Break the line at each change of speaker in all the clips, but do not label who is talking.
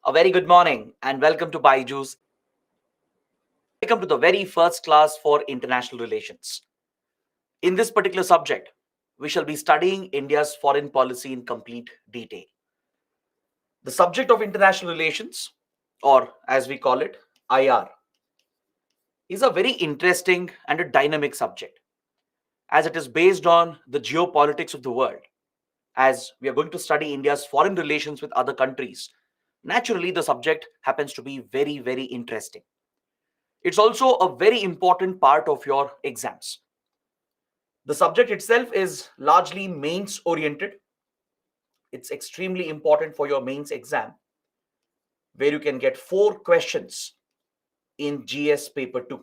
A very good morning and welcome to Byju's. Welcome to the very first class for international relations. In this particular subject, we shall be studying India's foreign policy in complete detail. The subject of international relations, or as we call it, IR, is a very interesting and a dynamic subject as it is based on the geopolitics of the world. As we are going to study India's foreign relations with other countries, naturally the subject happens to be very, very interesting. It's also a very important part of your exams. The subject itself is largely mains oriented. It's extremely important for your mains exam, where you can get 4 questions in GS paper 2.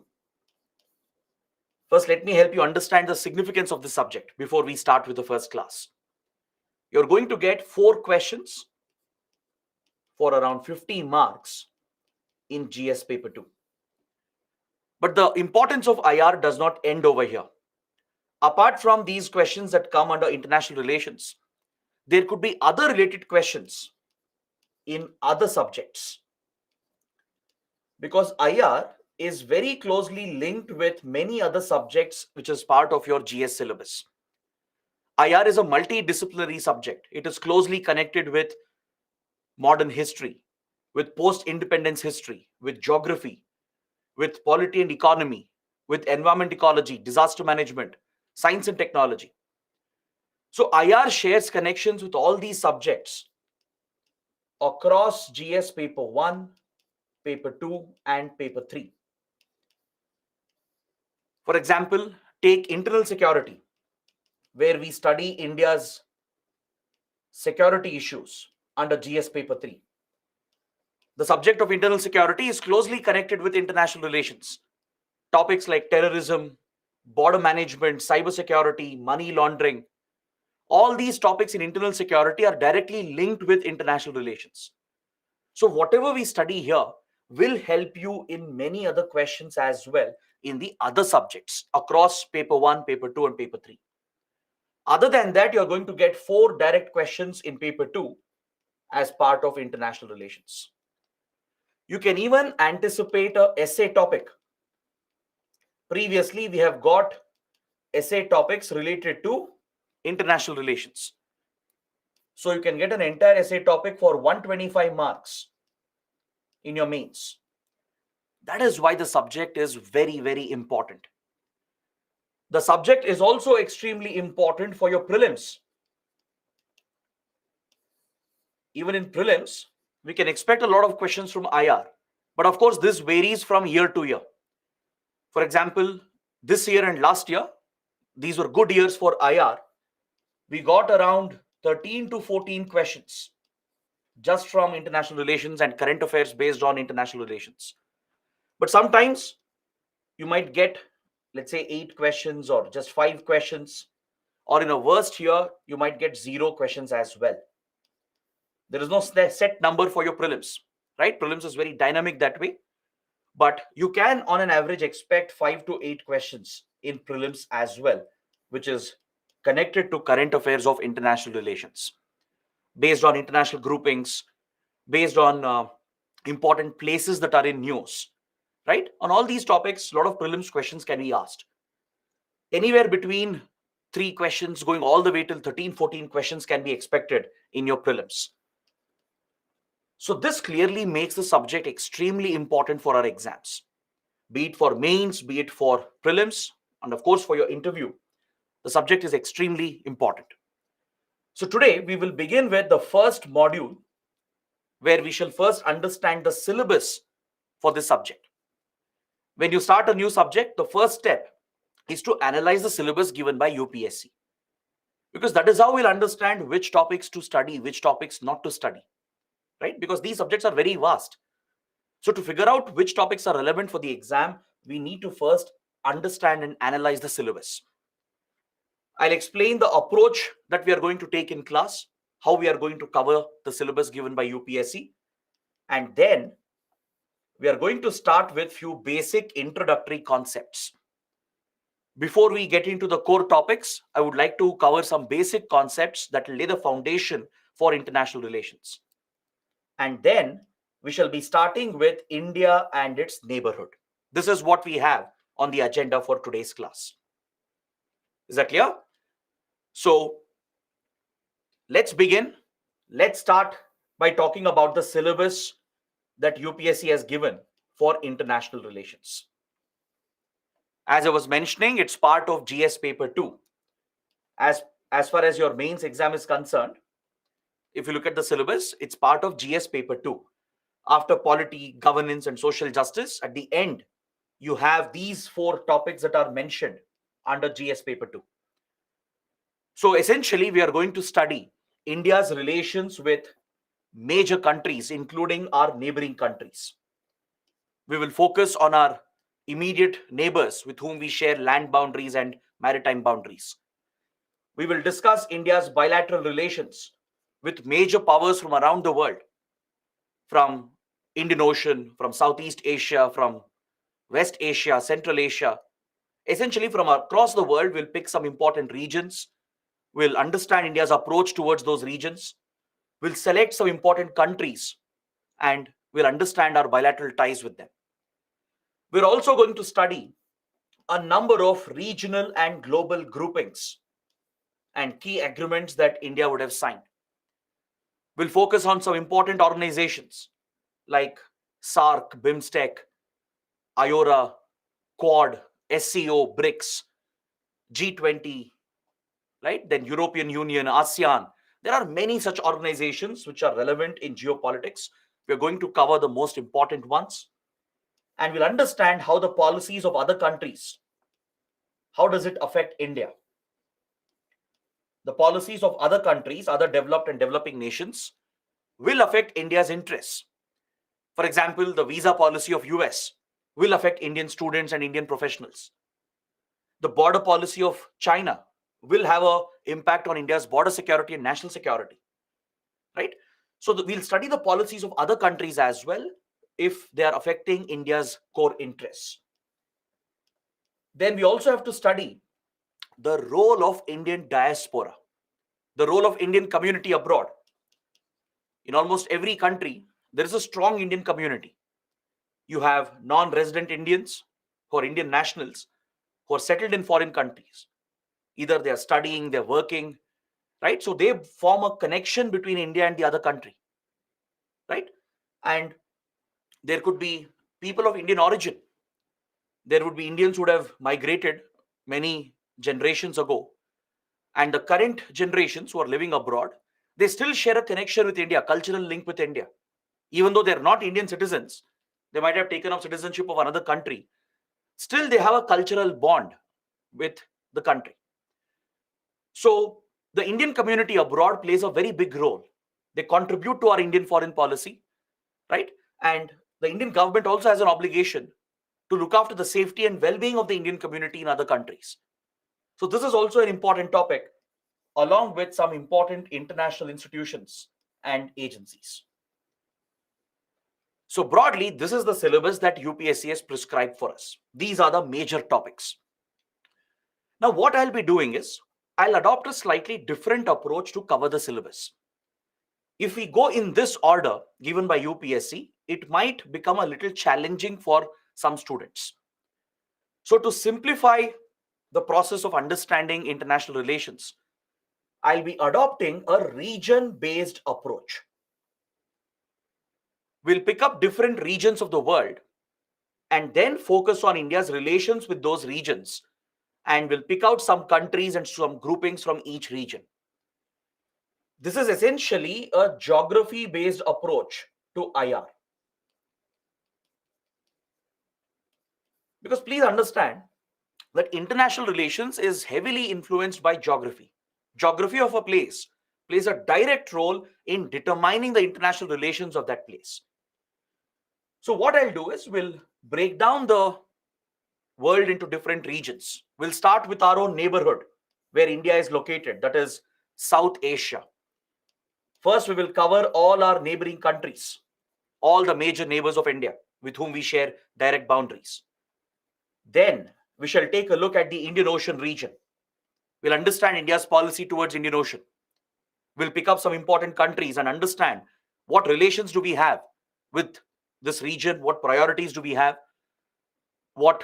First, let me help you understand the significance of the subject before we start with the first class. You're going to get 4 questions for around 50 marks in GS paper 2. But the importance of IR does not end over here. Apart from these questions that come under international relations, there could be other related questions in other subjects. Because IR is very closely linked with many other subjects which is part of your GS syllabus. IR is a multidisciplinary subject. It is closely connected with modern history, with post-independence history, with geography, with polity and economy, with environment ecology, disaster management, science and technology. So IR shares connections with all these subjects across GS paper 1, paper 2 and paper 3. For example, take internal security, where we study India's security issues under GS paper 3. The subject of internal security is closely connected with international relations. Topics like terrorism, border management, cybersecurity, money laundering, all these topics in internal security are directly linked with international relations. So whatever we study here will help you in many other questions as well in the other subjects across paper 1, paper 2 and paper 3. Other than that, you're going to get 4 direct questions in paper 2 as part of international relations. You can even anticipate an essay topic. Previously, we have got essay topics related to international relations. So you can get an entire essay topic for 125 marks in your mains. That is why the subject is very, very important. The subject is also extremely important for your prelims. Even in prelims, we can expect a lot of questions from IR. But of course, this varies from year to year. For example, this year and last year, these were good years for IR. We got around 13 to 14 questions just from international relations and current affairs based on international relations. But sometimes you might get, let's say, 8 questions or just 5 questions, or in a worst year, you might get 0 questions as well. There is no set number for your prelims, right? Prelims is very dynamic that way. But you can, on an average, expect 5 to 8 questions in prelims as well, which is connected to current affairs of international relations, based on international groupings, based on important places that are in news, right? On all these topics, a lot of prelims questions can be asked. Anywhere between 3 questions going all the way till 13, 14 questions can be expected in your prelims. So this clearly makes the subject extremely important for our exams, be it for mains, be it for prelims, and of course for your interview. The subject is extremely important. So today we will begin with the first module, where we shall first understand the syllabus for this subject. When you start a new subject, the first step is to analyze the syllabus given by UPSC, because that is how we'll understand which topics to study, which topics not to study, right? Because these subjects are very vast. So to figure out which topics are relevant for the exam, we need to first understand and analyze the syllabus. I'll explain the approach that we are going to take in class, how we are going to cover the syllabus given by UPSC, and then we are going to start with few basic introductory concepts. Before we get into the core topics, I would like to cover some basic concepts that will lay the foundation for international relations. And then we shall be starting with India and its neighborhood. This is what we have on the agenda for today's class. Is that clear? So let's begin. Let's start by talking about the syllabus that UPSC has given for international relations. As I was mentioning, it's part of GS paper 2. As far as your mains exam is concerned, if you look at the syllabus, it's part of GS paper 2. After polity, governance, and social justice, at the end, you have these 4 topics that are mentioned under GS paper 2. So essentially, we are going to study India's relations with major countries, including our neighboring countries. We will focus on our immediate neighbors with whom we share land boundaries and maritime boundaries. We will discuss India's bilateral relations with major powers from around the world, from Indian Ocean, from Southeast Asia, from West Asia, Central Asia. Essentially, from across the world, we'll pick some important regions. We'll understand India's approach towards those regions. We'll select some important countries and we'll understand our bilateral ties with them. We're also going to study a number of regional and global groupings and key agreements that India would have signed. We'll focus on some important organizations like SAARC, BIMSTEC, IORA, Quad, SCO, BRICS, G20, right? Then European Union, ASEAN. There are many such organizations which are relevant in geopolitics. We're going to cover the most important ones. And we'll understand how the policies of other countries, how does it affect India? The policies of other countries, other developed and developing nations, will affect India's interests. For example, the visa policy of US will affect Indian students and Indian professionals. The border policy of China will have an impact on India's border security and national security, right? So we'll study the policies of other countries as well if they are affecting India's core interests. Then we also have to study the role of Indian diaspora, the role of Indian community abroad. In almost every country, there is a strong Indian community. You have non-resident Indians who are Indian nationals who are settled in foreign countries. Either they are studying, they're working, right? So they form a connection between India and the other country, right? And there could be people of Indian origin. There would be Indians who would have migrated many generations ago. And the current generations who are living abroad, they still share a connection with India, cultural link with India. Even though they're not Indian citizens, they might have taken up citizenship of another country. Still, they have a cultural bond with the country. So the Indian community abroad plays a very big role. They contribute to our Indian foreign policy, right? And the Indian government also has an obligation to look after the safety and well-being of the Indian community in other countries. So this is also an important topic, along with some important international institutions and agencies. So broadly, this is the syllabus that UPSC has prescribed for us. These are the major topics. Now, what I'll be doing is, I'll adopt a slightly different approach to cover the syllabus. If we go in this order given by UPSC, it might become a little challenging for some students. So to simplify the process of understanding international relations, I'll be adopting a region-based approach. We'll pick up different regions of the world and then focus on India's relations with those regions. And we'll pick out some countries and some groupings from each region. This is essentially a geography-based approach to IR. Because please understand that international relations is heavily influenced by geography. Geography of a place plays a direct role in determining the international relations of that place. So what I'll do is we'll break down the world into different regions. We'll start with our own neighborhood where India is located, that is South Asia. First, we will cover all our neighboring countries, all the major neighbors of India with whom we share direct boundaries. Then we shall take a look at the Indian Ocean region. We'll understand India's policy towards Indian Ocean. We'll pick up some important countries and understand what relations do we have with this region? What priorities do we have? What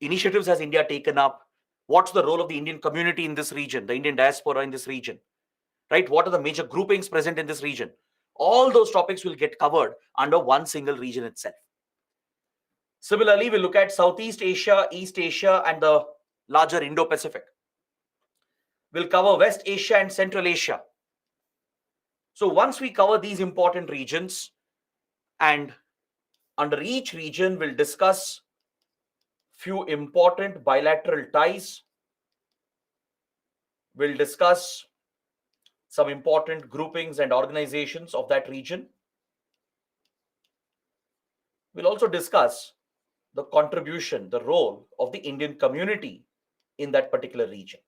initiatives has India taken up? What's the role of the Indian community in this region, the Indian diaspora in this region, right? What are the major groupings present in this region? All those topics will get covered under one single region itself. Similarly, we'll look at Southeast Asia, East Asia, and the larger Indo-Pacific. We'll cover West Asia and Central Asia. So once we cover these important regions, and under each region, we'll discuss few important bilateral ties. We'll discuss some important groupings and organizations of that region. We'll also discuss the contribution, the role of the Indian community in that particular region.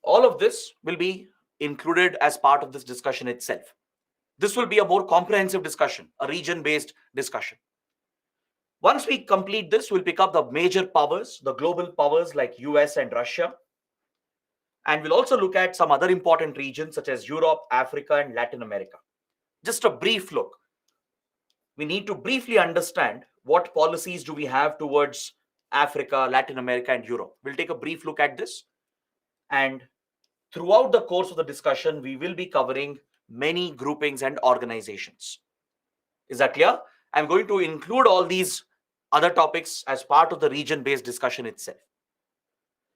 All of this will be included as part of this discussion itself. This will be a more comprehensive discussion, a region-based discussion. Once we complete this, we'll pick up the major powers, the global powers like US and Russia. And we'll also look at some other important regions such as Europe, Africa, and Latin America. Just a brief look. We need to briefly understand what policies do we have towards Africa, Latin America, and Europe. We'll take a brief look at this. And throughout the course of the discussion, we will be covering many groupings and organizations. Is that clear? I'm going to include all these other topics as part of the region-based discussion itself.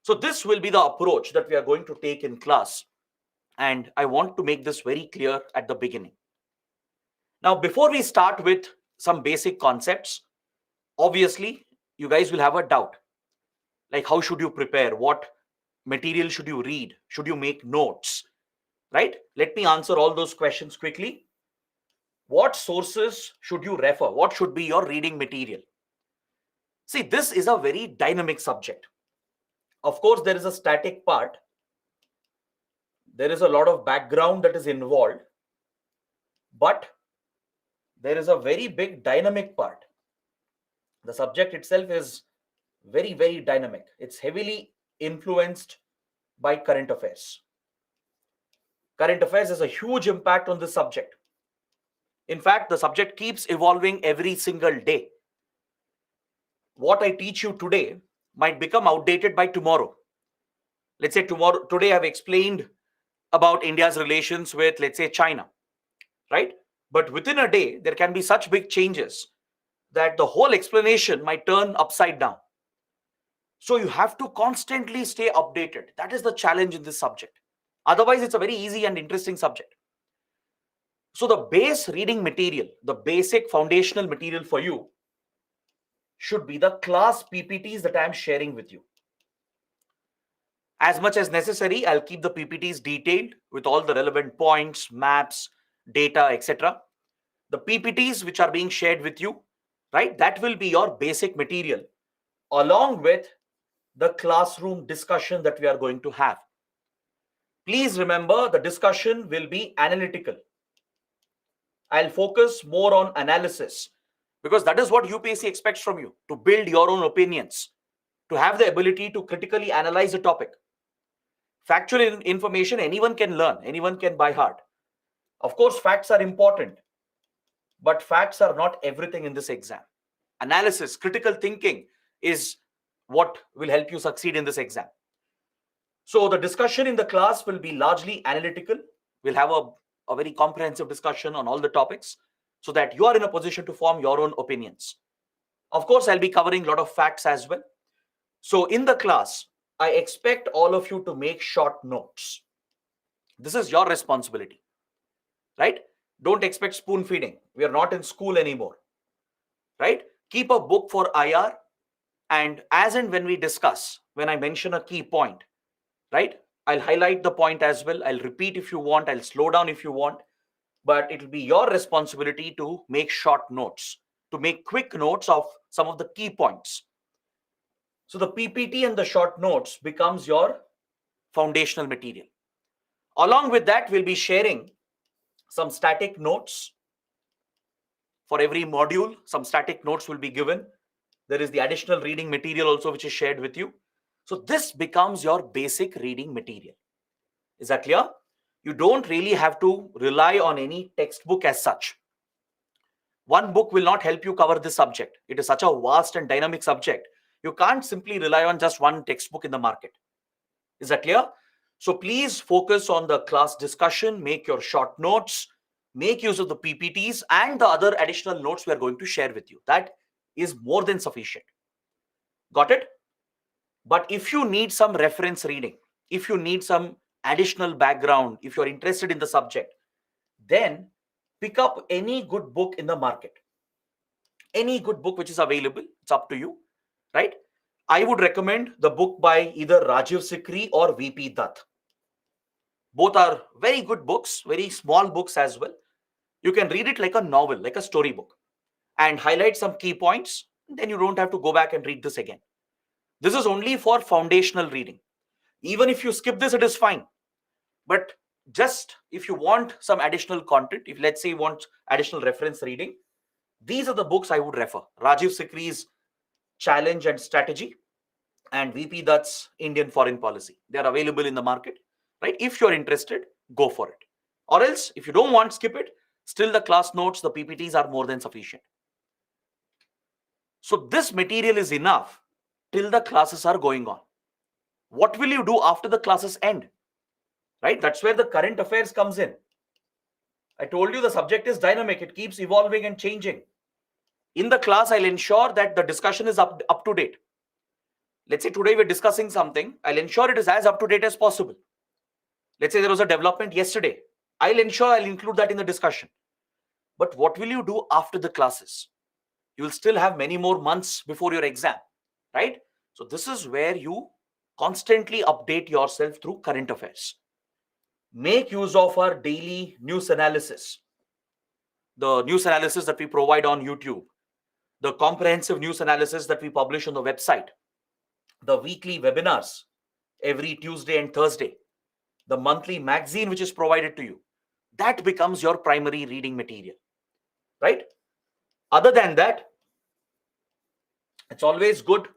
So this will be the approach that we are going to take in class. And I want to make this very clear at the beginning. Now, before we start with some basic concepts, obviously, you guys will have a doubt. Like, how should you prepare? What material should you read? Should you make notes? Right? Let me answer all those questions quickly. What sources should you refer? What should be your reading material? See, this is a very dynamic subject. Of course, there is a static part. There is a lot of background that is involved. But there is a very big dynamic part. The subject itself is very, very dynamic. It's heavily influenced by current affairs. Current affairs has a huge impact on this subject. In fact, the subject keeps evolving every single day. What I teach you today might become outdated by tomorrow. Let's say today I've explained about India's relations with, let's say, China, right? But within a day, there can be such big changes that the whole explanation might turn upside down. So you have to constantly stay updated. That is the challenge in this subject. Otherwise, it's a very easy and interesting subject. So the base reading material, the basic foundational material for you should be the class PPTs that I am sharing with you. As much as necessary, I'll keep the PPTs detailed with all the relevant points, maps, data, etc. The PPTs which are being shared with you, right? That will be your basic material along with the classroom discussion that we are going to have. Please remember, the discussion will be analytical. I'll focus more on analysis because that is what UPSC expects from you, to build your own opinions, to have the ability to critically analyze a topic. Factual information anyone can learn, anyone can by heart. Of course, facts are important, but facts are not everything in this exam. Analysis, critical thinking is what will help you succeed in this exam. So the discussion in the class will be largely analytical. We'll have a very comprehensive discussion on all the topics so that you are in a position to form your own opinions. Of course, I'll be covering a lot of facts as well. So in the class, I expect all of you to make short notes. This is your responsibility, right? Don't expect spoon feeding. We are not in school anymore, right? Keep a book for IR, and as and when we discuss, when I mention a key point, right? I'll highlight the point as well. I'll repeat if you want. I'll slow down if you want. But it will be your responsibility to make short notes, to make quick notes of some of the key points. So the PPT and the short notes becomes your foundational material. Along with that, we'll be sharing some static notes. For every module, some static notes will be given. There is the additional reading material also which is shared with you. So this becomes your basic reading material. Is that clear? You don't really have to rely on any textbook as such. One book will not help you cover this subject. It is such a vast and dynamic subject. You can't simply rely on just one textbook in the market. Is that clear? So please focus on the class discussion, make your short notes, make use of the PPTs and the other additional notes we are going to share with you. That is more than sufficient. Got it? But if you need some reference reading, if you need some additional background, if you're interested in the subject, then pick up any good book in the market. Any good book which is available, it's up to you, right? I would recommend the book by either Rajiv Sikri or VP Dutt. Both are very good books, very small books as well. You can read it like a novel, like a storybook, and highlight some key points. Then you don't have to go back and read this again. This is only for foundational reading. Even if you skip this, it is fine. But just if you want some additional content, if let's say you want additional reference reading, these are the books I would refer. Rajiv Sikri's Challenge and Strategy and VP Dutt's Indian Foreign Policy. They are available in the market, right? If you're interested, go for it. Or else, if you don't want, skip it. Still, the class notes, the PPTs are more than sufficient. So this material is enough till the classes are going on. What will you do after the classes end? Right? That's where the current affairs comes in. I told you the subject is dynamic. It keeps evolving and changing. In the class, I'll ensure that the discussion is up to date. Let's say today we're discussing something. I'll ensure it is as up to date as possible. Let's say there was a development yesterday. I'll ensure I'll include that in the discussion. But what will you do after the classes? You will still have many more months before your exam, right? So this is where you constantly update yourself through current affairs. Make use of our daily news analysis. The news analysis that we provide on YouTube. The comprehensive news analysis that we publish on the website. The weekly webinars every Tuesday and Thursday. The monthly magazine which is provided to you. That becomes your primary reading material, right? Other than that, it's always good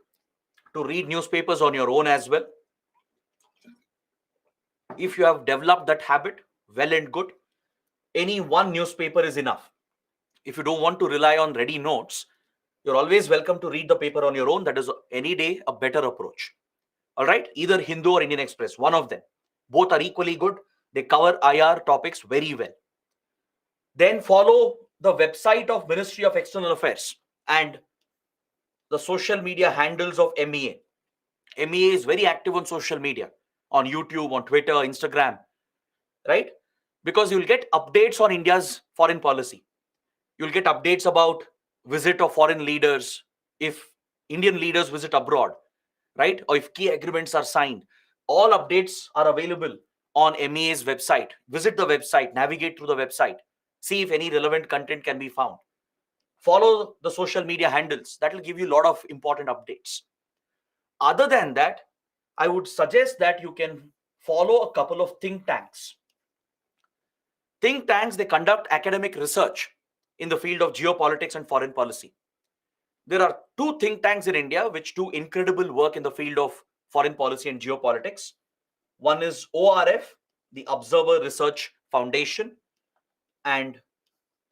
to read newspapers on your own as well. If you have developed that habit, well and good. Any one newspaper is enough. If you don't want to rely on ready notes, you're always welcome to read the paper on your own. That is any day a better approach. All right, either Hindu or Indian Express, one of them. Both are equally good. They cover IR topics very well. Then follow the website of Ministry of External Affairs and the social media handles of MEA. MEA is very active on social media, on YouTube, on Twitter, Instagram, right? Because you'll get updates on India's foreign policy. You'll get updates about visit of foreign leaders, if Indian leaders visit abroad, right? Or if key agreements are signed. All updates are available on MEA's website. Visit the website, navigate through the website, see if any relevant content can be found. Follow the social media handles. That will give you a lot of important updates. Other than that, I would suggest that you can follow a couple of think tanks. Think tanks, they conduct academic research in the field of geopolitics and foreign policy. There are two think tanks in India which do incredible work in the field of foreign policy and geopolitics. One is ORF, the Observer Research Foundation, and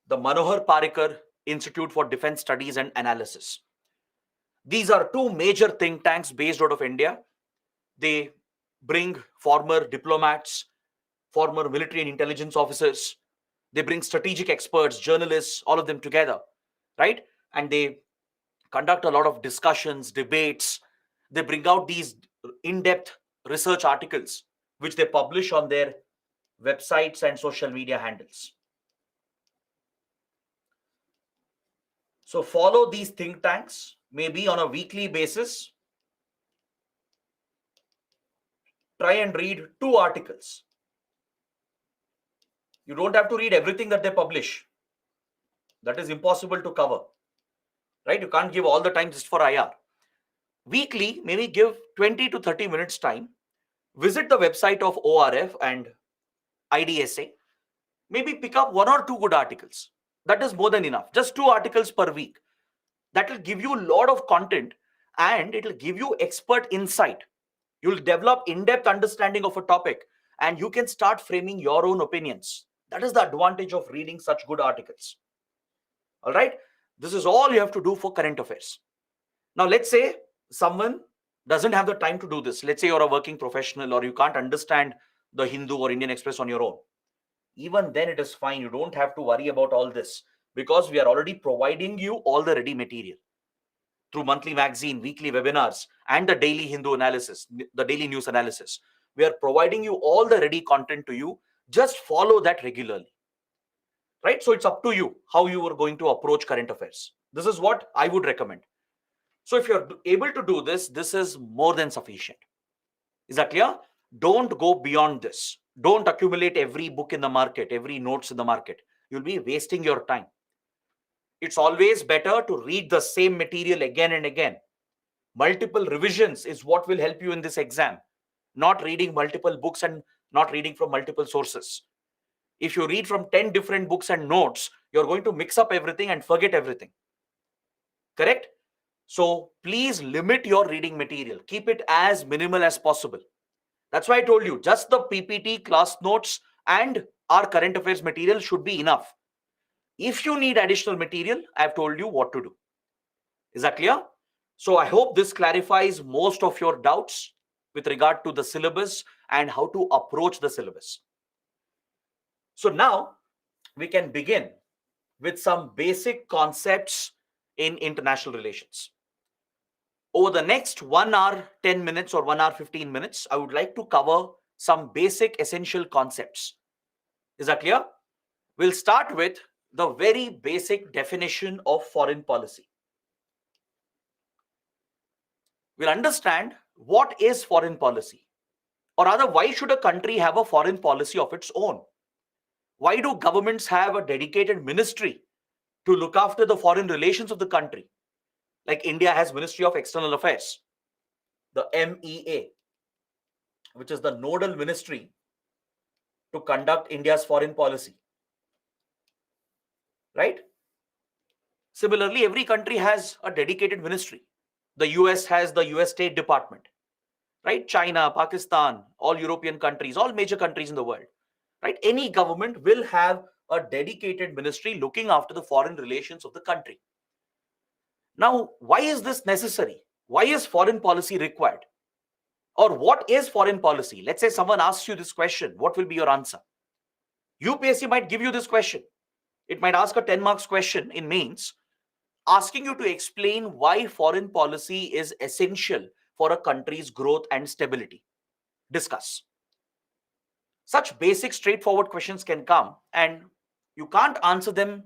the Manohar Parrikar Institute for Defense Studies and Analysis. These are two major think tanks based out of India. They bring former diplomats, former military and intelligence officers. They bring strategic experts, journalists, all of them together, right? And they conduct a lot of discussions, debates. They bring out these in-depth research articles, which they publish on their websites and social media handles. So follow these think tanks, maybe on a weekly basis. Try and read 2 articles. You don't have to read everything that they publish. That is impossible to cover, right? You can't give all the time just for IR. Weekly, maybe give 20 to 30 minutes time. Visit the website of ORF and IDSA. Maybe pick up 1 or 2 good articles. That is more than enough. Just 2 articles per week. That will give you a lot of content and it will give you expert insight. You will develop in-depth understanding of a topic and you can start framing your own opinions. That is the advantage of reading such good articles. All right. This is all you have to do for current affairs. Now, let's say someone doesn't have the time to do this. Let's say you're a working professional or you can't understand the Hindu or Indian Express on your own. Even then, it is fine. You don't have to worry about all this because we are already providing you all the ready material through monthly magazine, weekly webinars, and the daily Hindu analysis, the daily news analysis. We are providing you all the ready content to you. Just follow that regularly. Right? So it's up to you how you are going to approach current affairs. This is what I would recommend. So if you're able to do this, this is more than sufficient. Is that clear? Don't go beyond this. Don't accumulate every book in the market, every notes in the market. You'll be wasting your time. It's always better to read the same material again and again. Multiple revisions is what will help you in this exam. Not reading multiple books and not reading from multiple sources. If you read from 10 different books and notes, you're going to mix up everything and forget everything. Correct? So please limit your reading material. Keep it as minimal as possible. That's why I told you, just the PPT, class notes, and our current affairs material should be enough. If you need additional material, I've told you what to do. Is that clear? So I hope this clarifies most of your doubts with regard to the syllabus and how to approach the syllabus. So now we can begin with some basic concepts in international relations. Over the next 1 hour, 10 minutes or 1 hour, 15 minutes, I would like to cover some basic essential concepts. Is that clear? We'll start with the very basic definition of foreign policy. We'll understand what is foreign policy, or rather, why should a country have a foreign policy of its own? Why do governments have a dedicated ministry to look after the foreign relations of the country? Like India has Ministry of External Affairs, the MEA, which is the nodal ministry to conduct India's foreign policy. Right? Similarly, every country has a dedicated ministry. The US has the US State Department, right? China, Pakistan, all European countries, all major countries in the world, right? Any government will have a dedicated ministry looking after the foreign relations of the country. Now, why is this necessary? Why is foreign policy required? Or what is foreign policy? Let's say someone asks you this question. What will be your answer? UPSC might give you this question. It might ask a 10 marks question in mains, asking you to explain why foreign policy is essential for a country's growth and stability. Discuss. Such basic, straightforward questions can come, and you can't answer them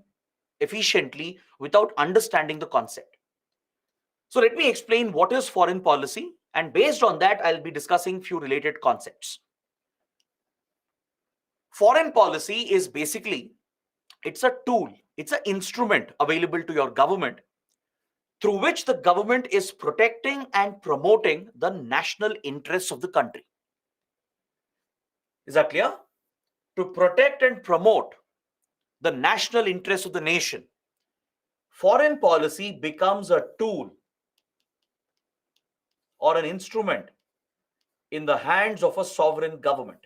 efficiently without understanding the concept. So let me explain what is foreign policy, and based on that, I'll be discussing few related concepts. Foreign policy is basically, it's a tool, it's an instrument available to your government through which the government is protecting and promoting the national interests of the country. Is that clear? To protect and promote the national interests of the nation, foreign policy becomes a tool or an instrument in the hands of a sovereign government.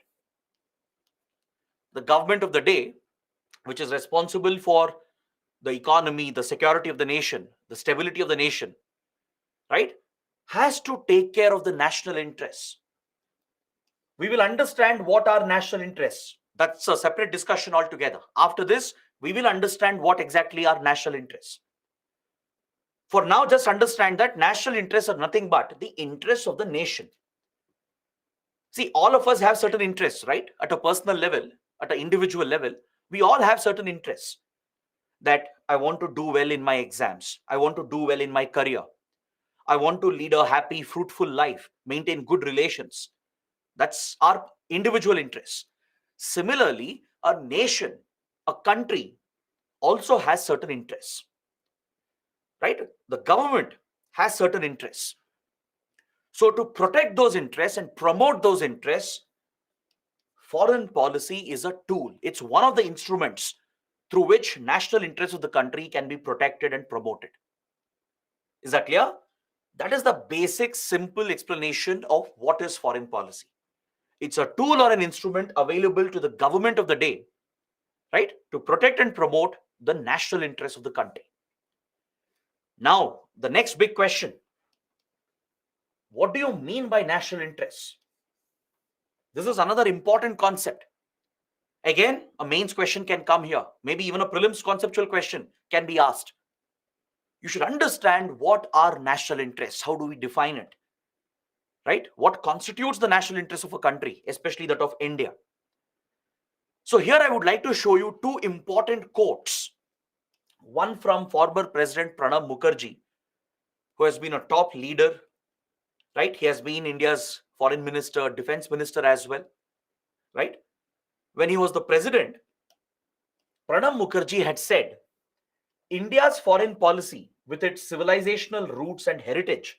The government of the day, which is responsible for the economy, the security of the nation, the stability of the nation, right, has to take care of the national interests. We will understand what are national interests. That's a separate discussion altogether. After this, we will understand what exactly are national interests. For now, just understand that national interests are nothing but the interests of the nation. See, all of us have certain interests, right? At a personal level, at an individual level, we all have certain interests. That I want to do well in my exams. I want to do well in my career. I want to lead a happy, fruitful life, maintain good relations. That's our individual interests. Similarly, a nation, a country also has certain interests, right? The government has certain interests. So to protect those interests and promote those interests, foreign policy is a tool. It's one of the instruments through which national interests of the country can be protected and promoted. Is that clear? That is the basic, simple explanation of what is foreign policy. It's a tool or an instrument available to the government of the day, right, to protect and promote the national interests of the country. Now, the next big question: what do you mean by national interests? This is another important concept. Again, a mains question can come here. Maybe even a prelims conceptual question can be asked. You should understand what are national interests. How do we define it? Right? What constitutes the national interest of a country, especially that of India? So here I would like to show you two important quotes. One from former President Pranab Mukherjee, who has been a top leader, right? He has been India's foreign minister, defense minister as well, right? When he was the president, Pranab Mukherjee had said, India's foreign policy, with its civilizational roots and heritage,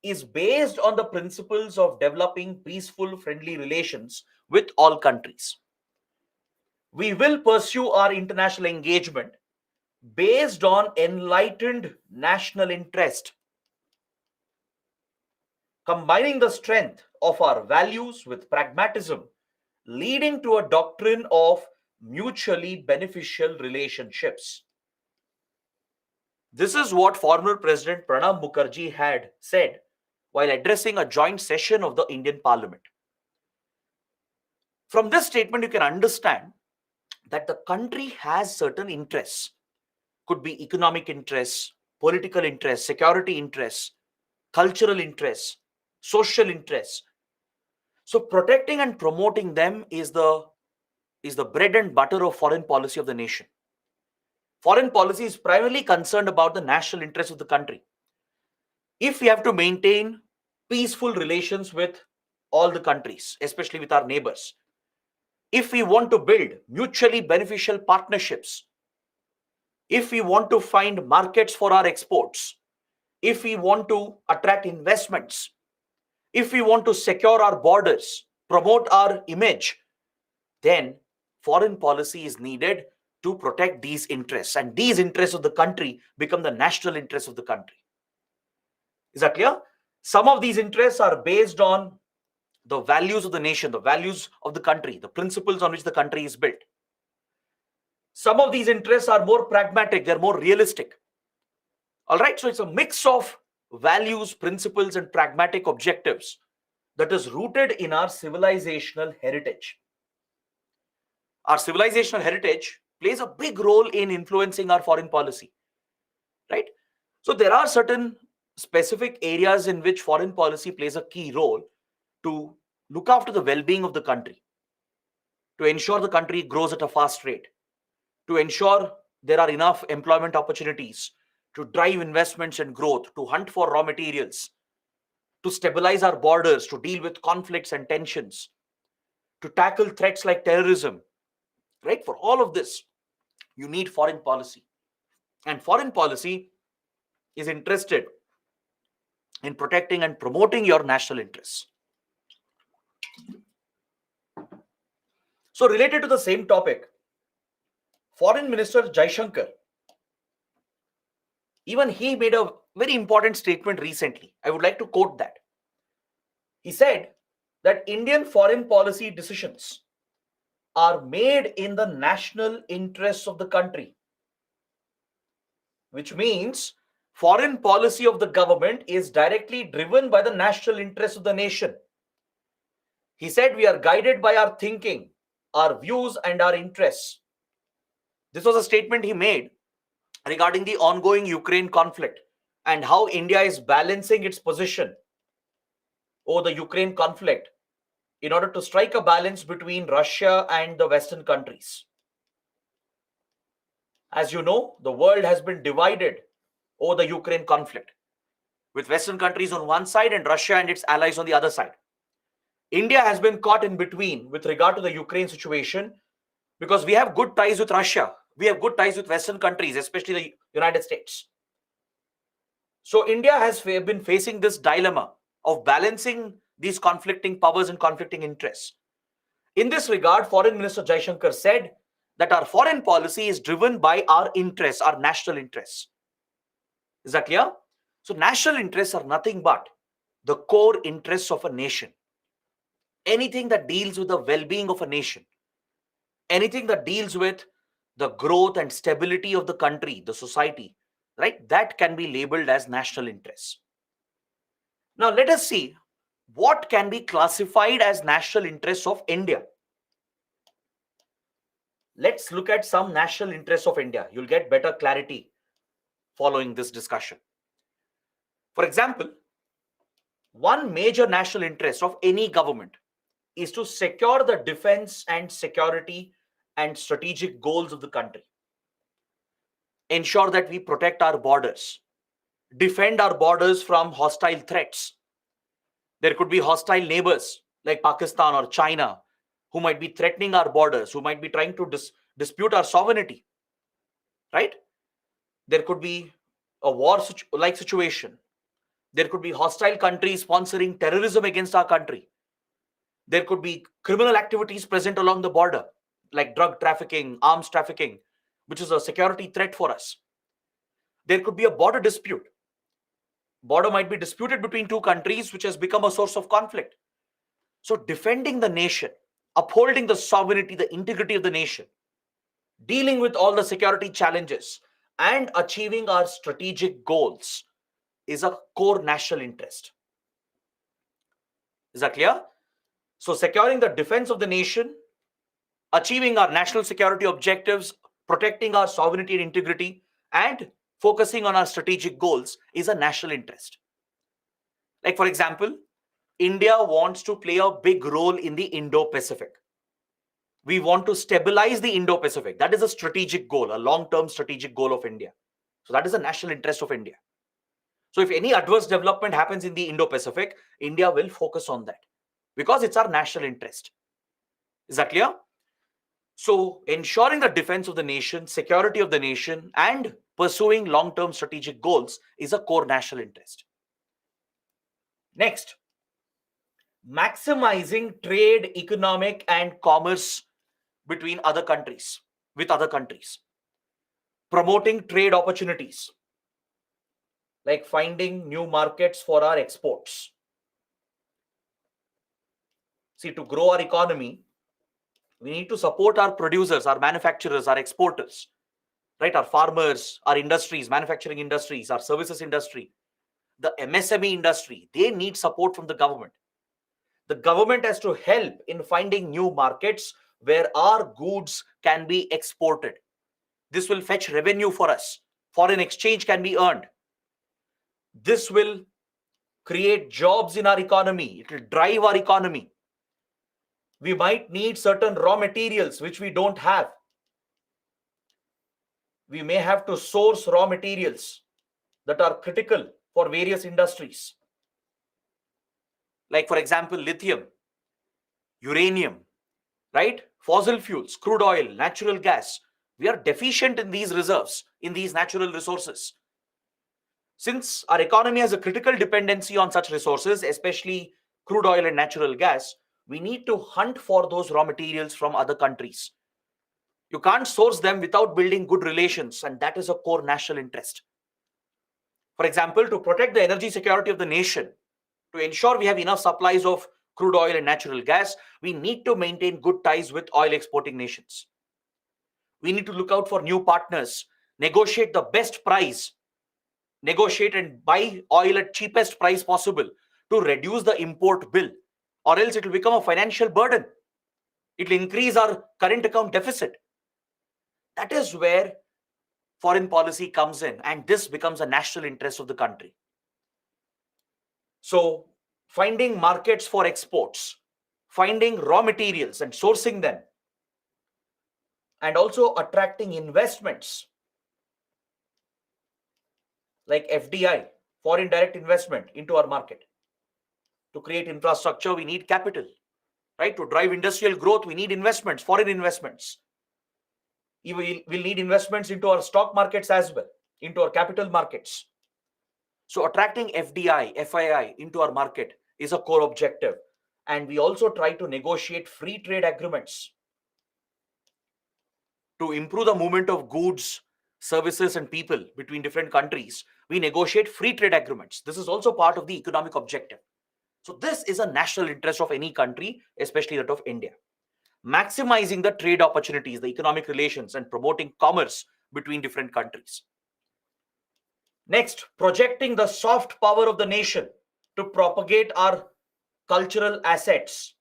is based on the principles of developing peaceful, friendly relations with all countries. We will pursue our international engagement based on enlightened national interest, combining the strength of our values with pragmatism, leading to a doctrine of mutually beneficial relationships. This is what former President Pranab Mukherjee had said while addressing a joint session of the Indian Parliament. From this statement, you can understand that the country has certain interests. Could be economic interests, political interests, security interests, cultural interests, social interests. So protecting and promoting them is the bread and butter of foreign policy of the nation. Foreign policy is primarily concerned about the national interests of the country. If we have to maintain peaceful relations with all the countries, especially with our neighbors, if we want to build mutually beneficial partnerships, if we want to find markets for our exports, if we want to attract investments, if we want to secure our borders, promote our image, then foreign policy is needed to protect these interests. And these interests of the country become the national interests of the country. Is that clear? Some of these interests are based on the values of the nation, the values of the country, the principles on which the country is built. Some of these interests are more pragmatic, they're more realistic. All right, so it's a mix of values, principles, and pragmatic objectives that is rooted in our civilizational heritage. Our civilizational heritage plays a big role in influencing our foreign policy, right? So there are certain specific areas in which foreign policy plays a key role to look after the well-being of the country, to ensure the country grows at a fast rate, to ensure there are enough employment opportunities, to drive investments and growth, to hunt for raw materials, to stabilize our borders, to deal with conflicts and tensions, to tackle threats like terrorism, right? For all of this, you need foreign policy. And foreign policy is interested in protecting and promoting your national interests. So related to the same topic, Foreign Minister Jaishankar, even he made a very important statement recently. I would like to quote that. He said that Indian foreign policy decisions are made in the national interests of the country, which means foreign policy of the government is directly driven by the national interests of the nation. He said we are guided by our thinking, our views, and our interests. This was a statement he made regarding the ongoing Ukraine conflict and how India is balancing its position over the Ukraine conflict in order to strike a balance between Russia and the Western countries. As you know, the world has been divided over the Ukraine conflict, with Western countries on one side and Russia and its allies on the other side. India has been caught in between with regard to the Ukraine situation because we have good ties with Russia. We have good ties with Western countries, especially the United States. So India has been facing this dilemma of balancing these conflicting powers and conflicting interests. In this regard, Foreign Minister Jaishankar said that our foreign policy is driven by our interests, our national interests. Is that clear? So national interests are nothing but the core interests of a nation. Anything that deals with the well-being of a nation, anything that deals with the growth and stability of the country, the society, right? That can be labeled as national interests. Now, let us see what can be classified as national interests of India. Let's look at some national interests of India. You'll get better clarity following this discussion. For example, one major national interest of any government is to secure the defense and security and strategic goals of the country. Ensure that we protect our borders, defend our borders from hostile threats. There could be hostile neighbors like Pakistan or China who might be threatening our borders, who might be trying to dispute our sovereignty, right? There could be a war-like situation. There could be hostile countries sponsoring terrorism against our country. There could be criminal activities present along the border, like drug trafficking, arms trafficking, which is a security threat for us. There could be a border dispute. Border might be disputed between two countries, which has become a source of conflict. So defending the nation, upholding the sovereignty, the integrity of the nation, dealing with all the security challenges, and achieving our strategic goals is a core national interest. Is that clear? So securing the defense of the nation, achieving our national security objectives, protecting our sovereignty and integrity, and focusing on our strategic goals is a national interest. Like, for example, India wants to play a big role in the Indo-Pacific. We want to stabilize the Indo-Pacific. That is a strategic goal, a long-term strategic goal of India. So that is a national interest of India. So if any adverse development happens in the Indo-Pacific, India will focus on that because it's our national interest. Is that clear? So ensuring the defense of the nation, security of the nation, and pursuing long-term strategic goals is a core national interest. Next, maximizing trade, economic, and commerce between other countries, with other countries. Promoting trade opportunities, like finding new markets for our exports. See, to grow our economy, we need to support our producers, our manufacturers, our exporters, right? Our farmers, our industries, manufacturing industries, our services industry, the MSME industry, they need support from the government. The government has to help in finding new markets where our goods can be exported. This will fetch revenue for us. Foreign exchange can be earned. This will create jobs in our economy. It will drive our economy. We might need certain raw materials which we don't have. We may have to source raw materials that are critical for various industries. Like, for example, lithium, uranium, right? Fossil fuels, crude oil, natural gas. We are deficient in these reserves, in these natural resources. Since our economy has a critical dependency on such resources, especially crude oil and natural gas, we need to hunt for those raw materials from other countries. You can't source them without building good relations, and that is a core national interest. For example, to protect the energy security of the nation, to ensure we have enough supplies of crude oil and natural gas, we need to maintain good ties with oil exporting nations. We need to look out for new partners, negotiate the best price, negotiate and buy oil at cheapest price possible to reduce the import bill, or else it will become a financial burden. It will increase our current account deficit. That is where foreign policy comes in, and this becomes a national interest of the country. So finding markets for exports, finding raw materials and sourcing them, and also attracting investments like FDI, foreign direct investment, into our market. To create infrastructure, we need capital, right? To drive industrial growth, we need investments, foreign investments. We'll need investments into our stock markets as well, into our capital markets. So attracting FDI, FII into our market is a core objective. And we also try to negotiate free trade agreements to improve the movement of goods, services, and people between different countries. We negotiate free trade agreements. This is also part of the economic objective. So this is a national interest of any country, especially that of India. maximizing the trade opportunities, the economic relations, and promoting commerce between different countries. Next, projecting the soft power of the nation to propagate our cultural assets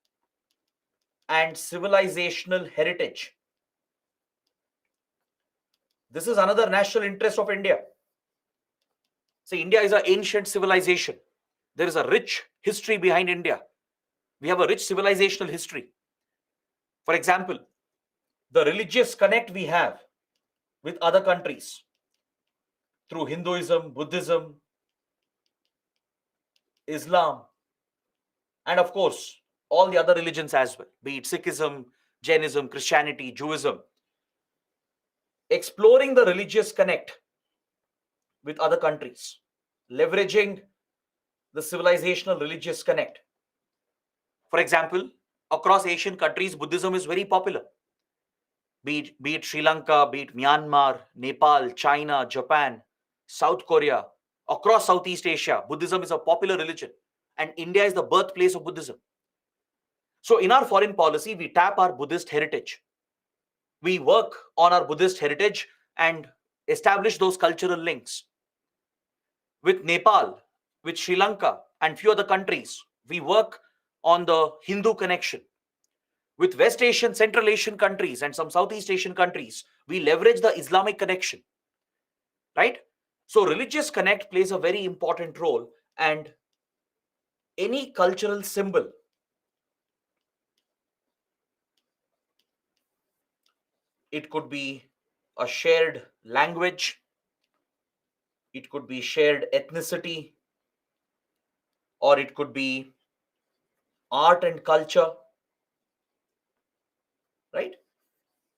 and civilizational heritage. This is another national interest of India. See, India is an ancient civilization. There is a rich history behind India. We have a rich civilizational history. For example, the religious connect we have with other countries through Hinduism, Buddhism, Islam, and of course, all the other religions as well, be it Sikhism, Jainism, Christianity, Judaism. Exploring the religious connect with other countries, leveraging the civilizational religious connect. For example, across Asian countries, Buddhism is very popular. Be it Sri Lanka, be it Myanmar, Nepal, China, Japan, South Korea, across Southeast Asia, Buddhism is a popular religion, and India is the birthplace of Buddhism. So in our foreign policy, we tap our Buddhist heritage. We work on our Buddhist heritage and establish those cultural links. With Nepal, with Sri Lanka, and few other countries, we work on the Hindu connection. With West Asian, Central Asian countries and some Southeast Asian countries, we leverage the Islamic connection, right? So religious connect plays a very important role, and any cultural symbol, it could be a shared language, it could be shared ethnicity, or it could be art and culture, right?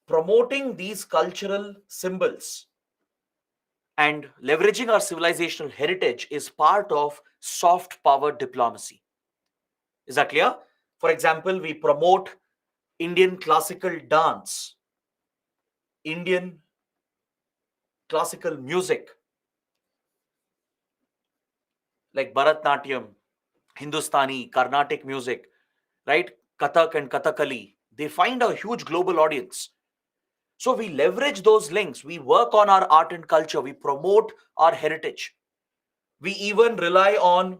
Promoting these cultural symbols and leveraging our civilizational heritage is part of soft power diplomacy. Is that clear? For example, we promote Indian classical dance, Indian classical music like Bharatnatyam, Hindustani, Carnatic music, right? Kathak and Kathakali. They find a huge global audience. So we leverage those links. We work on our art and culture. We promote our heritage. We even rely on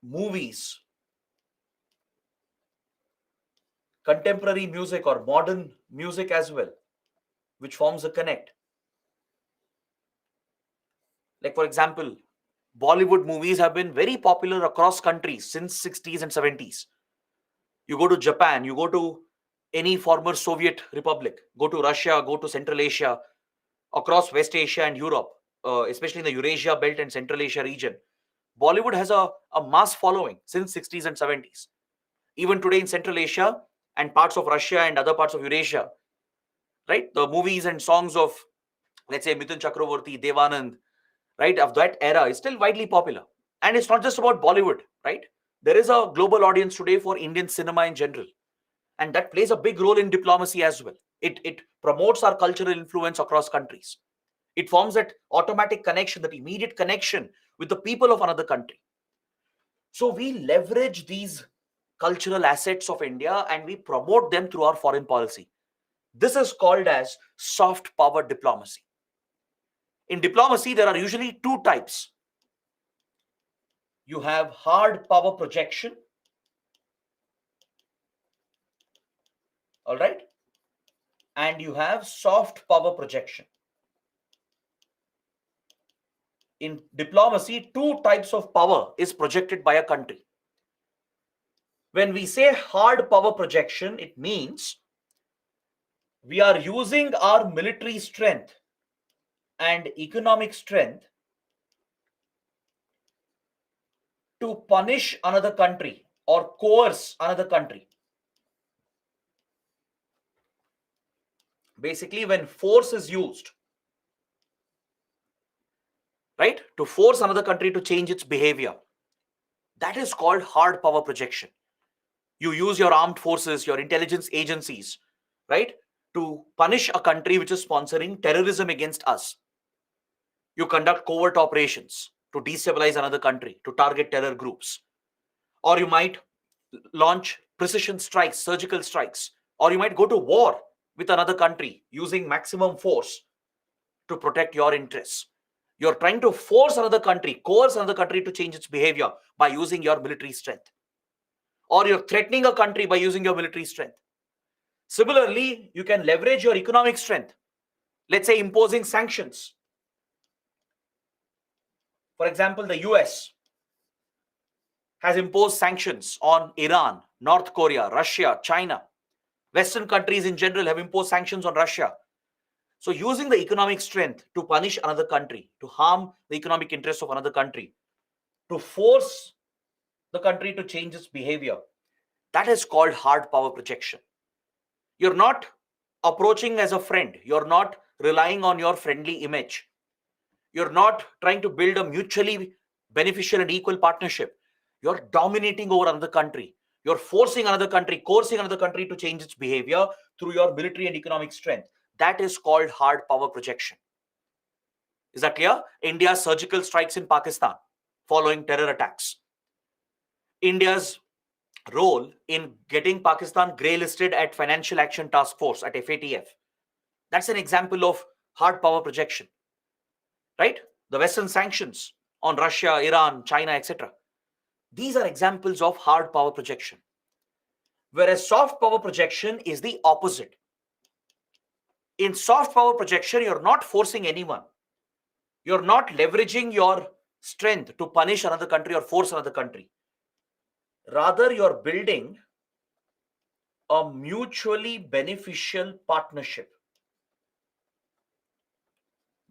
movies, contemporary music or modern music as well, which forms a connect. Like, for example, Bollywood movies have been very popular across countries since 60s and 70s. You go to Japan, you go to any former Soviet republic, go to Russia, go to Central Asia, across West Asia and Europe, especially in the Eurasia belt and Central Asia region. Bollywood has a mass following since 60s and 70s. Even today in Central Asia and parts of Russia and other parts of Eurasia, right? The movies and songs of, let's say, Mithun Chakravorty, Devanand, right, of that era is still widely popular. And it's not just about Bollywood, right? There is a global audience today for Indian cinema in general. And that plays a big role in diplomacy as well. It promotes our cultural influence across countries. It forms that automatic connection, that immediate connection with the people of another country. So we leverage these cultural assets of India and we promote them through our foreign policy. This is called as soft power diplomacy. In diplomacy, there are usually two types. You have hard power projection, all right, and you have soft power projection. In diplomacy, two types of power is projected by a country. When we say hard power projection, it means we are using our military strength and economic strength to punish another country or coerce another country. Basically, when force is used, right, to force another country to change its behavior, that is called hard power projection. You use your armed forces, your intelligence agencies, right, to punish a country which is sponsoring terrorism against us. You conduct covert operations to destabilize another country, to target terror groups. Or you might launch precision strikes, surgical strikes, or you might go to war with another country using maximum force to protect your interests. You're trying to force another country, coerce another country to change its behavior by using your military strength. Or you're threatening a country by using your military strength. Similarly, you can leverage your economic strength. Let's say imposing sanctions. For example, the US has imposed sanctions on Iran, North Korea, Russia, China. Western countries in general have imposed sanctions on Russia. So using the economic strength to punish another country, to harm the economic interests of another country, to force the country to change its behavior, that is called hard power projection. You're not approaching as a friend. You're not relying on your friendly image. You're not trying to build a mutually beneficial and equal partnership. You're dominating over another country. You're forcing another country, coercing another country to change its behavior through your military and economic strength. That is called hard power projection. Is that clear? India's surgical strikes in Pakistan following terror attacks. India's role in getting Pakistan grey listed at Financial Action Task Force at FATF. That's an example of hard power projection, right? The Western sanctions on Russia, Iran, China, etc. These are examples of hard power projection. Whereas soft power projection is the opposite. In soft power projection, you're not forcing anyone. You're not leveraging your strength to punish another country or force another country. Rather, you're building a mutually beneficial partnership.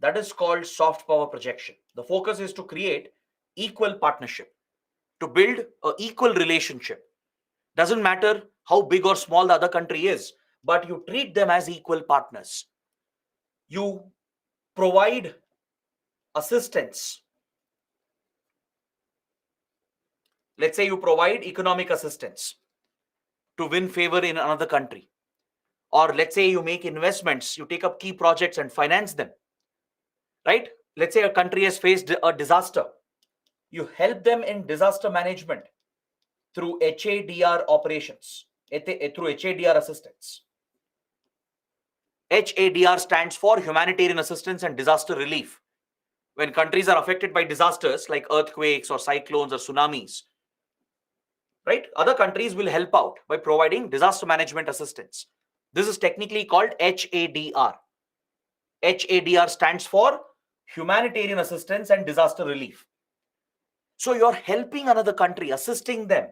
That is called soft power projection. The focus is to create equal partnership, to build an equal relationship. Doesn't matter how big or small the other country is, but you treat them as equal partners. You provide assistance. Let's say you provide economic assistance to win favor in another country. Or let's say you make investments, you take up key projects and finance them. Right? Let's say a country has faced a disaster. You help them in disaster management through HADR operations, through HADR assistance. HADR stands for Humanitarian Assistance and Disaster Relief. When countries are affected by disasters like earthquakes or cyclones or tsunamis, right? Other countries will help out by providing disaster management assistance. This is technically called HADR. HADR stands for Humanitarian Assistance and Disaster Relief. So you're helping another country, assisting them.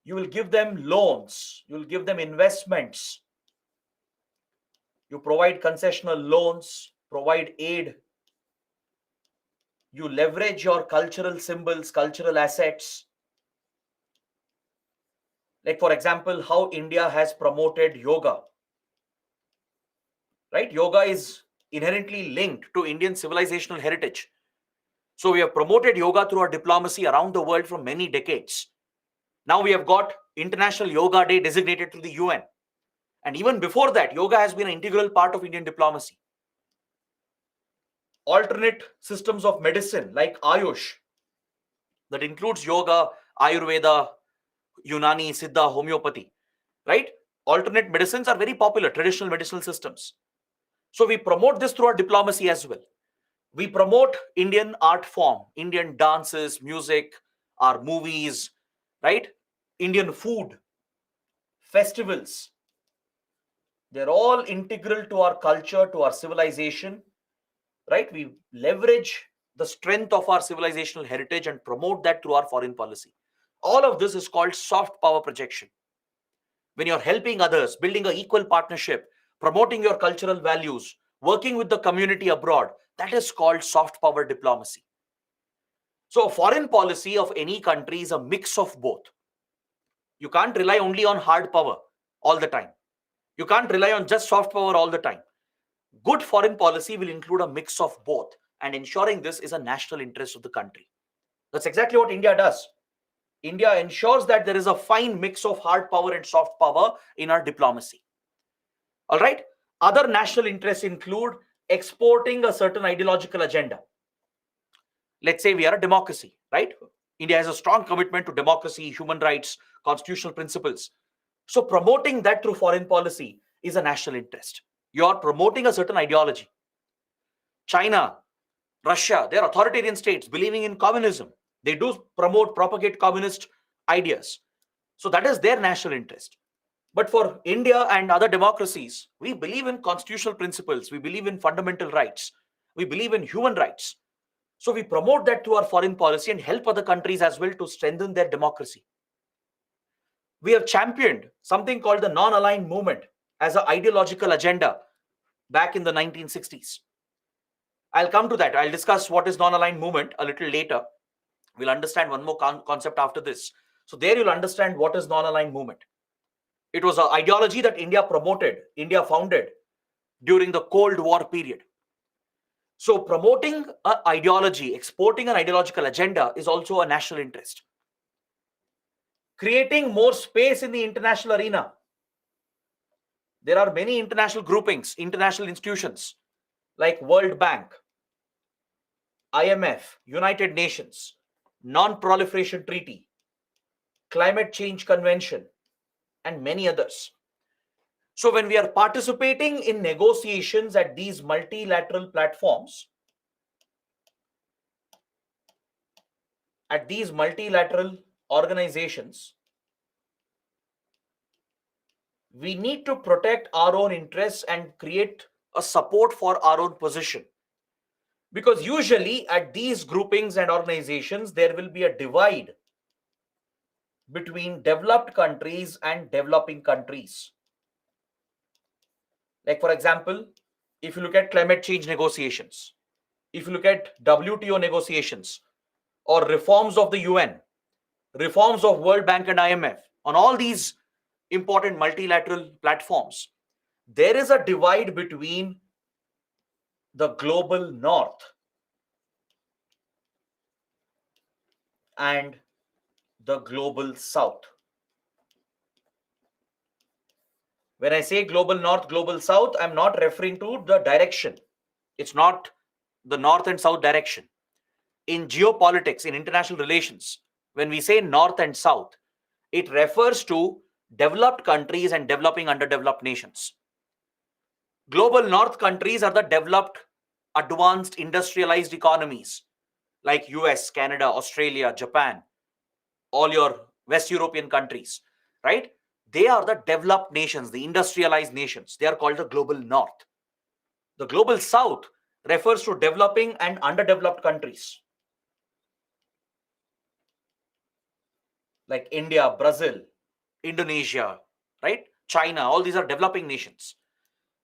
You will give them loans. You will give them investments. You provide concessional loans, provide aid. You leverage your cultural symbols, cultural assets. Like, for example, how India has promoted yoga. Right? Yoga is inherently linked to Indian civilizational heritage. So we have promoted yoga through our diplomacy around the world for many decades. Now we have got International Yoga Day designated through the UN. And even before that, yoga has been an integral part of Indian diplomacy. Alternate systems of medicine like Ayush, that includes yoga, Ayurveda, Unani, Siddha, homeopathy, right? Alternate medicines are very popular, traditional medicinal systems. So we promote this through our diplomacy as well. We promote Indian art form, Indian dances, music, our movies, right? Indian food, festivals. They're all integral to our culture, to our civilization, right? We leverage the strength of our civilizational heritage and promote that through our foreign policy. All of this is called soft power projection. When you're helping others, building an equal partnership, promoting your cultural values, working with the community abroad, that is called soft power diplomacy. So foreign policy of any country is a mix of both. You can't rely only on hard power all the time. You can't rely on just soft power all the time. Good foreign policy will include a mix of both, and ensuring this is a national interest of the country. That's exactly what India does. India ensures that there is a fine mix of hard power and soft power in our diplomacy. All right. Other national interests include exporting a certain ideological agenda. Let's say we are a democracy, right? India has a strong commitment to democracy, human rights, constitutional principles. So promoting that through foreign policy is a national interest. You are promoting a certain ideology. China, Russia, they're authoritarian states believing in communism. They do propagate communist ideas. So that is their national interest. But for India and other democracies, we believe in constitutional principles. We believe in fundamental rights. We believe in human rights. So we promote that through our foreign policy and help other countries as well to strengthen their democracy. We have championed something called the non-aligned movement as an ideological agenda back in the 1960s. I'll come to that. I'll discuss what is non-aligned movement a little later. We'll understand one more concept after this. So there you'll understand what is non-aligned movement. It was an ideology that India promoted, India founded during the Cold War period. So promoting an ideology, exporting an ideological agenda is also a national interest. Creating more space in the international arena. There are many international groupings, international institutions like World Bank, IMF, United Nations, Non-Proliferation Treaty, Climate Change Convention, and many others. So when we are participating in negotiations at these multilateral platforms, at these multilateral organizations, we need to protect our own interests and create a support for our own position. Because usually at these groupings and organizations, there will be a divide between developed countries and developing countries. Like for example, if you look at climate change negotiations, if you look at WTO negotiations or reforms of the UN, reforms of World Bank and IMF, on all these important multilateral platforms, there is a divide between the global north and the global south. When I say global north, global south, I'm not referring to the direction. It's not the north and south direction. In geopolitics, in international relations, when we say north and south, it refers to developed countries and developing underdeveloped nations. Global north countries are the developed, advanced, industrialized economies like US, Canada, Australia, Japan, all your West European countries, right? They are the developed nations, the industrialized nations. They are called the global north. The global south refers to developing and underdeveloped countries like India, Brazil, Indonesia, right? China, all these are developing nations.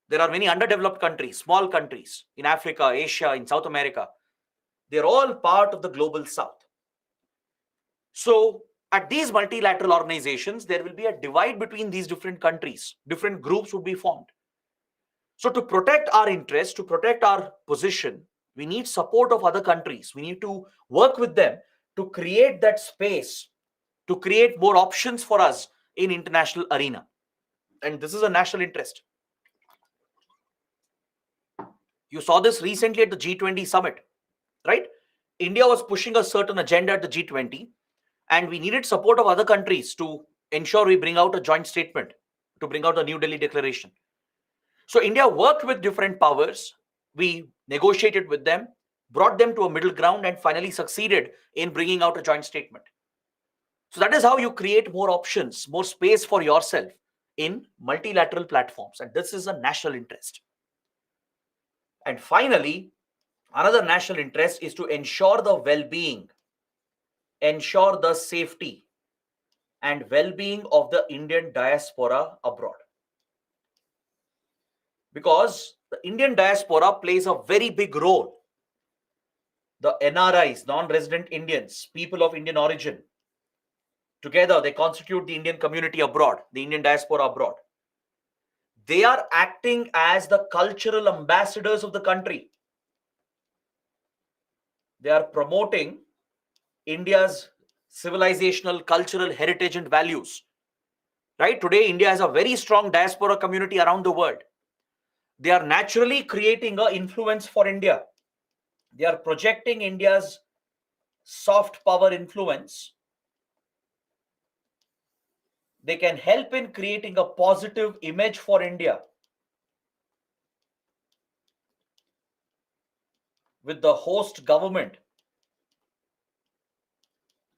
There are many underdeveloped countries, small countries in Africa, Asia, in South America. They're all part of the global south. So at these multilateral organizations, there will be a divide between these different countries. Different groups would be formed. So to protect our interests, to protect our position, we need support of other countries. We need to work with them to create that space, to create more options for us in international arena. And this is a national interest. You saw this recently at the G20 summit, right? India was pushing a certain agenda at the G20, and we needed support of other countries to ensure we bring out a joint statement, to bring out a New Delhi declaration. So India worked with different powers. We negotiated with them, brought them to a middle ground, and finally succeeded in bringing out a joint statement. So that is how you create more options, more space for yourself in multilateral platforms. And this is a national interest. And finally, another national interest is to ensure the well-being, ensure the safety and well-being of the Indian diaspora abroad. Because the Indian diaspora plays a very big role. The NRIs, non-resident Indians, people of Indian origin, together they constitute the Indian community abroad, the Indian diaspora abroad. They are acting as the cultural ambassadors of the country. They are promoting India's civilizational, cultural heritage and values. Right? Today, India has a very strong diaspora community around the world. They are naturally creating an influence for India. They are projecting India's soft power influence, they can help in creating a positive image for India with the host government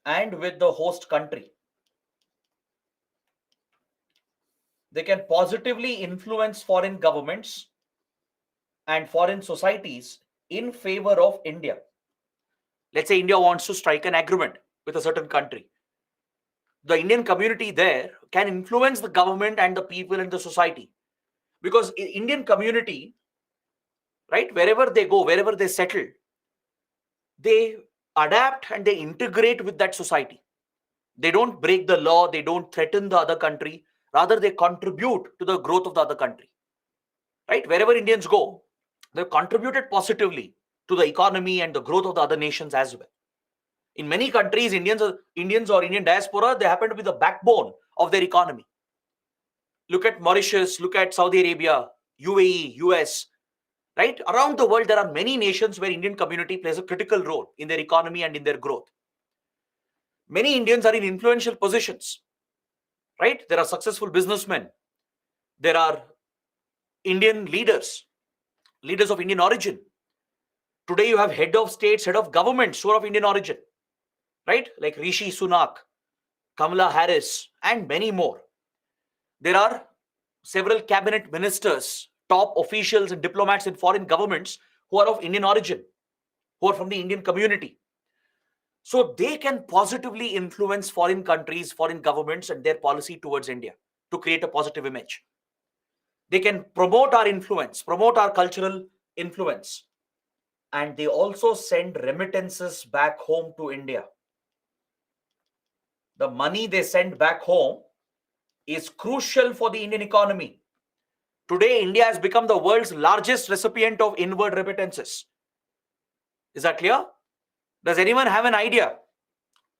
and with the host country. They can positively influence foreign governments and foreign societies in favor of India. Let's say India wants to strike an agreement with a certain country. The Indian community there can influence the government and the people and the society, because Indian community, right, wherever they go, wherever they settle, they adapt and they integrate with that society. They don't break the law, they don't threaten the other country, rather they contribute to the growth of the other country. Right, wherever Indians go, they've contributed positively to the economy and the growth of the other nations as well. In many countries, Indians or Indian diaspora, they happen to be the backbone of their economy. Look at Mauritius, look at Saudi Arabia, UAE, US, right? Around the world, there are many nations where Indian community plays a critical role in their economy and in their growth. Many Indians are in influential positions, right? There are successful businessmen. There are Indian leaders of Indian origin. Today, you have head of states, head of governments who are of Indian origin, right? Like Rishi Sunak, Kamala Harris, and many more. There are several cabinet ministers, top officials and diplomats in foreign governments who are of Indian origin, who are from the Indian community. So they can positively influence foreign countries, foreign governments and their policy towards India to create a positive image. They can promote our influence, promote our cultural influence. And they also send remittances back home to India. The money they send back home is crucial for the Indian economy. Today, India has become the world's largest recipient of inward remittances. Is that clear? Does anyone have an idea?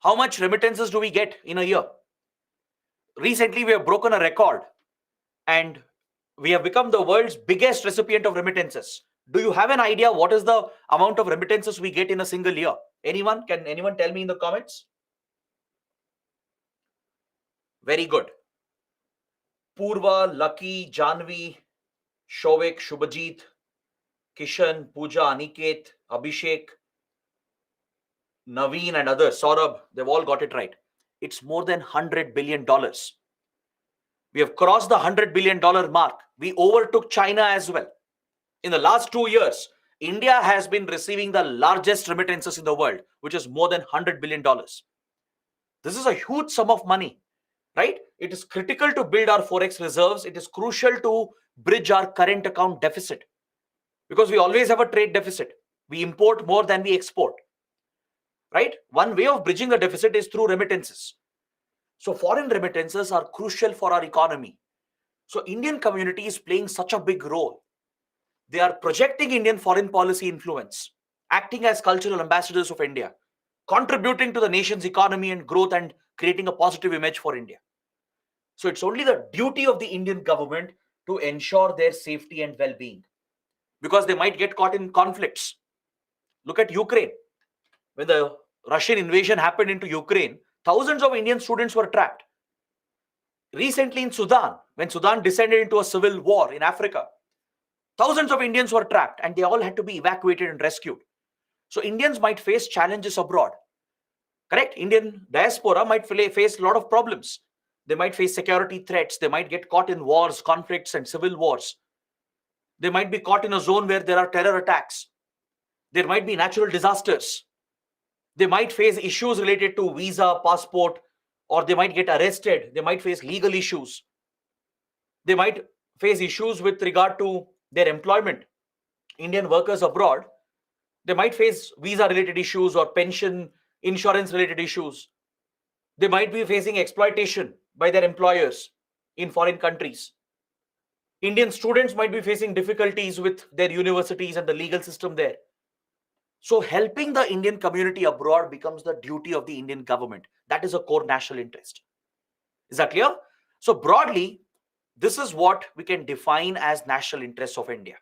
How much remittances do we get in a year? Recently, we have broken a record and we have become the world's biggest recipient of remittances. Do you have an idea what is the amount of remittances we get in a single year? Anyone? Can anyone tell me in the comments? Very good. Purva, Lucky, Janvi, Shovik, Shubhajit, Kishan, Pooja, Aniket, Abhishek, Naveen and others, Saurabh, they've all got it right. It's more than $100 billion. We have crossed the $100 billion mark. We overtook China as well. In the last 2 years, India has been receiving the largest remittances in the world, which is more than $100 billion. This is a huge sum of money, right? It is critical to build our forex reserves. It is crucial to bridge our current account deficit because we always have a trade deficit. We import more than we export, right? One way of bridging the deficit is through remittances. So foreign remittances are crucial for our economy. So Indian community is playing such a big role. They are projecting Indian foreign policy influence, acting as cultural ambassadors of India, contributing to the nation's economy and growth and creating a positive image for India. So it's only the duty of the Indian government to ensure their safety and well-being because they might get caught in conflicts. Look at Ukraine. When the Russian invasion happened into Ukraine, thousands of Indian students were trapped. Recently in Sudan, when Sudan descended into a civil war in Africa, thousands of Indians were trapped and they all had to be evacuated and rescued. So Indians might face challenges abroad. Correct? Indian diaspora might face a lot of problems. They might face security threats. They might get caught in wars, conflicts, and civil wars. They might be caught in a zone where there are terror attacks. There might be natural disasters. They might face issues related to visa, passport, or they might get arrested. They might face legal issues. They might face issues with regard to their employment. Indian workers abroad, they might face visa-related issues or pension, insurance-related issues. They might be facing exploitation by their employers in foreign countries. Indian students might be facing difficulties with their universities and the legal system there. So helping the Indian community abroad becomes the duty of the Indian government. That is a core national interest. Is that clear? So broadly, this is what we can define as national interests of India.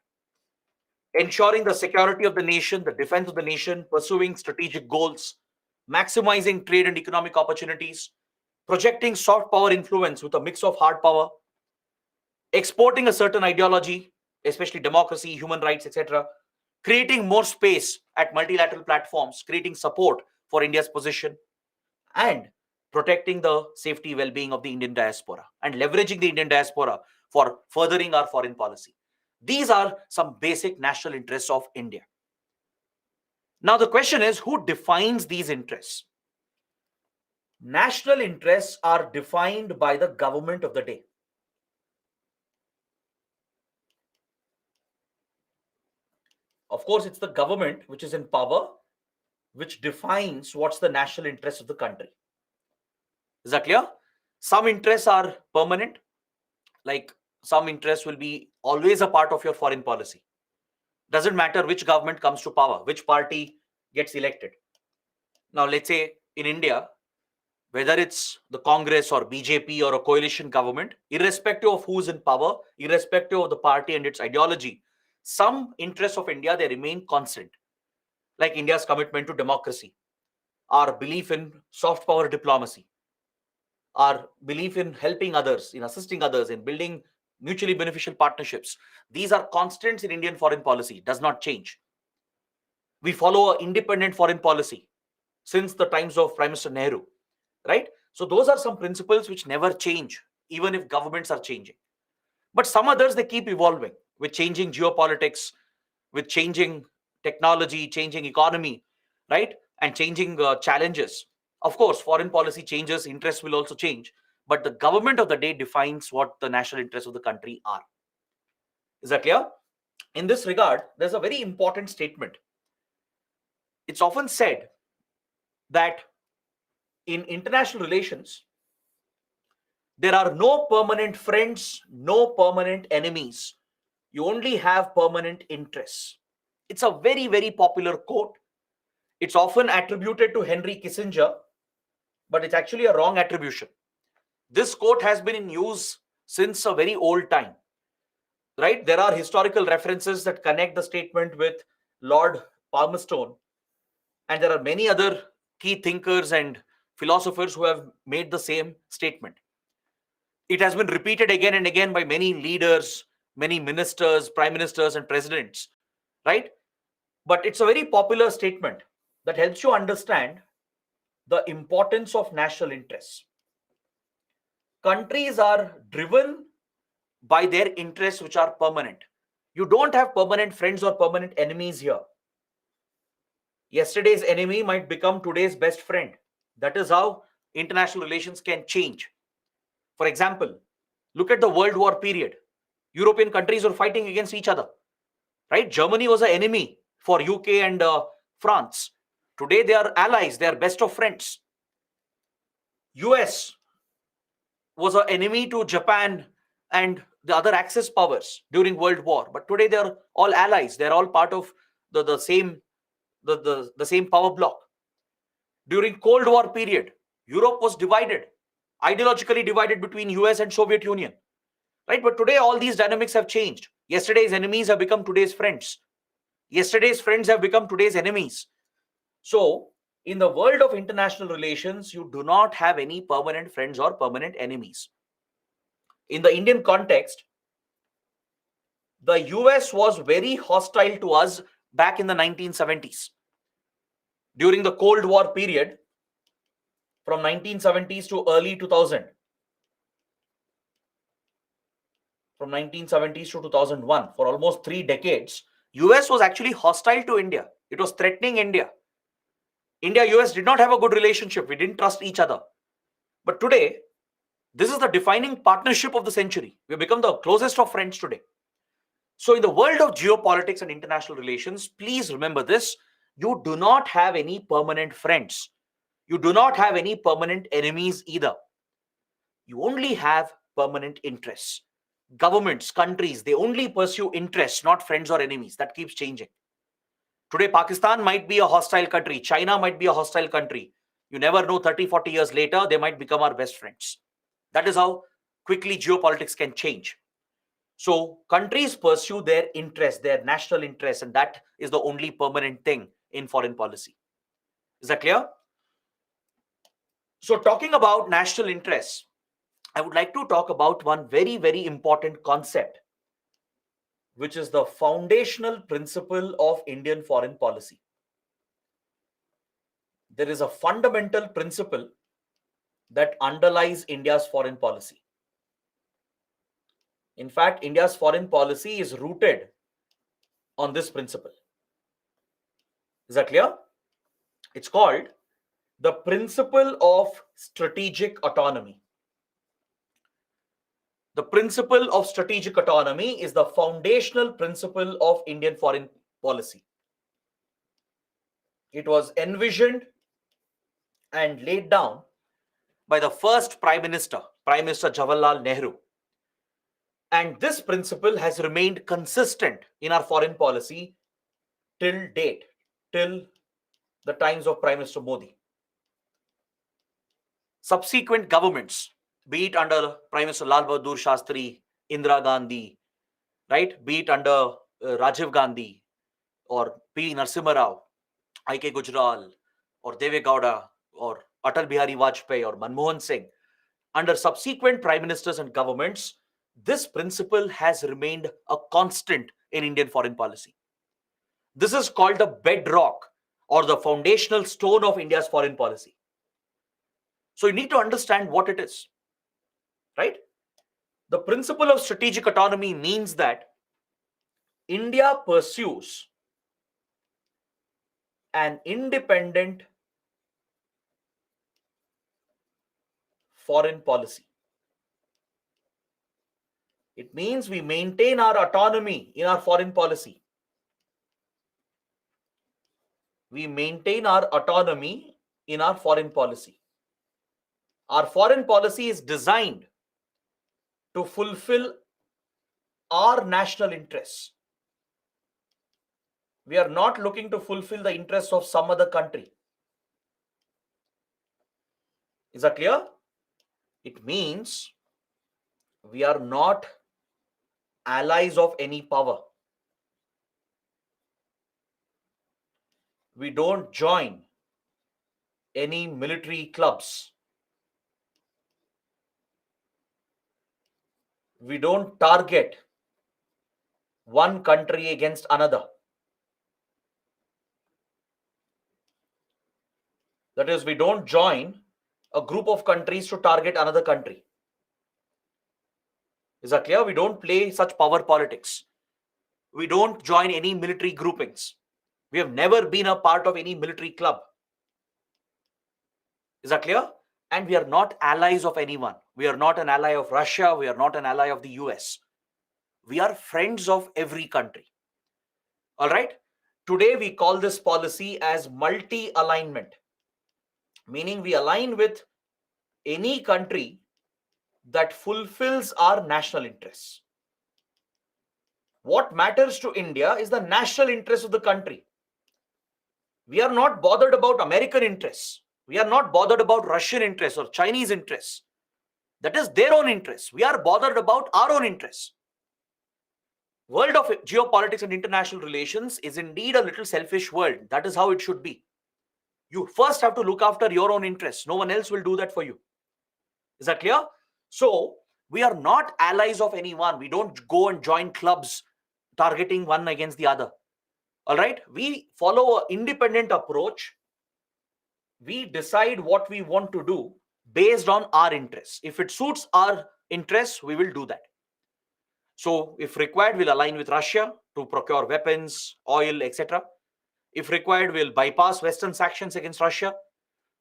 Ensuring the security of the nation, the defense of the nation, pursuing strategic goals, maximizing trade and economic opportunities, projecting soft power influence with a mix of hard power, exporting a certain ideology, especially democracy, human rights, etc., creating more space at multilateral platforms, creating support for India's position, and protecting the safety well-being of the Indian diaspora and leveraging the Indian diaspora for furthering our foreign policy. These are some basic national interests of India. Now the question is, who defines these interests? National interests are defined by the government of the day. Of course, it's the government which is in power, which defines what's the national interest of the country. Is that clear? Some interests are permanent, like some interests will be always a part of your foreign policy. Doesn't matter which government comes to power, which party gets elected. Now, let's say in India, whether it's the Congress or BJP or a coalition government, irrespective of who's in power, irrespective of the party and its ideology, some interests of India, they remain constant. Like India's commitment to democracy, our belief in soft power diplomacy, our belief in helping others, in assisting others, in building mutually beneficial partnerships. These are constants in Indian foreign policy, does not change. We follow an independent foreign policy since the times of Prime Minister Nehru, right? So those are some principles which never change, even if governments are changing. But some others, they keep evolving with changing geopolitics, with changing technology, changing economy, right? And changing challenges. Of course, foreign policy changes, interests will also change, but the government of the day defines what the national interests of the country are. Is that clear? In this regard, there's a very important statement. It's often said that in international relations, there are no permanent friends, no permanent enemies. You only have permanent interests. It's a very, very popular quote. It's often attributed to Henry Kissinger, but it's actually a wrong attribution. This quote has been in use since a very old time, right? There are historical references that connect the statement with Lord Palmerston, and there are many other key thinkers and philosophers who have made the same statement. It has been repeated again and again by many leaders, many ministers, prime ministers, and presidents, right? But it's a very popular statement that helps you understand the importance of national interests. Countries are driven by their interests, which are permanent. You don't have permanent friends or permanent enemies here. Yesterday's enemy might become today's best friend. That is how international relations can change. For example, look at the World War period. European countries were fighting against each other, right? Germany was an enemy for UK and France. Today they are allies, they are best of friends. US was an enemy to Japan and the other Axis powers during World War, but today they are all allies. They are all part of the same power block. During Cold War period, Europe was divided, ideologically divided between US and Soviet Union, right? But today all these dynamics have changed. Yesterday's enemies have become today's friends. Yesterday's friends have become today's enemies. So in the world of international relations, you do not have any permanent friends or permanent enemies. In the Indian context, the US was very hostile to us back in the 1970s. During the Cold War period, from 1970s to early 2000, from 1970s to 2001, for almost 3 decades, US was actually hostile to India. It was threatening India. India-US did not have a good relationship. We didn't trust each other. But today, this is the defining partnership of the century. We have become the closest of friends today. So in the world of geopolitics and international relations, please remember this. You do not have any permanent friends. You do not have any permanent enemies either. You only have permanent interests. Governments, countries, they only pursue interests, not friends or enemies. That keeps changing. Today, Pakistan might be a hostile country. China might be a hostile country. You never know, 30, 40 years later, they might become our best friends. That is how quickly geopolitics can change. So countries pursue their interests, their national interests, and that is the only permanent thing in foreign policy. Is that clear? So, talking about national interests, I would like to talk about one very, very important concept, which is the foundational principle of Indian foreign policy. There is a fundamental principle that underlies India's foreign policy. In fact, India's foreign policy is rooted on this principle. Is that clear? It's called the principle of strategic autonomy. The principle of strategic autonomy is the foundational principle of Indian foreign policy. It was envisioned and laid down by the first Prime Minister Jawaharlal Nehru. And this principle has remained consistent in our foreign policy till date, till the times of Prime Minister Modi. Subsequent governments, be it under Prime Minister Lal Bahadur Shastri, Indira Gandhi, right? Be it under Rajiv Gandhi or P. Narasimha Rao, I.K. Gujral or Deve Gowda or Atal Bihari Vajpayee or Manmohan Singh, under subsequent prime ministers and governments, this principle has remained a constant in Indian foreign policy. This is called the bedrock or the foundational stone of India's foreign policy. So you need to understand what it is, right? The principle of strategic autonomy means that India pursues an independent foreign policy. It means we maintain our autonomy in our foreign policy. We maintain our autonomy in our foreign policy. Our foreign policy is designed to fulfill our national interests. We are not looking to fulfill the interests of some other country. Is that clear? It means we are not allies of any power. We don't join any military clubs. We don't target one country against another. That is, we don't join a group of countries to target another country. Is that clear? We don't play such power politics. We don't join any military groupings. We have never been a part of any military club. Is that clear? And we are not allies of anyone. We are not an ally of Russia. We are not an ally of the US. We are friends of every country. All right? Today we call this policy as multi-alignment, meaning we align with any country that fulfills our national interests. What matters to India is the national interest of the country. We are not bothered about American interests. We are not bothered about Russian interests or Chinese interests. That is their own interests. We are bothered about our own interests. World of geopolitics and international relations is indeed a little selfish world. That is how it should be. You first have to look after your own interests. No one else will do that for you. Is that clear? So, we are not allies of anyone. We don't go and join clubs targeting one against the other. All right? We follow an independent approach. We decide what we want to do based on our interests. If it suits our interests, we will do that. So, if required, we'll align with Russia to procure weapons, oil, etc. If required, we'll bypass Western sanctions against Russia.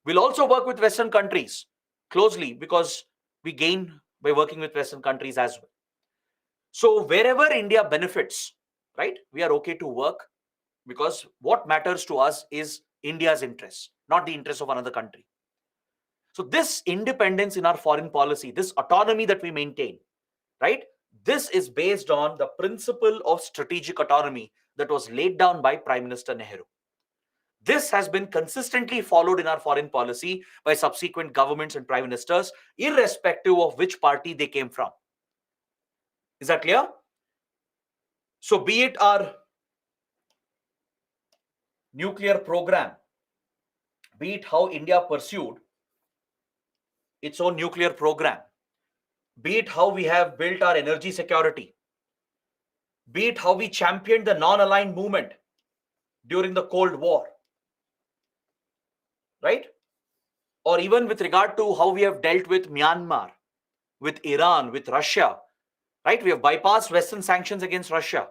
We'll also work with Western countries closely because we gain by working with Western countries as well. So wherever India benefits, right, we are okay to work because what matters to us is India's interests, not the interests of another country. So this independence in our foreign policy, this autonomy that we maintain, right, this is based on the principle of strategic autonomy that was laid down by Prime Minister Nehru. This has been consistently followed in our foreign policy by subsequent governments and prime ministers, irrespective of which party they came from. Is that clear? So be it our nuclear program, be it how India pursued its own nuclear program, be it how we have built our energy security, be it how we championed the non-aligned movement during the Cold War, right? Or even with regard to how we have dealt with Myanmar, with Iran, with Russia, right? We have bypassed Western sanctions against Russia,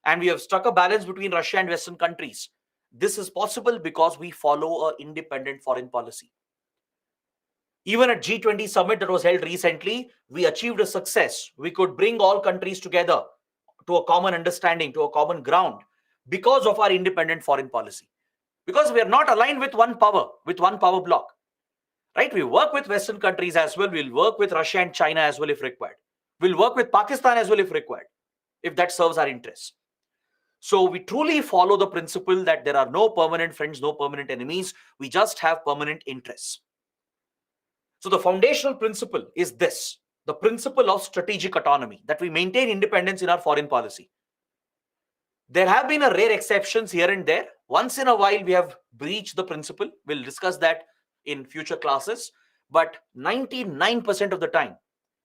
and we have struck a balance between Russia and Western countries. This is possible because we follow an independent foreign policy. Even at G20 summit that was held recently, we achieved a success. We could bring all countries together to a common understanding, to a common ground, because of our independent foreign policy. Because we are not aligned with one power bloc, right? We work with Western countries as well. We'll work with Russia and China as well if required. We'll work with Pakistan as well if required, if that serves our interests. So we truly follow the principle that there are no permanent friends, no permanent enemies. We just have permanent interests. So the foundational principle is this, the principle of strategic autonomy, that we maintain independence in our foreign policy. There have been a rare exceptions here and there. Once in a while, we have breached the principle. We'll discuss that in future classes. But 99% of the time,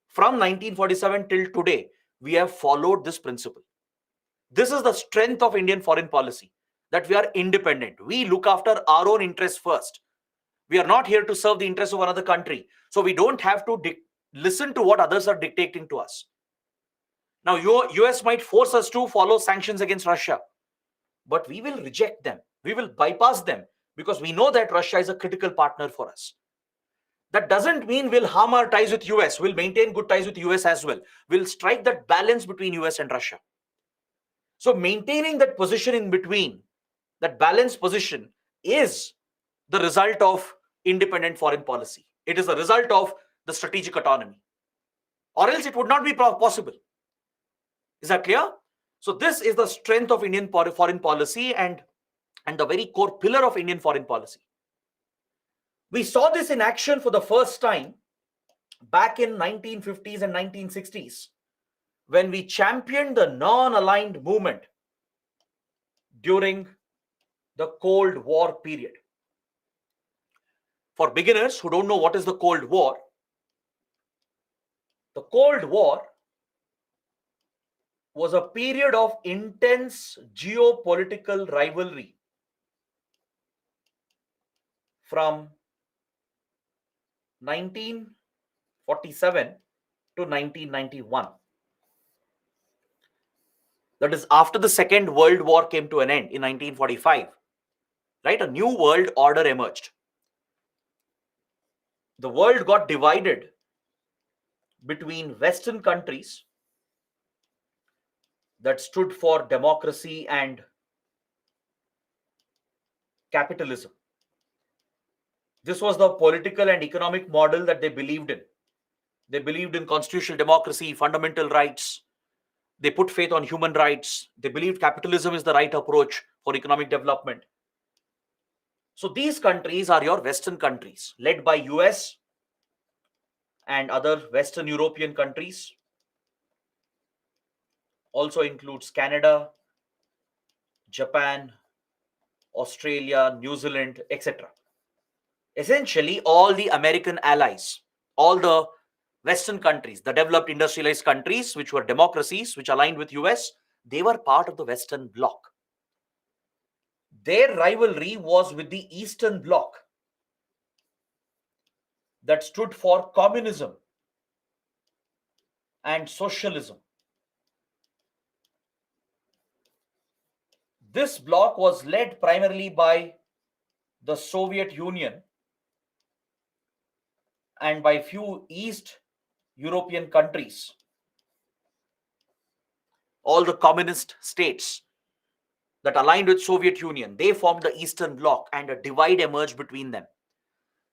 from 1947 till today, we have followed this principle. This is the strength of Indian foreign policy, that we are independent. We look after our own interests first. We are not here to serve the interests of another country. So we don't have to listen to what others are dictating to us. Now, US might force us to follow sanctions against Russia, but we will reject them. We will bypass them because we know that Russia is a critical partner for us. That doesn't mean we'll harm our ties with US. We'll maintain good ties with US as well. We'll strike that balance between US and Russia. So maintaining that position in between, that balanced position, is the result of independent foreign policy. It is a result of the strategic autonomy. Or else it would not be possible. Is that clear? So this is the strength of Indian foreign policy and the very core pillar of Indian foreign policy. We saw this in action for the first time back in 1950s and 1960s when we championed the non-aligned movement during the Cold War period. For beginners who don't know what is the Cold War, the Cold War was a period of intense geopolitical rivalry from 1947 to 1991. That is after the Second World War came to an end in 1945, right? A new world order emerged. The world got divided between Western countries that stood for democracy and capitalism. This was the political and economic model that they believed in. They believed in constitutional democracy, fundamental rights. They put faith on human rights. They believed capitalism is the right approach for economic development. So these countries are your Western countries, led by US and other Western European countries. Also includes Canada, Japan, Australia, New Zealand, etc. Essentially, all the American allies, all the Western countries, the developed industrialized countries, which were democracies, which aligned with US, they were part of the Western bloc. Their rivalry was with the Eastern bloc that stood for communism and socialism. This bloc was led primarily by the Soviet Union and by few East European countries. All the communist states that aligned with Soviet Union, they formed the Eastern Bloc, and a divide emerged between them.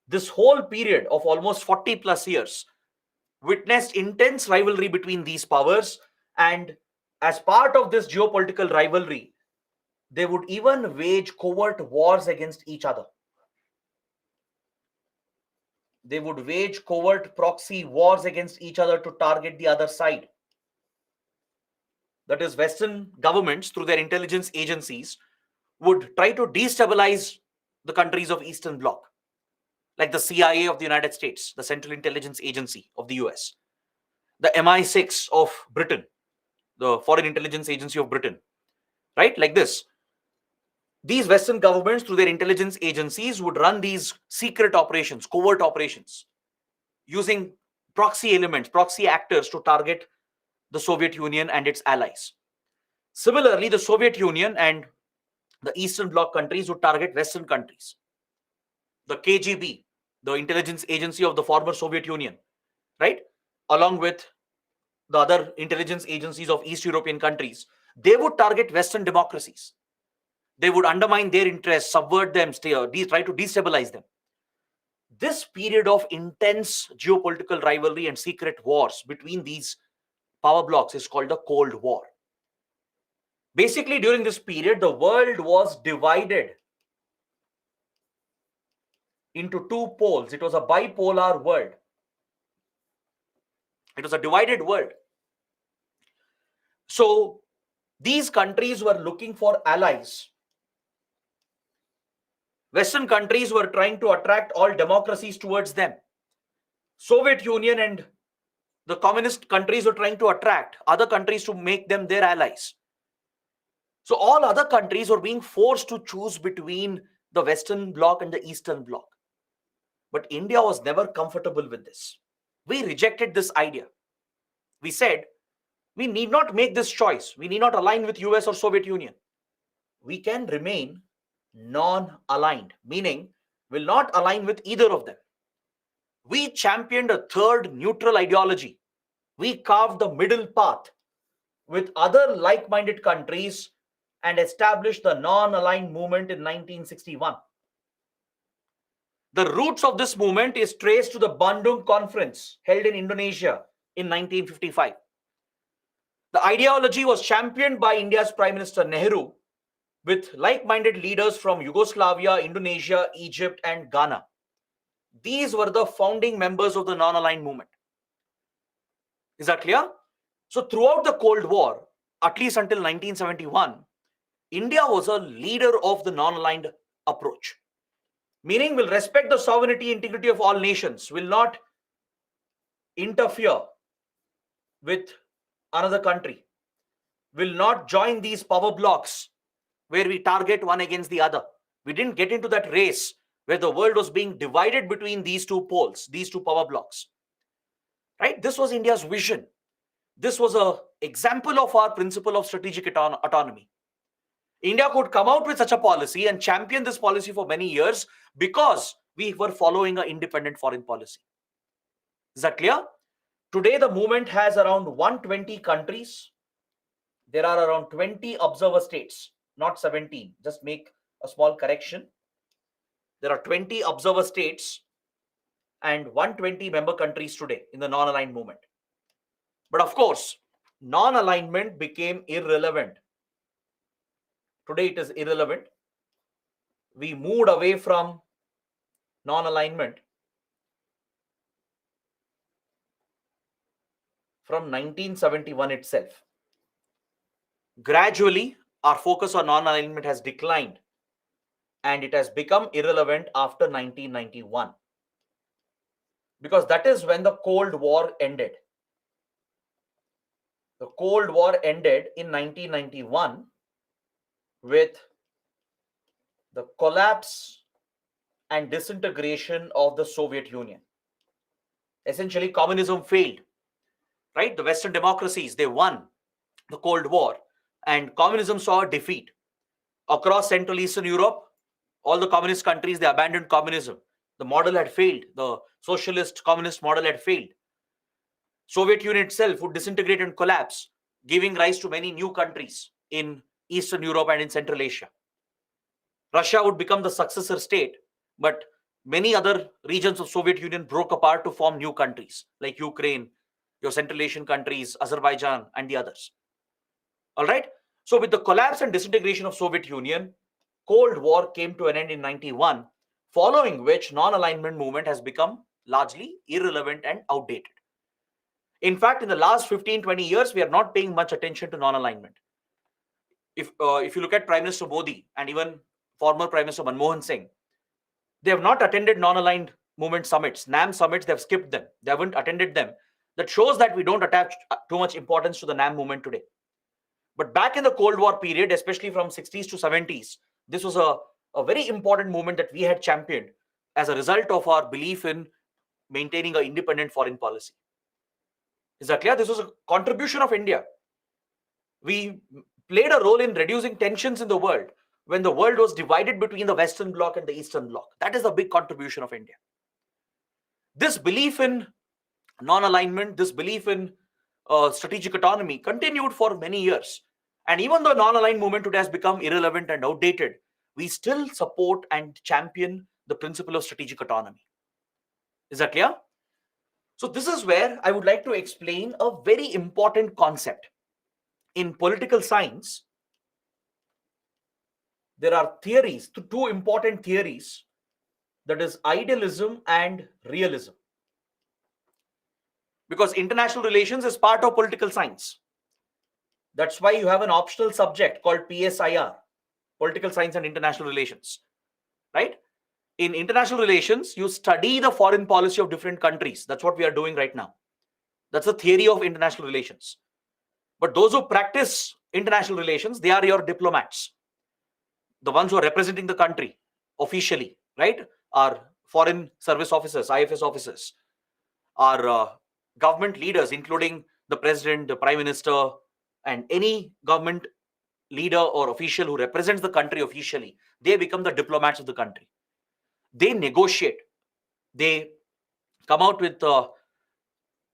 This whole period of almost 40 plus years witnessed intense rivalry between these powers, and as part of this geopolitical rivalry, they would even wage covert wars against each other. They would wage covert proxy wars against each other to target the other side. That is, Western governments, through their intelligence agencies, would try to destabilize the countries of Eastern Bloc. like the CIA of the United States, the Central Intelligence Agency of the US, the MI6 of Britain, the Foreign Intelligence Agency of Britain, right? Like this. These Western governments, through their intelligence agencies, would run these secret operations, covert operations, using proxy elements, proxy actors to target the Soviet Union and its allies. Similarly, the Soviet Union and the Eastern Bloc countries would target Western countries. The KGB, the intelligence agency of the former Soviet Union, right, along with the other intelligence agencies of East European countries, they would target Western democracies. They would undermine their interests, subvert them, try to destabilize them. This period of intense geopolitical rivalry and secret wars between these power blocks is called the Cold War. Basically, during this period, the world was divided into two poles. It was a bipolar world. It was a divided world. So these countries were looking for allies. Western countries were trying to attract all democracies towards them. Soviet Union and the communist countries were trying to attract other countries to make them their allies. So all other countries were being forced to choose between the Western Bloc and the Eastern Bloc. But India was never comfortable with this. We rejected this idea. We said, we need not make this choice. We need not align with US or Soviet Union. We can remain non-aligned, meaning will not align with either of them. We championed a third neutral ideology. We carved the middle path with other like-minded countries and established the non-aligned movement in 1961. The roots of this movement is traced to the Bandung Conference held in Indonesia in 1955. The ideology was championed by India's Prime Minister Nehru with like-minded leaders from Yugoslavia, Indonesia, Egypt, and Ghana. These were the founding members of the non-aligned movement. Is that clear? So throughout the Cold War, at least until 1971, India was a leader of the non-aligned approach, meaning will respect the sovereignty, integrity of all nations, will not interfere with another country, will not join these power blocks where we target one against the other. We didn't get into that race where the world was being divided between these two poles, these two power blocks. Right? This was India's vision. This was an example of our principle of strategic autonomy. India could come out with such a policy and champion this policy for many years because we were following an independent foreign policy. Is that clear? Today, the movement has around 120 countries. There are around 20 observer states, not 17. Just make a small correction. There are 20 observer states and 120 member countries today in the non-aligned movement. But of course, non-alignment became irrelevant. Today it is irrelevant. We moved away from non-alignment from 1971 itself. Gradually, our focus on non-alignment has declined and it has become irrelevant after 1991. Because that is when the Cold War ended. The Cold War ended in 1991 with the collapse and disintegration of the Soviet Union. Essentially, communism failed, right? The Western democracies, they won the Cold War and communism saw a defeat. Across Central Eastern Europe, all the communist countries, they abandoned communism. The model had failed. The socialist communist model had failed. Soviet Union itself would disintegrate and collapse, giving rise to many new countries in Eastern Europe and in Central Asia. Russia would become the successor state, but many other regions of Soviet Union broke apart to form new countries like Ukraine, your Central Asian countries, Azerbaijan, and the others. All right. So with the collapse and disintegration of Soviet Union, Cold War came to an end in 91, following which non-alignment movement has become largely irrelevant and outdated. In fact, in the last 15-20 years, we are not paying much attention to non-alignment. If you look at Prime Minister Modi and even former Prime Minister Manmohan Singh, they have not attended non-aligned movement summits, NAM summits, they've skipped them. They haven't attended them. That shows that we don't attach too much importance to the NAM movement today. But back in the Cold War period, especially from 60s to 70s, this was a very important movement that we had championed as a result of our belief in maintaining an independent foreign policy. Is that clear? This was a contribution of India. We played a role in reducing tensions in the world when the world was divided between the Western Bloc and the Eastern Bloc. That is a big contribution of India. This belief in non-alignment, this belief in strategic autonomy continued for many years. And even though non-aligned movement today has become irrelevant and outdated, we still support and champion the principle of strategic autonomy. Is that clear? So this is where I would like to explain a very important concept. In political science, there are theories, two important theories, that is idealism and realism. Because international relations is part of political science. That's why you have an optional subject called PSIR, Political Science and International Relations, right? In international relations, you study the foreign policy of different countries. That's what we are doing right now. That's the theory of international relations. But those who practice international relations, they are your diplomats. The ones who are representing the country officially, right? Are foreign service officers, IFS officers, are government leaders, including the president, the prime minister, and any government leader or official who represents the country officially. They become the diplomats of the country. They negotiate. They come out with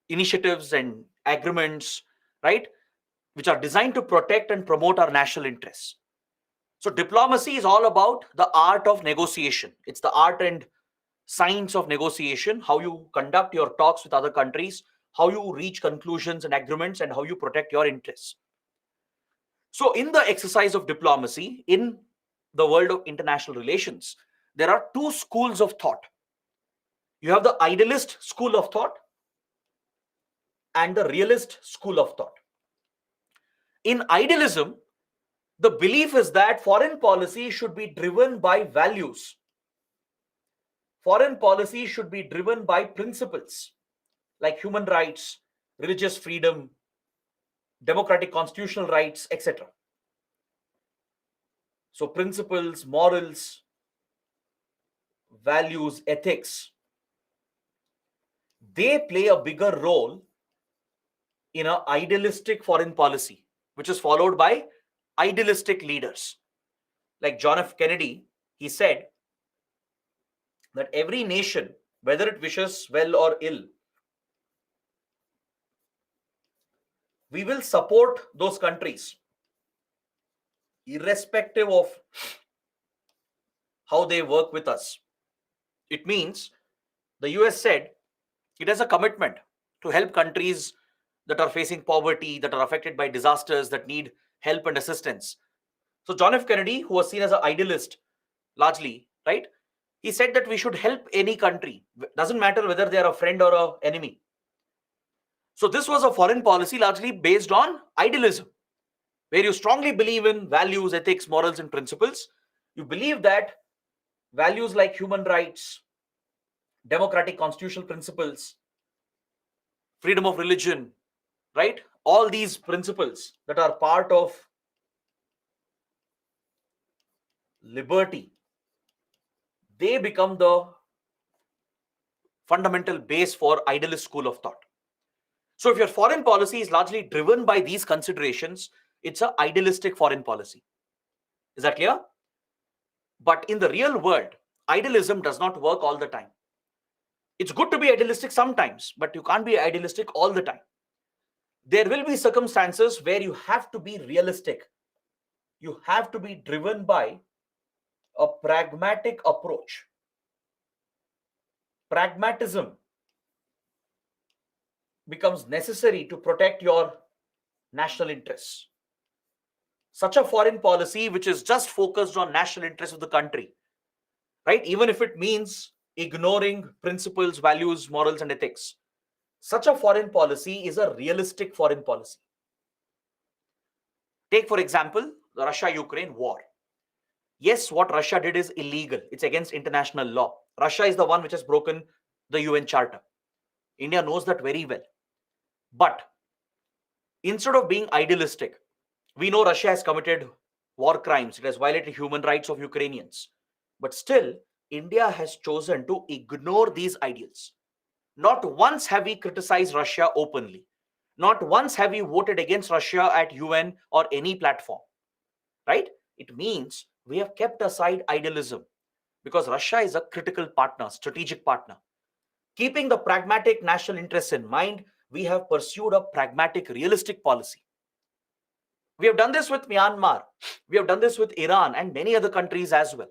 initiatives and agreements, right, which are designed to protect and promote our national interests. So diplomacy is all about the art of negotiation. It's the art and science of negotiation, how you conduct your talks with other countries, how you reach conclusions and agreements, and how you protect your interests. So in the exercise of diplomacy, in the world of international relations, there are two schools of thought. You have the idealist school of thought and the realist school of thought. In idealism, the belief is that foreign policy should be driven by values. Foreign policy should be driven by principles like human rights, religious freedom, democratic constitutional rights, etc. So principles, morals, values, ethics, they play a bigger role in an idealistic foreign policy, which is followed by idealistic leaders. Like John F. Kennedy, he said that every nation, whether it wishes well or ill, we will support those countries irrespective of how they work with us. It means the US said it has a commitment to help countries that are facing poverty, that are affected by disasters, that need help and assistance. So John F. Kennedy, who was seen as an idealist largely, right? He said that we should help any country. Doesn't matter whether they are a friend or an enemy. So this was a foreign policy largely based on idealism, where you strongly believe in values, ethics, morals, and principles. You believe that values like human rights, democratic constitutional principles, freedom of religion, right? All these principles that are part of liberty, they become the fundamental base for idealist school of thought. So if your foreign policy is largely driven by these considerations, it's an idealistic foreign policy. Is that clear? But in the real world, idealism does not work all the time. It's good to be idealistic sometimes, but you can't be idealistic all the time. There will be circumstances where you have to be realistic. You have to be driven by a pragmatic approach. Pragmatism becomes necessary to protect your national interests. Such a foreign policy which is just focused on national interests of the country, right? Even if it means ignoring principles, values, morals, and ethics. Such a foreign policy is a realistic foreign policy. Take, for example, the Russia-Ukraine war. Yes, what Russia did is illegal. It's against international law. Russia is the one which has broken the UN Charter. India knows that very well. But instead of being idealistic, we know Russia has committed war crimes. It has violated human rights of Ukrainians. But still, India has chosen to ignore these ideals. Not once have we criticized Russia openly. Not once have we voted against Russia at UN or any platform. Right? It means we have kept aside idealism because Russia is a critical partner, strategic partner. Keeping the pragmatic national interests in mind, we have pursued a pragmatic, realistic policy. We have done this with Myanmar. We have done this with Iran and many other countries as well.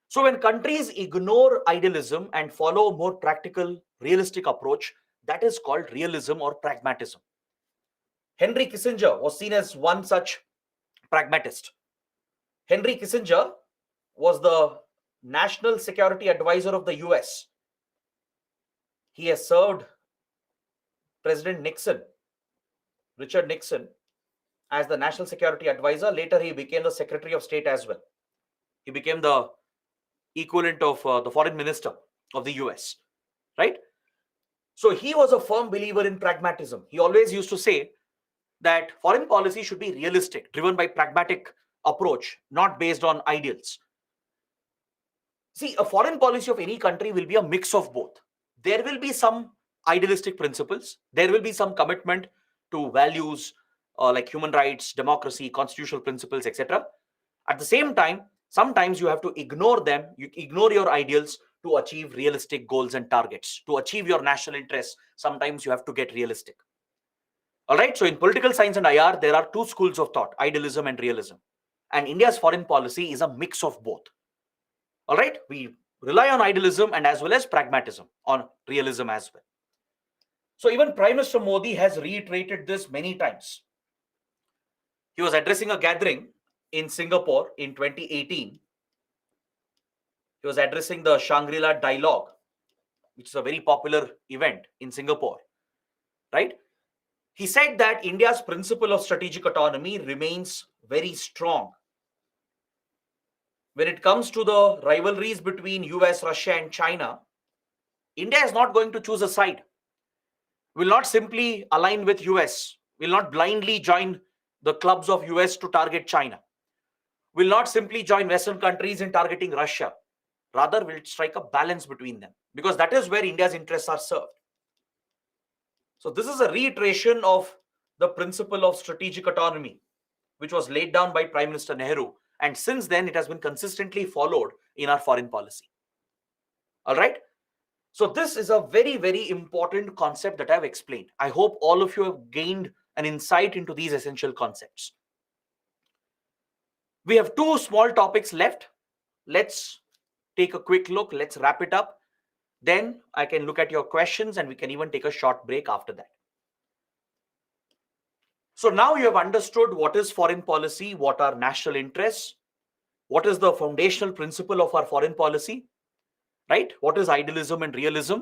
So when countries ignore idealism and follow a more practical, realistic approach, that is called realism or pragmatism. Henry Kissinger was seen as one such pragmatist. Henry Kissinger was the National Security Advisor of the US. He has served President Nixon, Richard Nixon, as the National Security Advisor. Later, he became the Secretary of State as well. He became the equivalent of the Foreign Minister of the US, right? So he was a firm believer in pragmatism. He always used to say that foreign policy should be realistic, driven by pragmatic approach, not based on ideals. See, a foreign policy of any country will be a mix of both. There will be some idealistic principles. There will be some commitment to values like human rights, democracy, constitutional principles, etc. At the same time, sometimes you have to ignore them. You ignore your ideals to achieve realistic goals and targets. To achieve your national interests, sometimes you have to get realistic. All right. So in political science and IR, there are two schools of thought, idealism and realism. And India's foreign policy is a mix of both. All right. We rely on idealism and as well as pragmatism, on realism as well. So even Prime Minister Modi has reiterated this many times. He was addressing a gathering in Singapore in 2018. He was addressing the Shangri-La Dialogue, which is a very popular event in Singapore, right? He said that India's principle of strategic autonomy remains very strong. When it comes to the rivalries between US, Russia, and China, India is not going to choose a side. Will not simply align with US, will not blindly join the clubs of US to target China, will not simply join Western countries in targeting Russia. Rather, will strike a balance between them because that is where India's interests are served. So this is a reiteration of the principle of strategic autonomy, which was laid down by Prime Minister Nehru. And since then, it has been consistently followed in our foreign policy. All right. So this is a very, very important concept that I've explained. I hope all of you have gained an insight into these essential concepts. We have two small topics left. Let's take a quick look. Let's wrap it up. Then I can look at your questions and we can even take a short break after that. So now you have understood what is foreign policy, what are national interests, what is the foundational principle of our foreign policy, right? What is idealism and realism?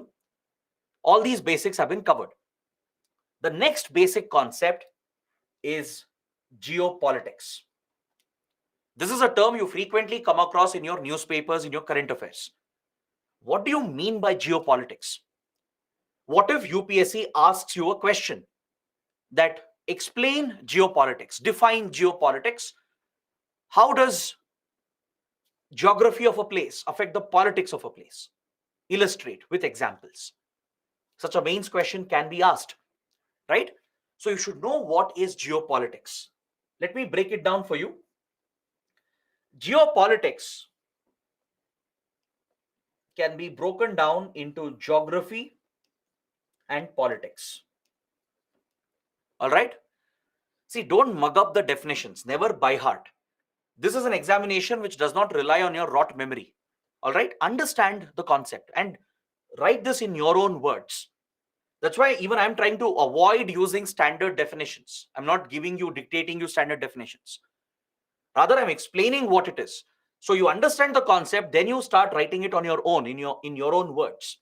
All these basics have been covered. The next basic concept is geopolitics. This is a term you frequently come across in your newspapers, in your current affairs. What do you mean by geopolitics? What if UPSC asks you a question that explain geopolitics, define geopolitics? How does geography of a place affect the politics of a place? Illustrate with examples. Such a mains question can be asked, right? So you should know what is geopolitics. Let me break it down for you. Geopolitics can be broken down into geography and politics. All right. See, don't mug up the definitions, never by heart. This is an examination which does not rely on your rote memory. All right. Understand the concept and write this in your own words. That's why even I'm trying to avoid using standard definitions. I'm not dictating you standard definitions. Rather, I'm explaining what it is. So you understand the concept, then you start writing it on your own, in your own words.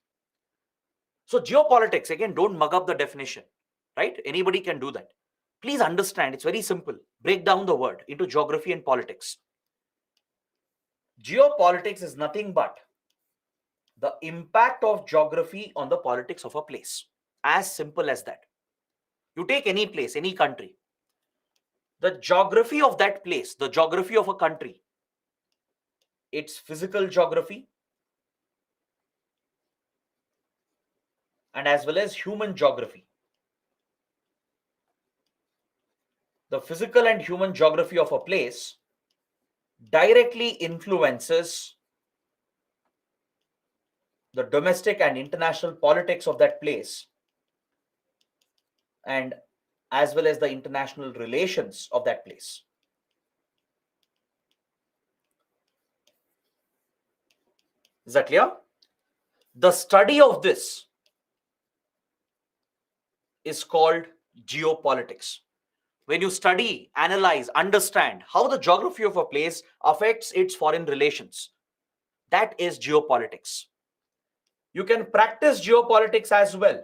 So geopolitics, again, don't mug up the definition, right? Anybody can do that. Please understand, it's very simple. Break down the word into geography and politics. Geopolitics is nothing but the impact of geography on the politics of a place. As simple as that. You take any place, any country, the geography of that place, the geography of a country, its physical geography, and as well as human geography. The physical and human geography of a place directly influences the domestic and international politics of that place, and as well as the international relations of that place. Is that clear? The study of this is called geopolitics. When you study, analyze, understand how the geography of a place affects its foreign relations, that is geopolitics. You can practice geopolitics as well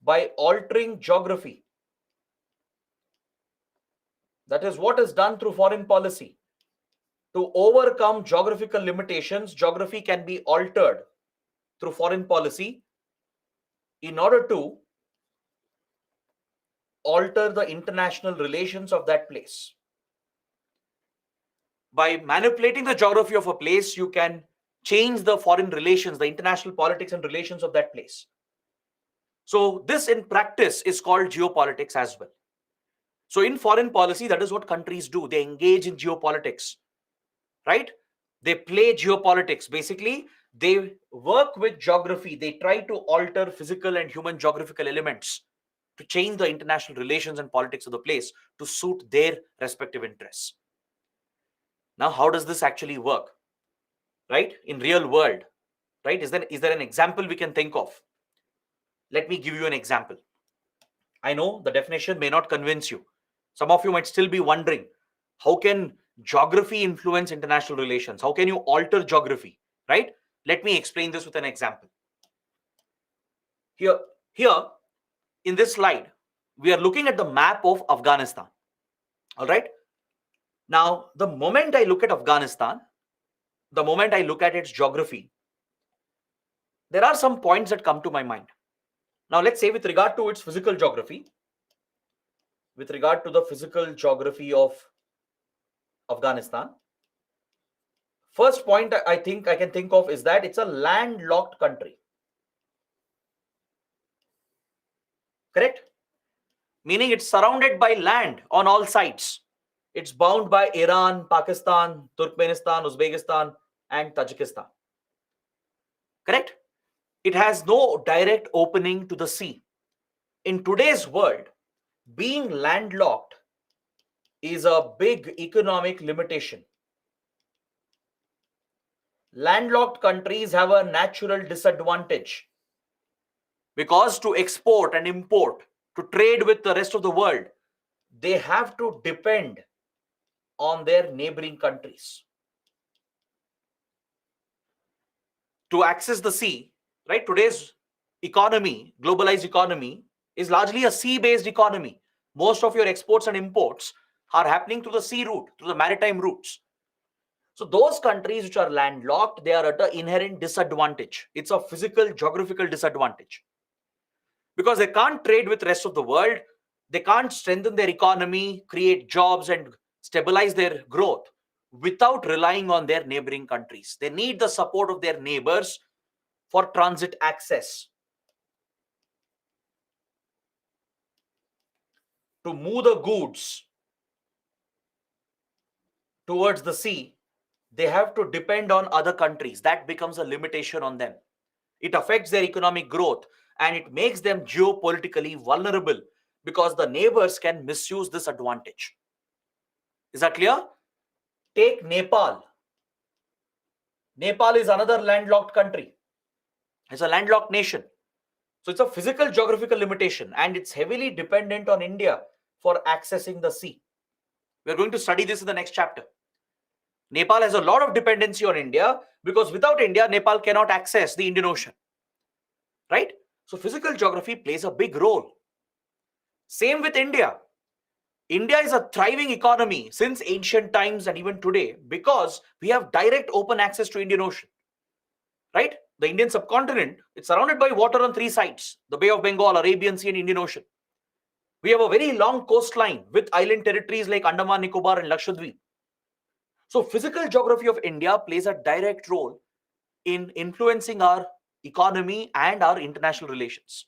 by altering geography. That is what is done through foreign policy. To overcome geographical limitations, geography can be altered through foreign policy in order to alter the international relations of that place. By manipulating the geography of a place, you can change the foreign relations, the international politics and relations of that place. So this in practice is called geopolitics as well. So in foreign policy, that is what countries do. They engage in geopolitics, right? They play geopolitics. Basically, they work with geography. They try to alter physical and human geographical elements to change the international relations and politics of the place to suit their respective interests. Now, how does this actually work, right? In real world, right? Is there an example we can think of? Let me give you an example. I know the definition may not convince you. Some of you might still be wondering, how can geography influence international relations? How can you alter geography, right? Let me explain this with an example. Here in this slide, we are looking at the map of Afghanistan. All right. Now, the moment I look at Afghanistan, the moment I look at its geography, there are some points that come to my mind. Now, let's say with regard to its physical geography, with regard to the physical geography of Afghanistan, first point I think I can think of is that it's a landlocked country. Correct? Meaning it's surrounded by land on all sides. It's bound by Iran, Pakistan, Turkmenistan, Uzbekistan, and Tajikistan. Correct? It has no direct opening to the sea. In today's world, being landlocked is a big economic limitation. Landlocked countries have a natural disadvantage because to export and import, to trade with the rest of the world, they have to depend on their neighboring countries. To access the sea, right? Today's economy, globalized economy, is largely a sea-based economy. Most of your exports and imports are happening through the sea route, through the maritime routes. So those countries which are landlocked, they are at an inherent disadvantage. It's a physical, geographical disadvantage. Because they can't trade with the rest of the world, they can't strengthen their economy, create jobs and stabilize their growth without relying on their neighboring countries. They need the support of their neighbors for transit access. To move the goods towards the sea, they have to depend on other countries. That becomes a limitation on them. It affects their economic growth and it makes them geopolitically vulnerable because the neighbors can misuse this advantage. Is that clear? Take Nepal. Nepal is another landlocked country. It's a landlocked nation. So it's a physical geographical limitation and it's heavily dependent on India for accessing the sea. We're going to study this in the next chapter. Nepal has a lot of dependency on India because without India, Nepal cannot access the Indian Ocean. Right? So physical geography plays a big role. Same with India. India is a thriving economy since ancient times and even today because we have direct open access to Indian Ocean, right? The Indian subcontinent, it's surrounded by water on three sides: the Bay of Bengal, Arabian Sea, and Indian Ocean. We have a very long coastline with island territories like Andaman, Nicobar, and Lakshadweep. So physical geography of India plays a direct role in influencing our economy and our international relations,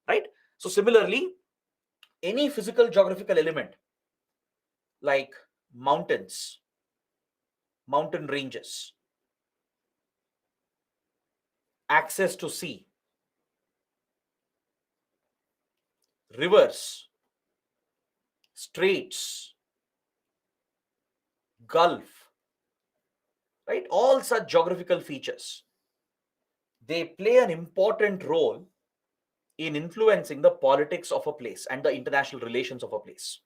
right? So similarly, any physical geographical element like mountains, mountain ranges, access to sea, rivers, straits, gulf, right? All such geographical features, they play an important role in influencing the politics of a place and the international relations of a place.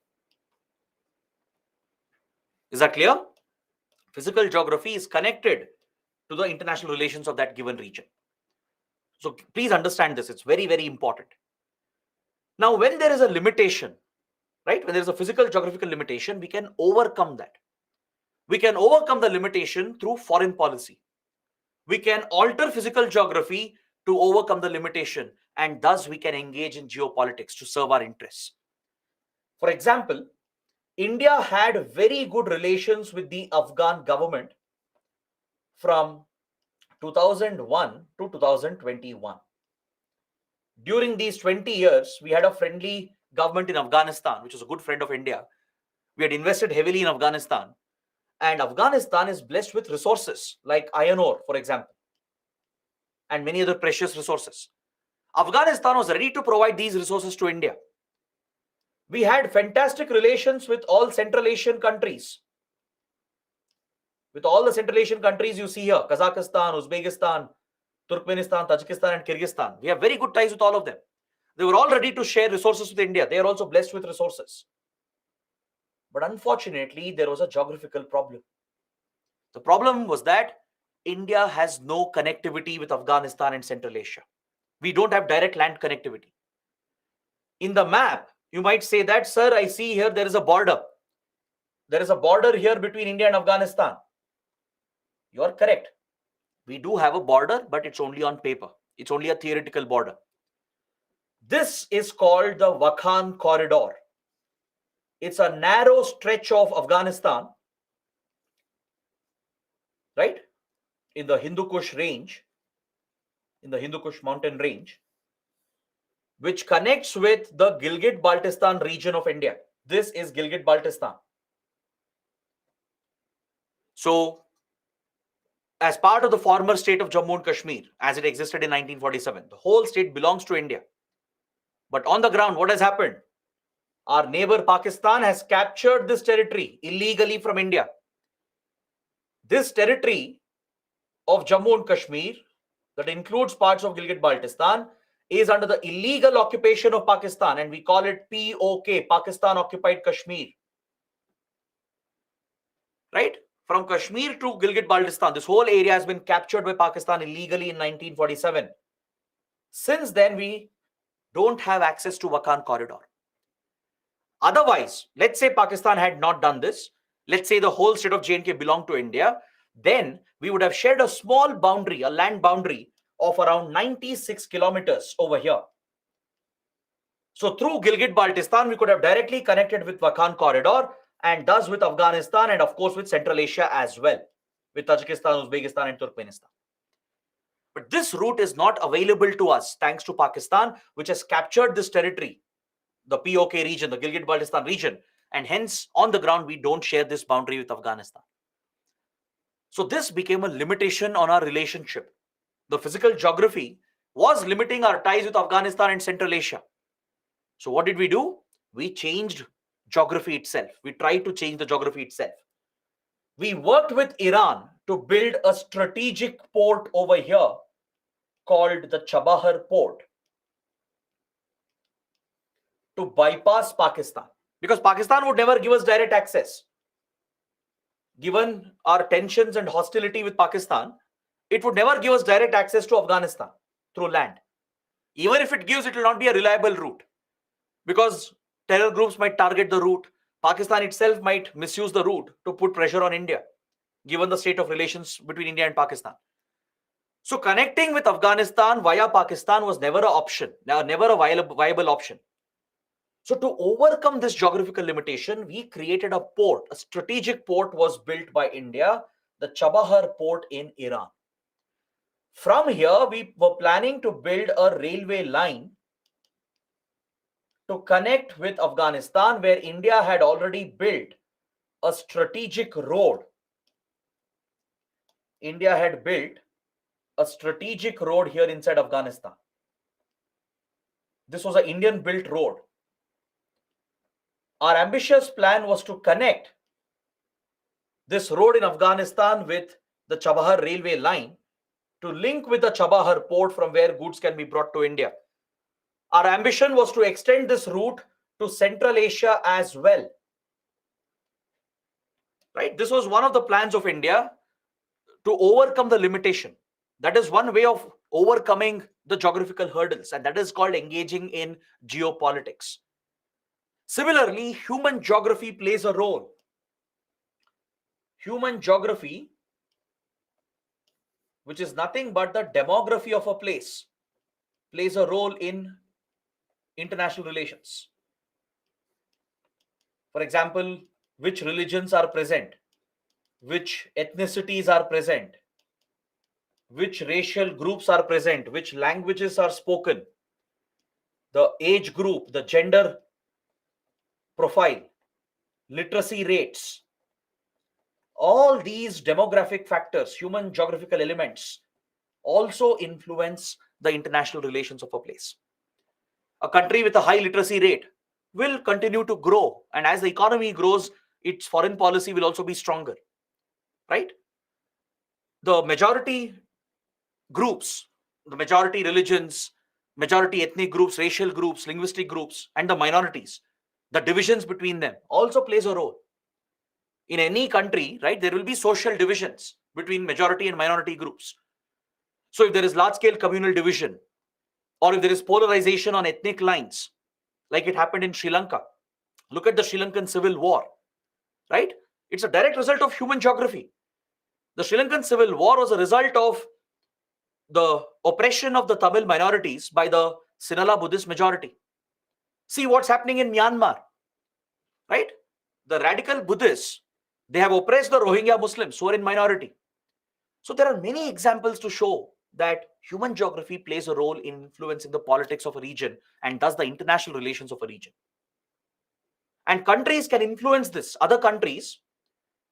Is that clear? Physical geography is connected to the international relations of that given region. So please understand this. It's very, very important. Now, when there is a limitation, right? When there is a physical geographical limitation, we can overcome that. We can overcome the limitation through foreign policy. We can alter physical geography to overcome the limitation, and thus we can engage in geopolitics to serve our interests. For example, India had very good relations with the Afghan government from 2001 to 2021. During these 20 years, we had a friendly government in Afghanistan, which was a good friend of India. We had invested heavily in Afghanistan, and Afghanistan is blessed with resources like iron ore, for example, and many other precious resources. Afghanistan was ready to provide these resources to India. We had fantastic relations with all Central Asian countries. With all the Central Asian countries you see here, Kazakhstan, Uzbekistan, Turkmenistan, Tajikistan, and Kyrgyzstan. We have very good ties with all of them. They were all ready to share resources with India. They are also blessed with resources. But unfortunately, there was a geographical problem. The problem was that India has no connectivity with Afghanistan and Central Asia. We don't have direct land connectivity. In the map, you might say that, sir, I see here there is a border. There is a border here between India and Afghanistan. You are correct. We do have a border, but it's only on paper. It's only a theoretical border. This is called the Wakhan Corridor. It's a narrow stretch of Afghanistan, right? In the Hindu Kush range, in the Hindu Kush mountain range, which connects with the Gilgit-Baltistan region of India. This is Gilgit-Baltistan. So, as part of the former state of Jammu and Kashmir, as it existed in 1947, the whole state belongs to India. But on the ground, what has happened? Our neighbor Pakistan has captured this territory illegally from India. This territory of Jammu and Kashmir, that includes parts of Gilgit-Baltistan, is under the illegal occupation of Pakistan, and we call it POK, Pakistan Occupied Kashmir. Right? From Kashmir to Gilgit-Baltistan, this whole area has been captured by Pakistan illegally in 1947. Since then, we don't have access to Wakhan Corridor. Otherwise, let's say Pakistan had not done this, let's say the whole state of J&K belonged to India, then we would have shared a small boundary, a land boundary of around 96 kilometers over here. So through Gilgit-Baltistan, we could have directly connected with Wakhan Corridor, and thus with Afghanistan, and of course with Central Asia as well, with Tajikistan, Uzbekistan, and Turkmenistan. But this route is not available to us thanks to Pakistan, which has captured this territory, the POK region, the Gilgit-Baltistan region, and hence on the ground we don't share this boundary with Afghanistan. So this became a limitation on our relationship. The physical geography was limiting our ties with Afghanistan and Central Asia. So what did we do? We changed geography itself. We tried to change the geography itself. We worked with Iran to build a strategic port over here called the Chabahar port to bypass Pakistan, because Pakistan would never give us direct access. Given our tensions and hostility with Pakistan, it would never give us direct access to Afghanistan through land. Even if it gives, it will not be a reliable route, because Terror groups might target the route. Pakistan itself might misuse the route to put pressure on India, given the state of relations between India and Pakistan. So connecting with Afghanistan via Pakistan was never an option, never a viable option. So to overcome this geographical limitation, we created a port. A strategic port was built by India, the Chabahar port in Iran. From here, we were planning to build a railway line to connect with Afghanistan, where India had already built a strategic road. India had built a strategic road here inside Afghanistan. This was an Indian built road. Our ambitious plan was to connect this road in Afghanistan with the Chabahar railway line to link with the Chabahar port from where goods can be brought to India. Our ambition was to extend this route to Central Asia as well. Right? This was one of the plans of India to overcome the limitation. That is one way of overcoming the geographical hurdles, and that is called engaging in geopolitics. Similarly, human geography plays a role. Human geography, which is nothing but the demography of a place, plays a role in international relations. For example, which religions are present, which ethnicities are present, which racial groups are present, which languages are spoken, the age group, the gender profile, literacy rates. All these demographic factors, human geographical elements, also influence the international relations of a place. A country with a high literacy rate will continue to grow, and as the economy grows, its foreign policy will also be stronger, right? The majority groups, the majority religions, majority ethnic groups, racial groups, linguistic groups, and the minorities, the divisions between them also plays a role. In any country, right, there will be social divisions between majority and minority groups. So if there is large-scale communal division, or if there is polarization on ethnic lines, like it happened in Sri Lanka, look at the Sri Lankan Civil War, right? It's a direct result of human geography. The Sri Lankan Civil War was a result of the oppression of the Tamil minorities by the Sinhala Buddhist majority. See what's happening in Myanmar, right? The radical Buddhists, they have oppressed the Rohingya Muslims who are in minority. So there are many examples to show that human geography plays a role in influencing the politics of a region and thus the international relations of a region. And countries can influence this. Other countries,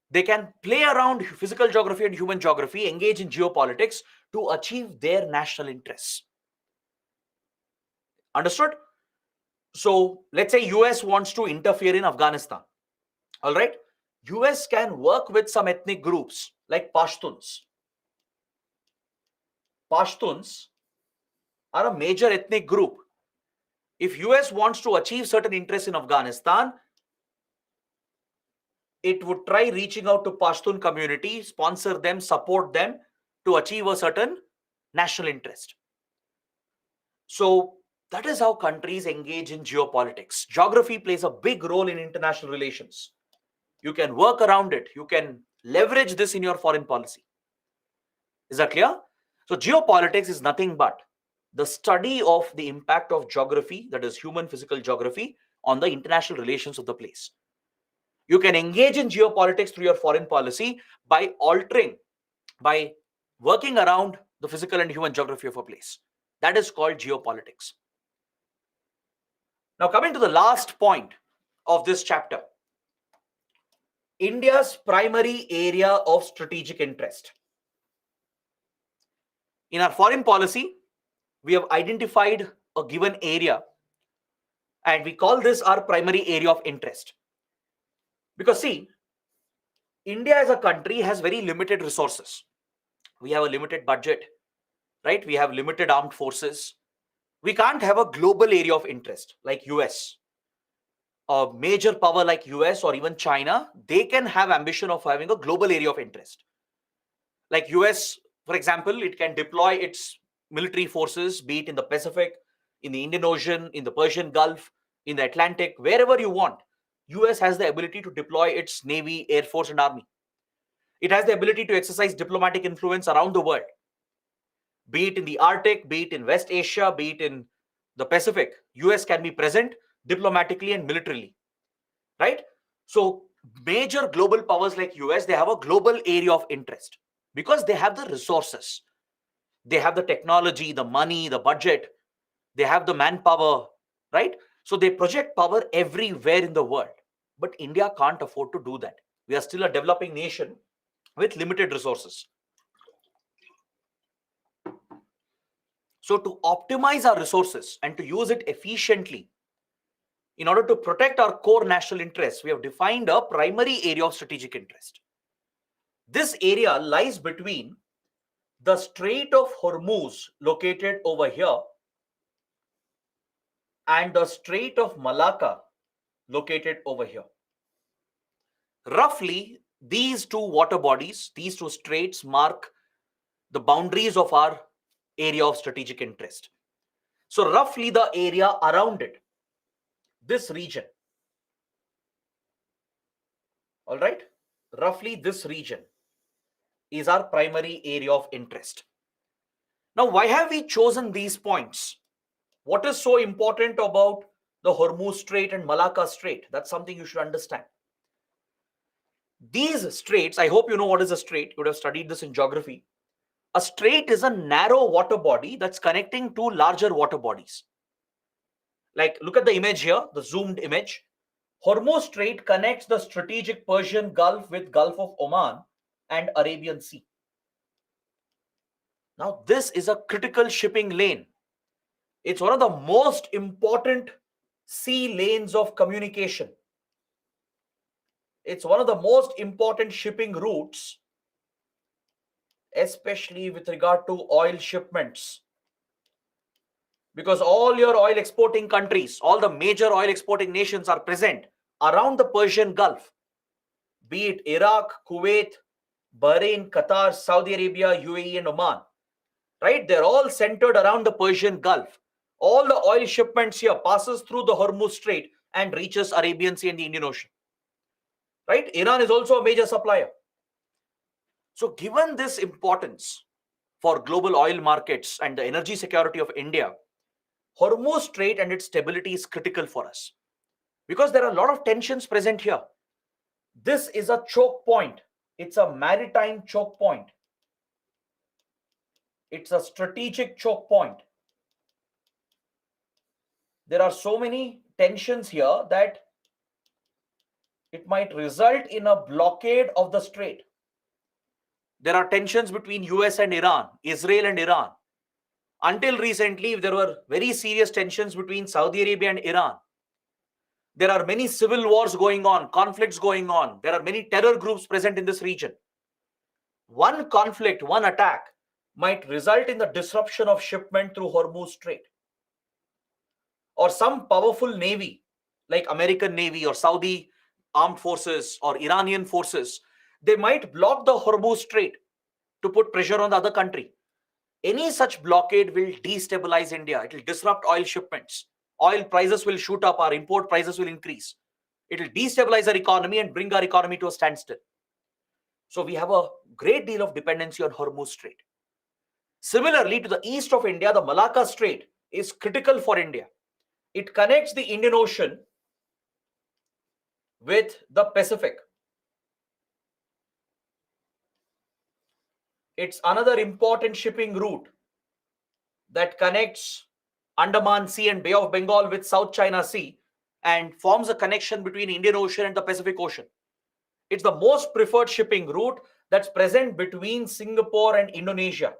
they can play around physical geography and human geography, engage in geopolitics to achieve their national interests. Understood? So let's say US wants to interfere in Afghanistan. All right. US can work with some ethnic groups like Pashtuns. Pashtuns are a major ethnic group. If US wants to achieve certain interests in Afghanistan, it would try reaching out to Pashtun community, sponsor them, support them to achieve a certain national interest. So that is how countries engage in geopolitics. Geography plays a big role in international relations. You can work around it. You can leverage this in your foreign policy. Is that clear? So geopolitics is nothing but the study of the impact of geography, that is human physical geography, on the international relations of the place. You can engage in geopolitics through your foreign policy by working around the physical and human geography of a place. That is called geopolitics. Now coming to the last point of this chapter, India's primary area of strategic interest. In our foreign policy, we have identified a given area and we call this our primary area of interest. Because see, India as a country has very limited resources. We have a limited budget, right? We have limited armed forces. We can't have a global area of interest like US. A major power like US or even China, they can have ambition of having a global area of interest. Like US, for example, it can deploy its military forces, be it in the Pacific, in the Indian Ocean, in the Persian Gulf, in the Atlantic, wherever you want, US has the ability to deploy its Navy, Air Force, and Army. It has the ability to exercise diplomatic influence around the world, be it in the Arctic, be it in West Asia, be it in the Pacific. US can be present diplomatically and militarily, right? So major global powers like US, they have a global area of interest because they have the resources, they have the technology, the money, the budget, they have the manpower, right? So they project power everywhere in the world. But India can't afford to do that. We are still a developing nation with limited resources. So to optimize our resources and to use it efficiently, in order to protect our core national interests, we have defined a primary area of strategic interest. This area lies between the Strait of Hormuz, located over here, and the Strait of Malacca, located over here. Roughly, these two water bodies, these two straits, mark the boundaries of our area of strategic interest. So roughly the area around it, this region, all right, roughly this region is our primary area of interest. Now, why have we chosen these points? What is so important about the Hormuz Strait and Malacca Strait? That's something you should understand. These straits, I hope you know what is a strait. You would have studied this in geography. A strait is a narrow water body that's connecting two larger water bodies. Like, look at the image here, the zoomed image. Hormuz Strait connects the strategic Persian Gulf with Gulf of Oman and Arabian Sea. Now, this is a critical shipping lane. It's one of the most important sea lanes of communication. It's one of the most important shipping routes, especially with regard to oil shipments. Because all your oil exporting countries, all the major oil exporting nations are present around the Persian Gulf, be it Iraq, Kuwait, Bahrain, Qatar, Saudi Arabia, UAE, and Oman, right? They're all centered around the Persian Gulf. All the oil shipments here passes through the Hormuz Strait and reaches Arabian Sea and the Indian Ocean, right? Iran is also a major supplier. So given this importance for global oil markets and the energy security of India, Hormuz Strait and its stability is critical for us because there are a lot of tensions present here. This is a choke point. It's a maritime choke point. It's a strategic choke point. There are so many tensions here that it might result in a blockade of the strait. There are tensions between US and Iran, Israel and Iran. Until recently, there were very serious tensions between Saudi Arabia and Iran. There are many civil wars going on, conflicts going on. There are many terror groups present in this region. One conflict, one attack might result in the disruption of shipment through Hormuz Strait. Or some powerful navy, like American Navy or Saudi armed forces or Iranian forces, they might block the Hormuz Strait to put pressure on the other country. Any such blockade will destabilize India. It will disrupt oil shipments. Oil prices will shoot up. Our import prices will increase. It will destabilize our economy and bring our economy to a standstill. So we have a great deal of dependency on Hormuz Strait. Similarly, to the east of India, the Malacca Strait is critical for India. It connects the Indian Ocean with the Pacific. It's another important shipping route that connects Andaman Sea and Bay of Bengal with South China Sea and forms a connection between Indian Ocean and the Pacific Ocean. It's the most preferred shipping route that's present between Singapore and Indonesia.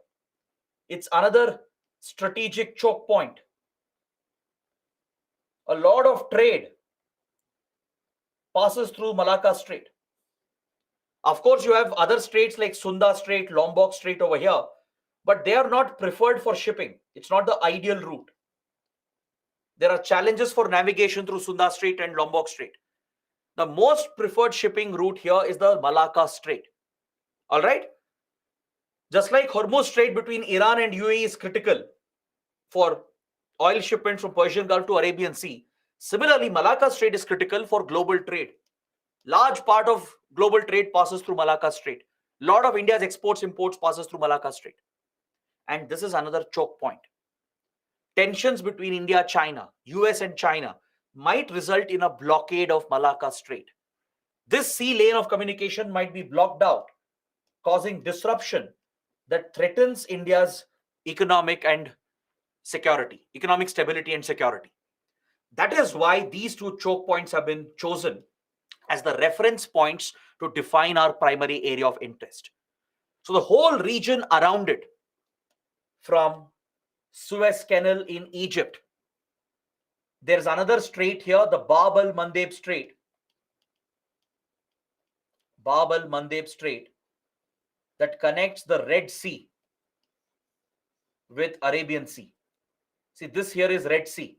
It's another strategic choke point. A lot of trade passes through Malacca Strait. Of course, you have other straits like Sunda Strait, Lombok Strait over here, but they are not preferred for shipping. It's not the ideal route. There are challenges for navigation through Sunda Strait and Lombok Strait. The most preferred shipping route here is the Malacca Strait. All right? Just like Hormuz Strait between Iran and UAE is critical for oil shipments from Persian Gulf to Arabian Sea, Similarly, Malacca Strait is critical for global trade. Large part of global trade passes through Malacca Strait. Lot of India's exports imports passes through Malacca Strait. And this is another choke point. Tensions between India, China, US and China might result in a blockade of Malacca Strait. This sea lane of communication might be blocked out, causing disruption that threatens India's economic stability and security. That is why these two choke points have been chosen as the reference points to define our primary area of interest. So the whole region around it, from Suez Canal in Egypt, there's another strait here, the Bab al-Mandeb Strait. Bab al-Mandeb Strait that connects the Red Sea with Arabian Sea. See, this here is Red Sea.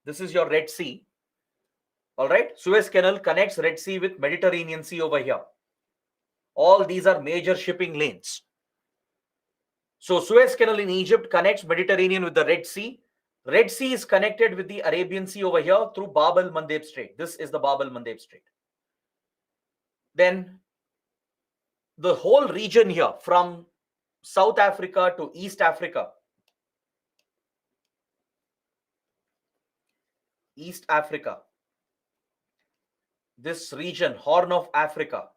This is your Red Sea. All right. Suez Canal connects Red Sea with Mediterranean Sea over here. All these are major shipping lanes. So Suez Canal in Egypt connects Mediterranean with the Red Sea. Red Sea is connected with the Arabian Sea over here through Bab al-Mandeb Strait. This is the Bab al-Mandeb Strait. Then the whole region here from South Africa to East Africa, this region, Horn of Africa,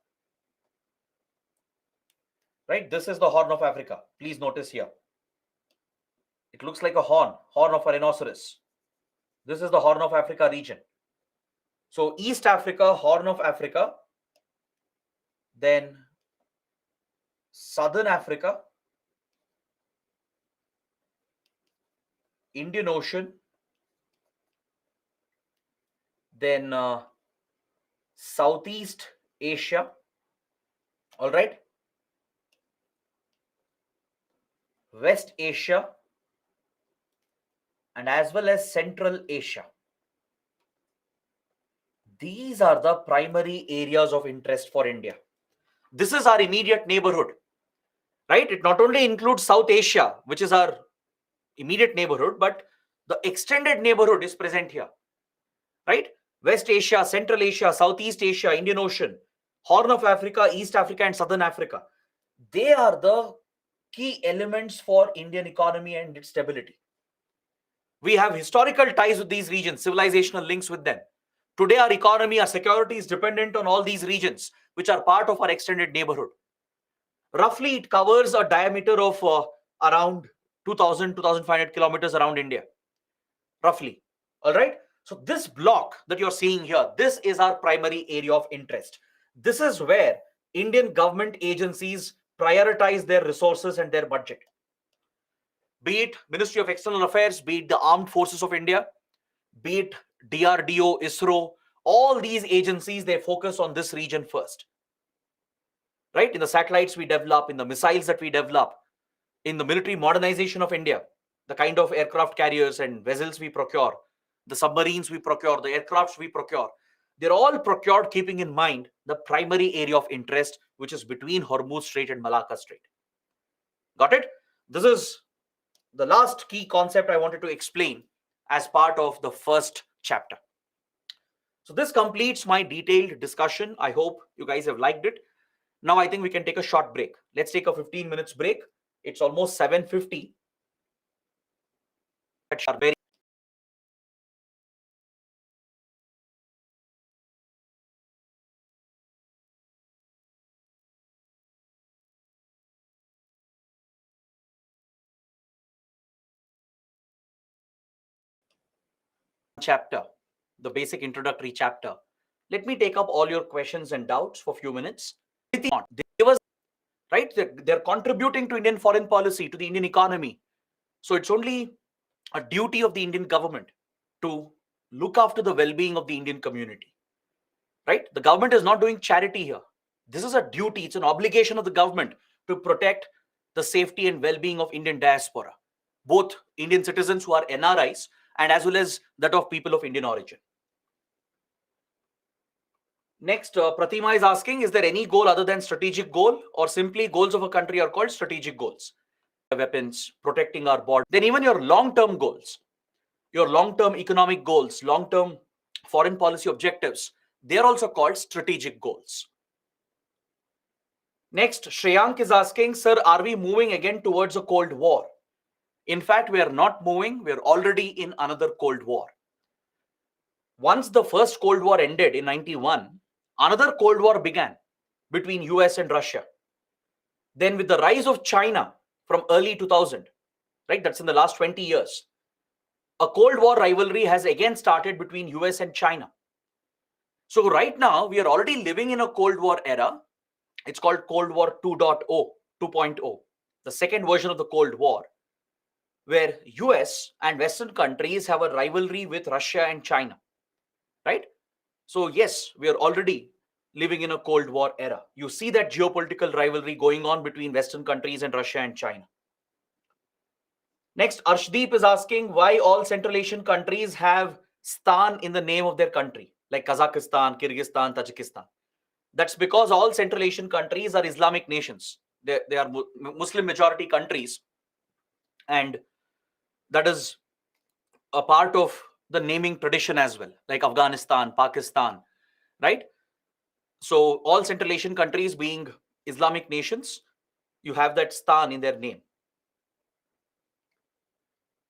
right? This is the Horn of Africa. Please notice here. It looks like a horn of a rhinoceros. This is the Horn of Africa region. So East Africa, Horn of Africa, then Southern Africa, Indian Ocean, then Southeast Asia, all right, West Asia, and as well as Central Asia. These are the primary areas of interest for India. This is our immediate neighborhood, right? It not only includes South Asia, which is our immediate neighborhood, but the extended neighborhood is present here, right? West Asia, Central Asia, Southeast Asia, Indian Ocean, Horn of Africa, East Africa, and Southern Africa. They are the key elements for Indian economy and its stability. We have historical ties with these regions, civilizational links with them. Today, our economy, our security is dependent on all these regions, which are part of our extended neighborhood. Roughly, it covers a diameter of around 2,500 kilometers around India, roughly. All right. So this block that you're seeing here, this is our primary area of interest. This is where Indian government agencies prioritize their resources and their budget. Be it Ministry of External Affairs, be it the Armed Forces of India, be it DRDO, ISRO, all these agencies, they focus on this region first. Right? In the satellites we develop, in the missiles that we develop, in the military modernization of India, the kind of aircraft carriers and vessels we procure, the submarines we procure, the aircrafts we procure, they're all procured keeping in mind the primary area of interest, which is between Hormuz Strait and Malacca Strait. Got it? This is the last key concept I wanted to explain as part of the first chapter. So this completes my detailed discussion. I hope you guys have liked it. Now I think we can take a short break. Let's take a 15 minutes break. It's almost 7:50. Chapter, the basic introductory chapter. Let me take up all your questions and doubts for a few minutes. Right? They're contributing to Indian foreign policy, to the Indian economy. So it's only a duty of the Indian government to look after the well-being of the Indian community. Right? The government is not doing charity here. This is a duty. It's an obligation of the government to protect the safety and well-being of Indian diaspora, both Indian citizens who are NRIs and as well as that of people of Indian origin. Next, Pratima is asking, is there any goal other than strategic goal, or simply goals of a country are called strategic goals? Weapons, protecting our border, then even your long-term goals. your long-term economic goals, long-term foreign policy objectives, they are also called strategic goals. Next, Shreyank is asking, sir, are we moving again towards a Cold War? In fact, we are not moving. We are already in another Cold War. Once the first Cold War ended in 91, another Cold War began between US and Russia. Then with the rise of China from early 2000, right, that's in the last 20 years, a Cold War rivalry has again started between US and China. So right now, we are already living in a Cold War era. It's called Cold War 2.0, the second version of the Cold War, where US and Western countries have a rivalry with Russia and China, right? So yes, we are already living in a Cold War era. You see that geopolitical rivalry going on between Western countries and Russia and China. Next, Arshdeep is asking why all Central Asian countries have Stan in the name of their country, like Kazakhstan, Kyrgyzstan, Tajikistan. That's because all Central Asian countries are Islamic nations. They are Muslim majority countries. And that is a part of the naming tradition as well, like Afghanistan, Pakistan, right? So all Central Asian countries being Islamic nations, you have that Stan in their name.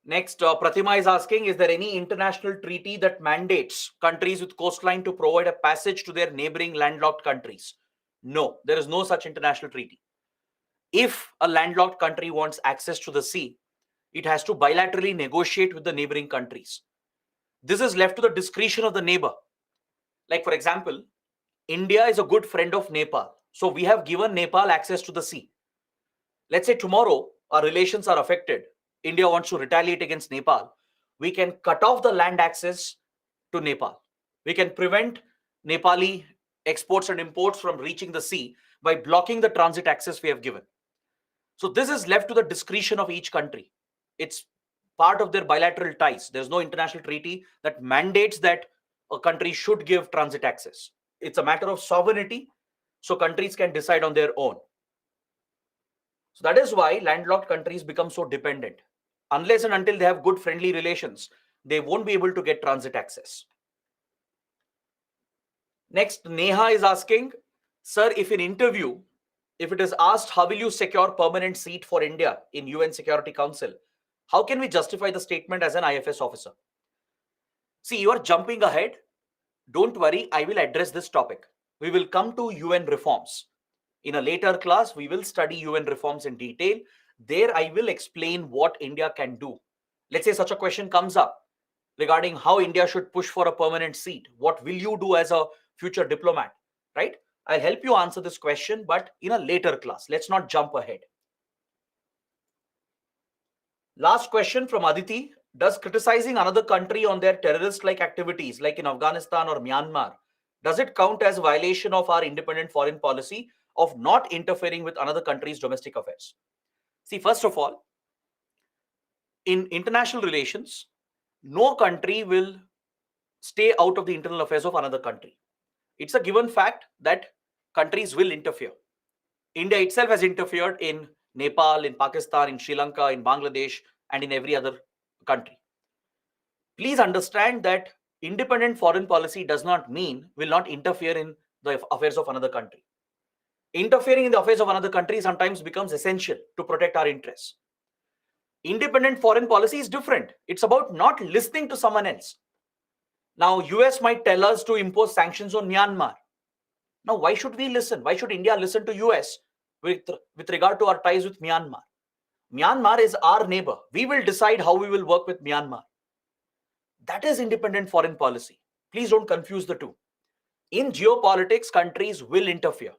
Next, Pratima is asking, is there any international treaty that mandates countries with coastline to provide a passage to their neighboring landlocked countries? No, there is no such international treaty. If a landlocked country wants access to the sea, it has to bilaterally negotiate with the neighboring countries. This is left to the discretion of the neighbor. Like, for example, India is a good friend of Nepal. So we have given Nepal access to the sea. Let's say tomorrow our relations are affected. India wants to retaliate against Nepal. We can cut off the land access to Nepal. We can prevent Nepali exports and imports from reaching the sea by blocking the transit access we have given. So this is left to the discretion of each country. It's part of their bilateral ties. There's no international treaty that mandates that a country should give transit access. It's a matter of sovereignty, so countries can decide on their own. So that is why landlocked countries become so dependent. Unless and until they have good friendly relations, they won't be able to get transit access. Next, Neha is asking, sir, if in interview, if it is asked, how will you secure permanent seat for India in UN Security Council? How can we justify the statement as an IFS officer? See, you are jumping ahead. Don't worry, I will address this topic. We will come to UN reforms. In a later class, we will study UN reforms in detail. There, I will explain what India can do. Let's say such a question comes up regarding how India should push for a permanent seat. What will you do as a future diplomat, right? I'll help you answer this question, but in a later class. Let's not jump ahead. Last question from Aditi. Does criticizing another country on their terrorist-like activities, like in Afghanistan or Myanmar, does it count as violation of our independent foreign policy of not interfering with another country's domestic affairs? See, first of all, in international relations, no country will stay out of the internal affairs of another country. It's a given fact that countries will interfere. India itself has interfered in Nepal, in Pakistan, in Sri Lanka, in Bangladesh, and in every other country. Please understand that independent foreign policy does not mean will not interfere in the affairs of another country. Interfering in the affairs of another country sometimes becomes essential to protect our interests. Independent foreign policy is different. It's about not listening to someone else. Now, US might tell us to impose sanctions on Myanmar. Now, why should we listen? Why should India listen to US with regard to our ties with Myanmar? Myanmar is our neighbor. We will decide how we will work with Myanmar. That is independent foreign policy. Please don't confuse the two. In geopolitics, countries will interfere.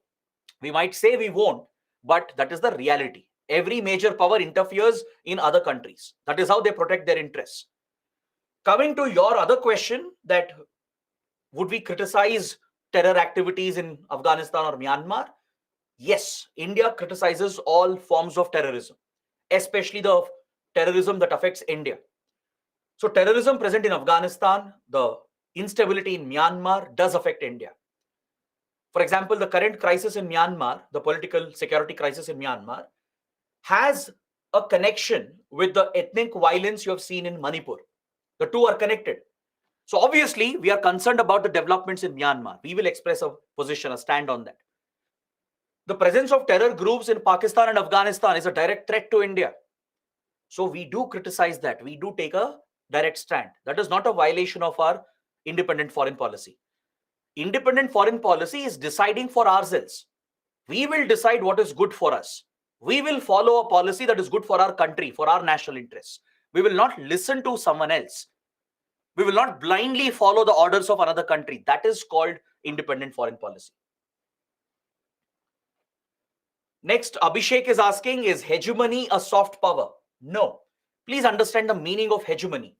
We might say we won't, but that is the reality. Every major power interferes in other countries. That is how they protect their interests. Coming to your other question, that would we criticize terror activities in Afghanistan or Myanmar? Yes, India criticizes all forms of terrorism, especially the terrorism that affects India. So terrorism present in Afghanistan, the instability in Myanmar does affect India. For example, the current crisis in Myanmar, the political security crisis in Myanmar, has a connection with the ethnic violence you have seen in Manipur, The two are connected. So obviously, we are concerned about the developments in Myanmar. We will express a position, a stand on that. The presence of terror groups in Pakistan and Afghanistan is a direct threat to India. So we do criticize that. We do take a direct stand. That is not a violation of our independent foreign policy. Independent foreign policy is deciding for ourselves. We will decide what is good for us. We will follow a policy that is good for our country, for our national interests. We will not listen to someone else. We will not blindly follow the orders of another country. That is called independent foreign policy. Next, Abhishek is asking, is hegemony a soft power? No. Please understand the meaning of hegemony.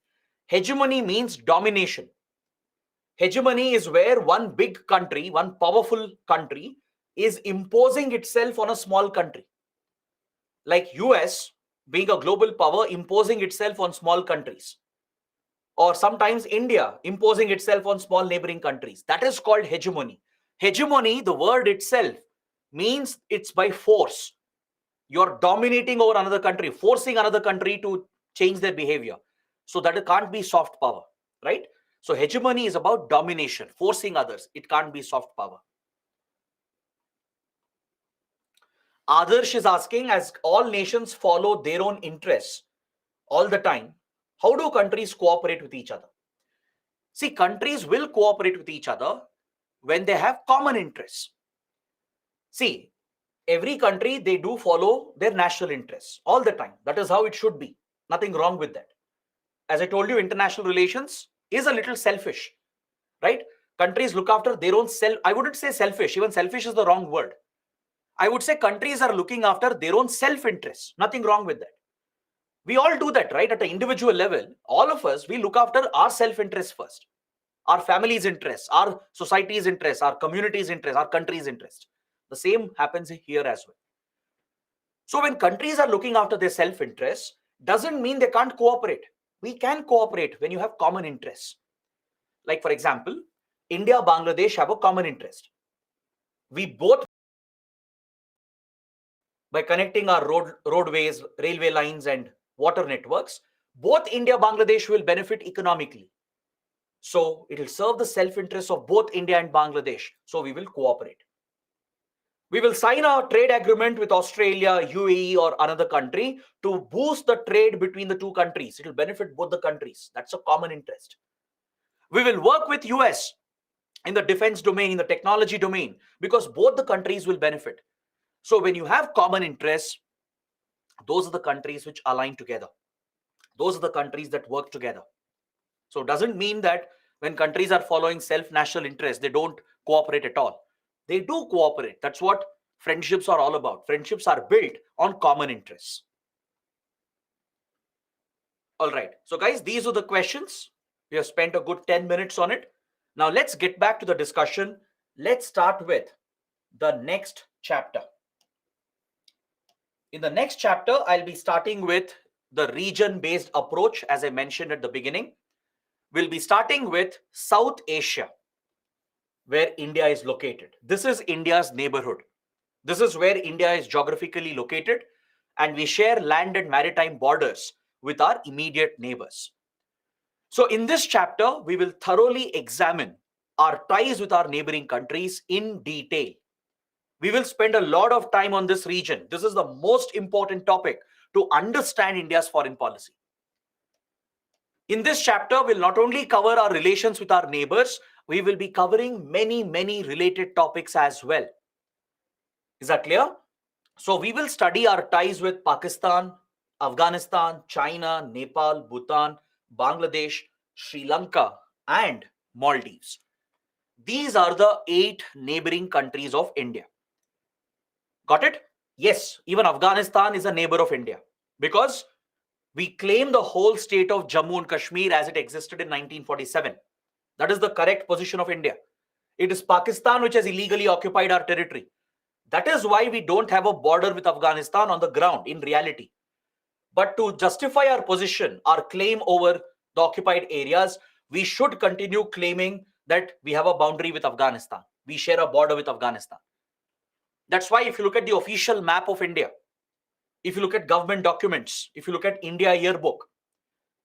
Hegemony means domination. Hegemony is where one big country, one powerful country, is imposing itself on a small country. Like US being a global power, imposing itself on small countries. Or sometimes India imposing itself on small neighboring countries. That is called hegemony. Hegemony, the word itself, means it's by force. You're dominating over another country, forcing another country to change their behavior. So that it can't be soft power, right? So hegemony is about domination, forcing others. It can't be soft power. Adarsh is asking, as all nations follow their own interests all the time, how do countries cooperate with each other? See, countries will cooperate with each other when they have common interests. See, every country, they do follow their national interests all the time. That is how it should be. Nothing wrong with that. As I told you, international relations is a little selfish, right? Countries look after their own self. I wouldn't say selfish. Even selfish is the wrong word. I would say countries are looking after their own self-interest. Nothing wrong with that. We all do that, right? At an individual level, all of us, we look after our self-interest first. Our family's interests, our society's interests, our community's interests, our country's interest. The same happens here as well. So when countries are looking after their self-interest, doesn't mean they can't cooperate. We can cooperate when you have common interests. Like, for example, India, Bangladesh have a common interest. We both, by connecting our roadways, railway lines, and water networks, both India, Bangladesh will benefit economically. So it will serve the self-interest of both India and Bangladesh. So we will cooperate. We will sign a trade agreement with Australia, UAE, or another country to boost the trade between the two countries. It will benefit both the countries. That's a common interest. We will work with US in the defense domain, in the technology domain, because both the countries will benefit. So when you have common interests, those are the countries which align together. Those are the countries that work together. So it doesn't mean that when countries are following self-national interests, they don't cooperate at all. They do cooperate. That's what friendships are all about. Friendships are built on common interests. All right. So guys, these are the questions. We have spent a good 10 minutes on it. Now let's get back to the discussion. Let's start with the next chapter. In the next chapter, I'll be starting with the region-based approach, as I mentioned at the beginning. We'll be starting with South Asia, where India is located. This is India's neighborhood. This is where India is geographically located, and we share land and maritime borders with our immediate neighbors. So in this chapter, we will thoroughly examine our ties with our neighboring countries in detail. We will spend a lot of time on this region. This is the most important topic to understand India's foreign policy. In this chapter, we'll not only cover our relations with our neighbors, we will be covering many related topics as well. Is that clear? So we will study our ties with Pakistan, Afghanistan, China, Nepal, Bhutan, Bangladesh, Sri Lanka, and Maldives. These are the 8 neighboring countries of India. Got it? Yes, even Afghanistan is a neighbor of India because we claim the whole state of Jammu and Kashmir as it existed in 1947. That is the correct position of India. It is Pakistan which has illegally occupied our territory. That is why we don't have a border with Afghanistan on the ground in reality. But to justify our position, our claim over the occupied areas, we should continue claiming that we have a boundary with Afghanistan. We share a border with Afghanistan. That's why if you look at the official map of India, if you look at government documents, if you look at India yearbook,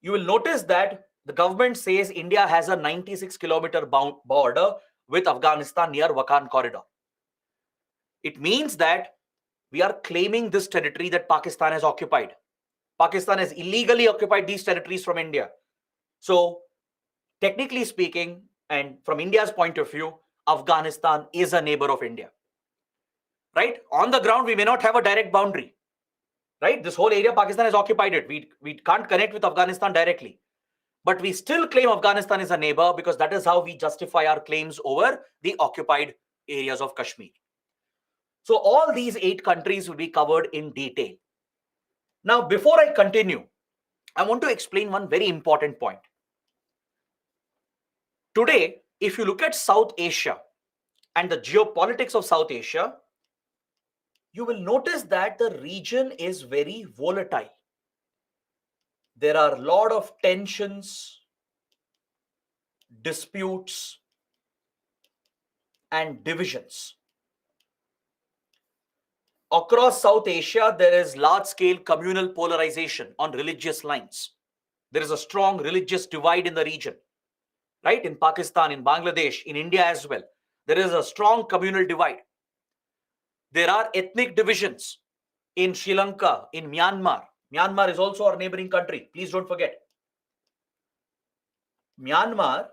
you will notice that The government says India has a 96-kilometer border with Afghanistan near Wakhan corridor. It means that we are claiming this territory that Pakistan has occupied. Pakistan has illegally occupied these territories from India. So, technically speaking, and from India's point of view, Afghanistan is a neighbor of India. Right? On the ground, we may not have a direct boundary. Right? This whole area, Pakistan has occupied it. We can't connect with Afghanistan directly. But we still claim Afghanistan is a neighbor because that is how we justify our claims over the occupied areas of Kashmir. So all these 8 countries will be covered in detail. Now, before I continue, I want to explain one very important point. Today, if you look at South Asia and the geopolitics of South Asia, you will notice that the region is very volatile. There are a lot of tensions, disputes, and divisions. Across South Asia, there is large-scale communal polarization on religious lines. There is a strong religious divide in the region, right? In Pakistan, in Bangladesh, in India as well. There is a strong communal divide. There are ethnic divisions in Sri Lanka, in Myanmar. Myanmar is also our neighboring country. Please don't forget. Myanmar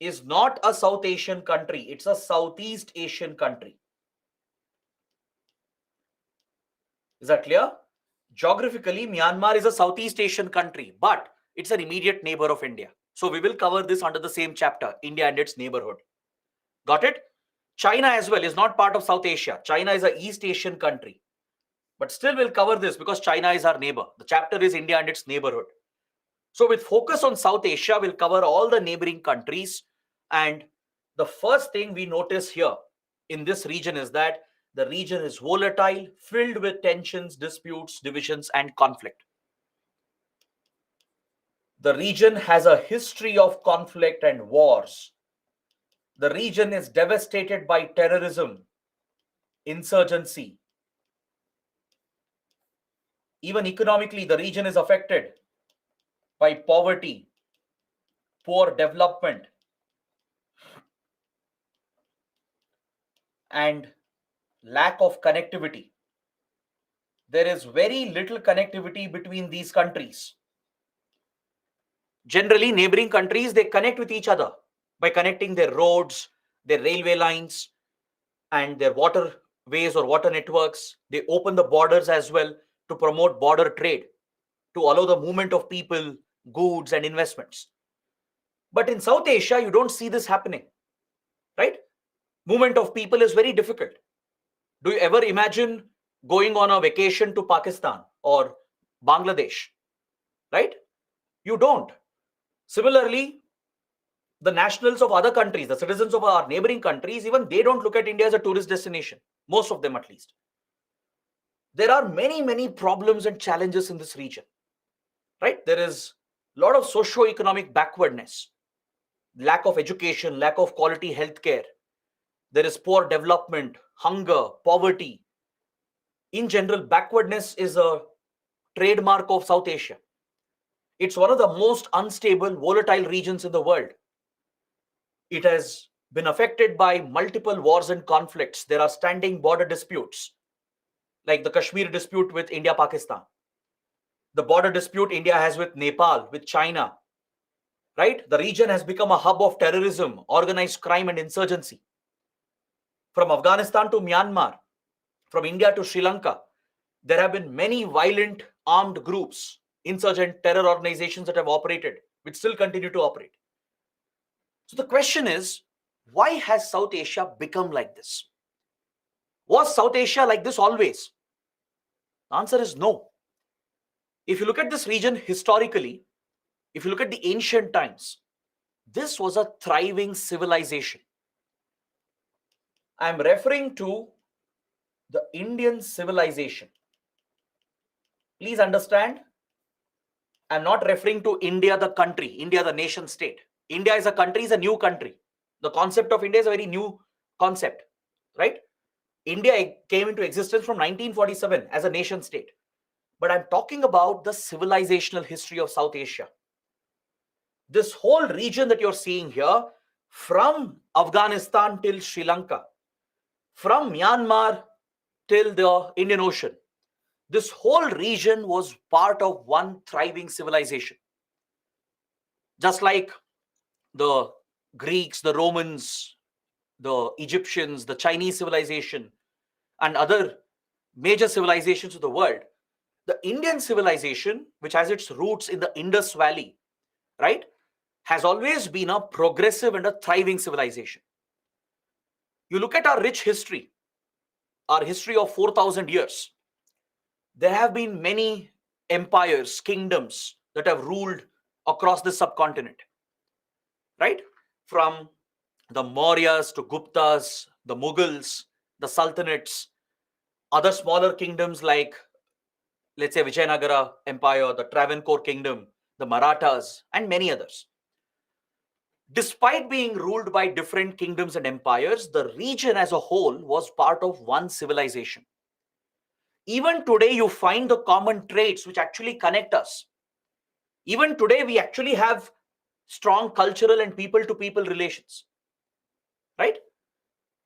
is not a South Asian country. It's a Southeast Asian country. Is that clear? Geographically, Myanmar is a Southeast Asian country, but it's an immediate neighbor of India. So we will cover this under the same chapter, India and its neighborhood. Got it? China as well is not part of South Asia. China is an East Asian country. But still we'll cover this because China is our neighbor. The chapter is India and its neighborhood. So with focus on South Asia, we'll cover all the neighboring countries. And the first thing we notice here in this region is that the region is volatile, filled with tensions, disputes, divisions, and conflict. The region has a history of conflict and wars. The region is devastated by terrorism, insurgency. Even economically, the region is affected by poverty, poor development, and lack of connectivity. There is very little connectivity between these countries. Generally, neighboring countries, they connect with each other by connecting their roads, their railway lines, and their waterways or water networks. They open the borders as well to promote border trade, to allow the movement of people, goods, and investments. But in South Asia, you don't see this happening, right? Movement of people is very difficult. Do you ever imagine going on a vacation to Pakistan or Bangladesh, right? You don't. Similarly, the nationals of other countries, the citizens of our neighboring countries, even they don't look at India as a tourist destination, most of them at least. There are many, many problems and challenges in this region, right? There is a lot of socio-economic backwardness, lack of education, lack of quality healthcare. There is poor development, hunger, poverty. In general, backwardness is a trademark of South Asia. It's one of the most unstable, volatile regions in the world. It has been affected by multiple wars and conflicts. There are standing border disputes, like the Kashmir dispute with India, Pakistan. The border dispute India has with Nepal, with China, right? The region has become a hub of terrorism, organized crime, and insurgency. From Afghanistan to Myanmar, from India to Sri Lanka, there have been many violent armed groups, insurgent terror organizations that have operated, which still continue to operate. So the question is, why has South Asia become like this? Was South Asia like this always? The answer is no. If you look at this region historically, if you look at the ancient times, this was a thriving civilization. I'm referring to the Indian civilization. Please understand, I'm not referring to India, the country, India, the nation state. India is a country, is a new country. The concept of India is a very new concept, right? India came into existence from 1947 as a nation state. But I'm talking about the civilizational history of South Asia. This whole region that you're seeing here, from Afghanistan till Sri Lanka, from Myanmar till the Indian Ocean, this whole region was part of one thriving civilization. Just like the Greeks, the Romans, the Egyptians, the Chinese civilization, and other major civilizations of the world, the Indian civilization, which has its roots in the Indus Valley, right, has always been a progressive and a thriving civilization. You look at our rich history, our history of 4,000 years. There have been many empires, kingdoms that have ruled across the subcontinent, right? From the Mauryas to Guptas, the Mughals, the Sultanates, other smaller kingdoms like, let's say, Vijayanagara Empire, the Travancore Kingdom, the Marathas, and many others. Despite being ruled by different kingdoms and empires, the region as a whole was part of one civilization. Even today, you find the common traits which actually connect us. Even today, we actually have strong cultural and people-to-people relations, right?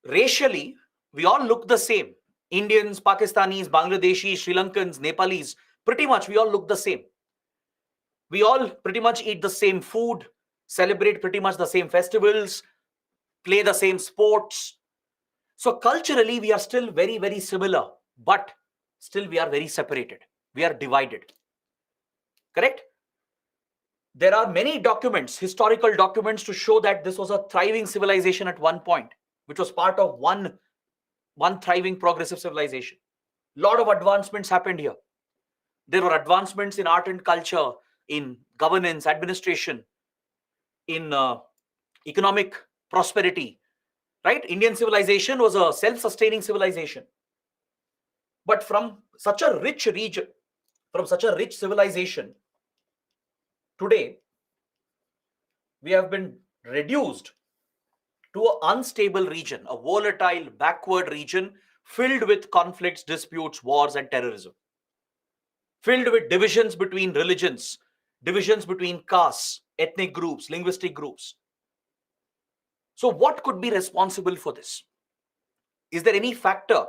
Racially, we all look the same. Indians, Pakistanis, Bangladeshis, Sri Lankans, Nepalis, pretty much we all look the same. We all pretty much eat the same food, celebrate pretty much the same festivals, play the same sports. So culturally, we are still very, very similar, but still we are very separated. We are divided. Correct? There are many documents, historical documents, to show that this was a thriving civilization at one point, which was part of one thriving progressive civilization. A lot of advancements happened here. There were advancements in art and culture, in governance, administration, in economic prosperity, right? Indian civilization was a self-sustaining civilization. But from such a rich region, from such a rich civilization, today we have been reduced to an unstable region, a volatile, backward region filled with conflicts, disputes, wars, and terrorism, filled with divisions between religions, divisions between castes, ethnic groups, linguistic groups. So what could be responsible for this? Is there any factor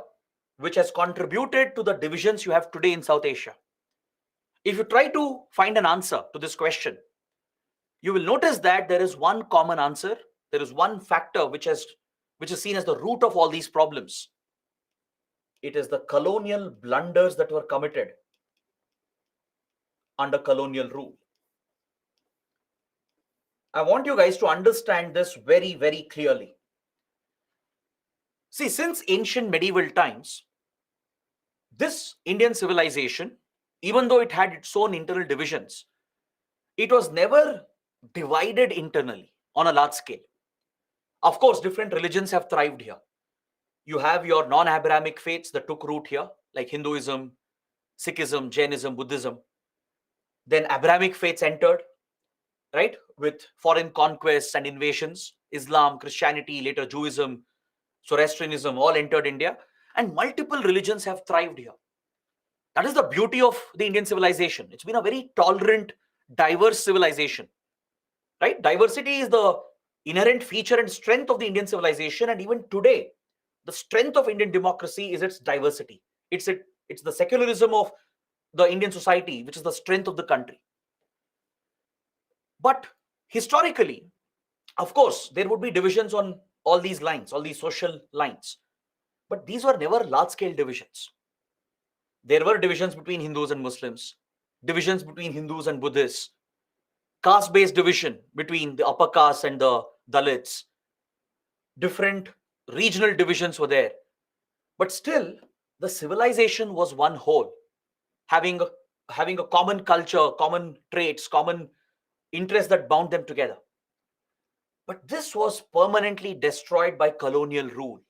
which has contributed to the divisions you have today in South Asia? If you try to find an answer to this question, you will notice that there is one common answer. There is one factor which is seen as the root of all these problems. It is the colonial blunders that were committed under colonial rule. I want you guys to understand this very, very clearly. See, since ancient medieval times, this Indian civilization, even though it had its own internal divisions, it was never divided internally on a large scale. Of course, different religions have thrived here. You have your non-Abrahamic faiths that took root here, like Hinduism, Sikhism, Jainism, Buddhism. Then Abrahamic faiths entered, right, with foreign conquests and invasions. Islam, Christianity, later Judaism, Zoroastrianism all entered India, and multiple religions have thrived here. That is the beauty of the Indian civilization. It's been a very tolerant, diverse civilization, right? Diversity is the inherent feature and strength of the Indian civilization, and even today, the strength of Indian democracy is its diversity. It's the secularism of the Indian society, which is the strength of the country. But historically, of course, there would be divisions on all these lines, all these social lines. But these were never large-scale divisions. There were divisions between Hindus and Muslims, divisions between Hindus and Buddhists, caste-based division between the upper caste and the Dalits. Different regional divisions were there. But still, the civilization was one whole, having a common culture, common traits, common interests that bound them together. But this was permanently destroyed by colonial rule,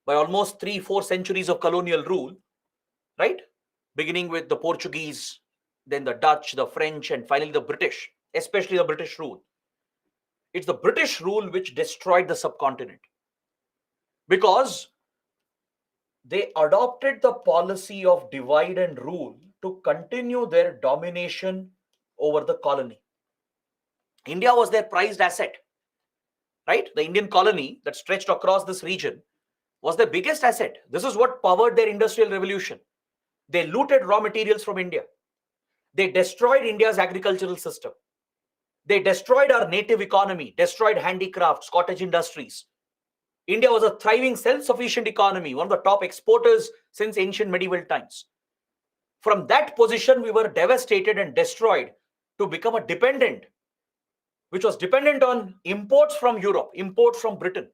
by almost 3-4 centuries of colonial rule, right? Beginning with the Portuguese, then the Dutch, the French, and finally the British, especially the British rule. It's the British rule which destroyed the subcontinent, because they adopted the policy of divide and rule to continue their domination over the colony. India was their prized asset, right? The Indian colony that stretched across this region was their biggest asset. This is what powered their industrial revolution. They looted raw materials from India. They destroyed India's agricultural system. They destroyed our native economy, destroyed handicrafts, cottage industries. India was a thriving, self-sufficient economy, one of the top exporters since ancient medieval times. From that position, we were devastated and destroyed to become a dependent, which was dependent on imports from Europe, imports from Britain.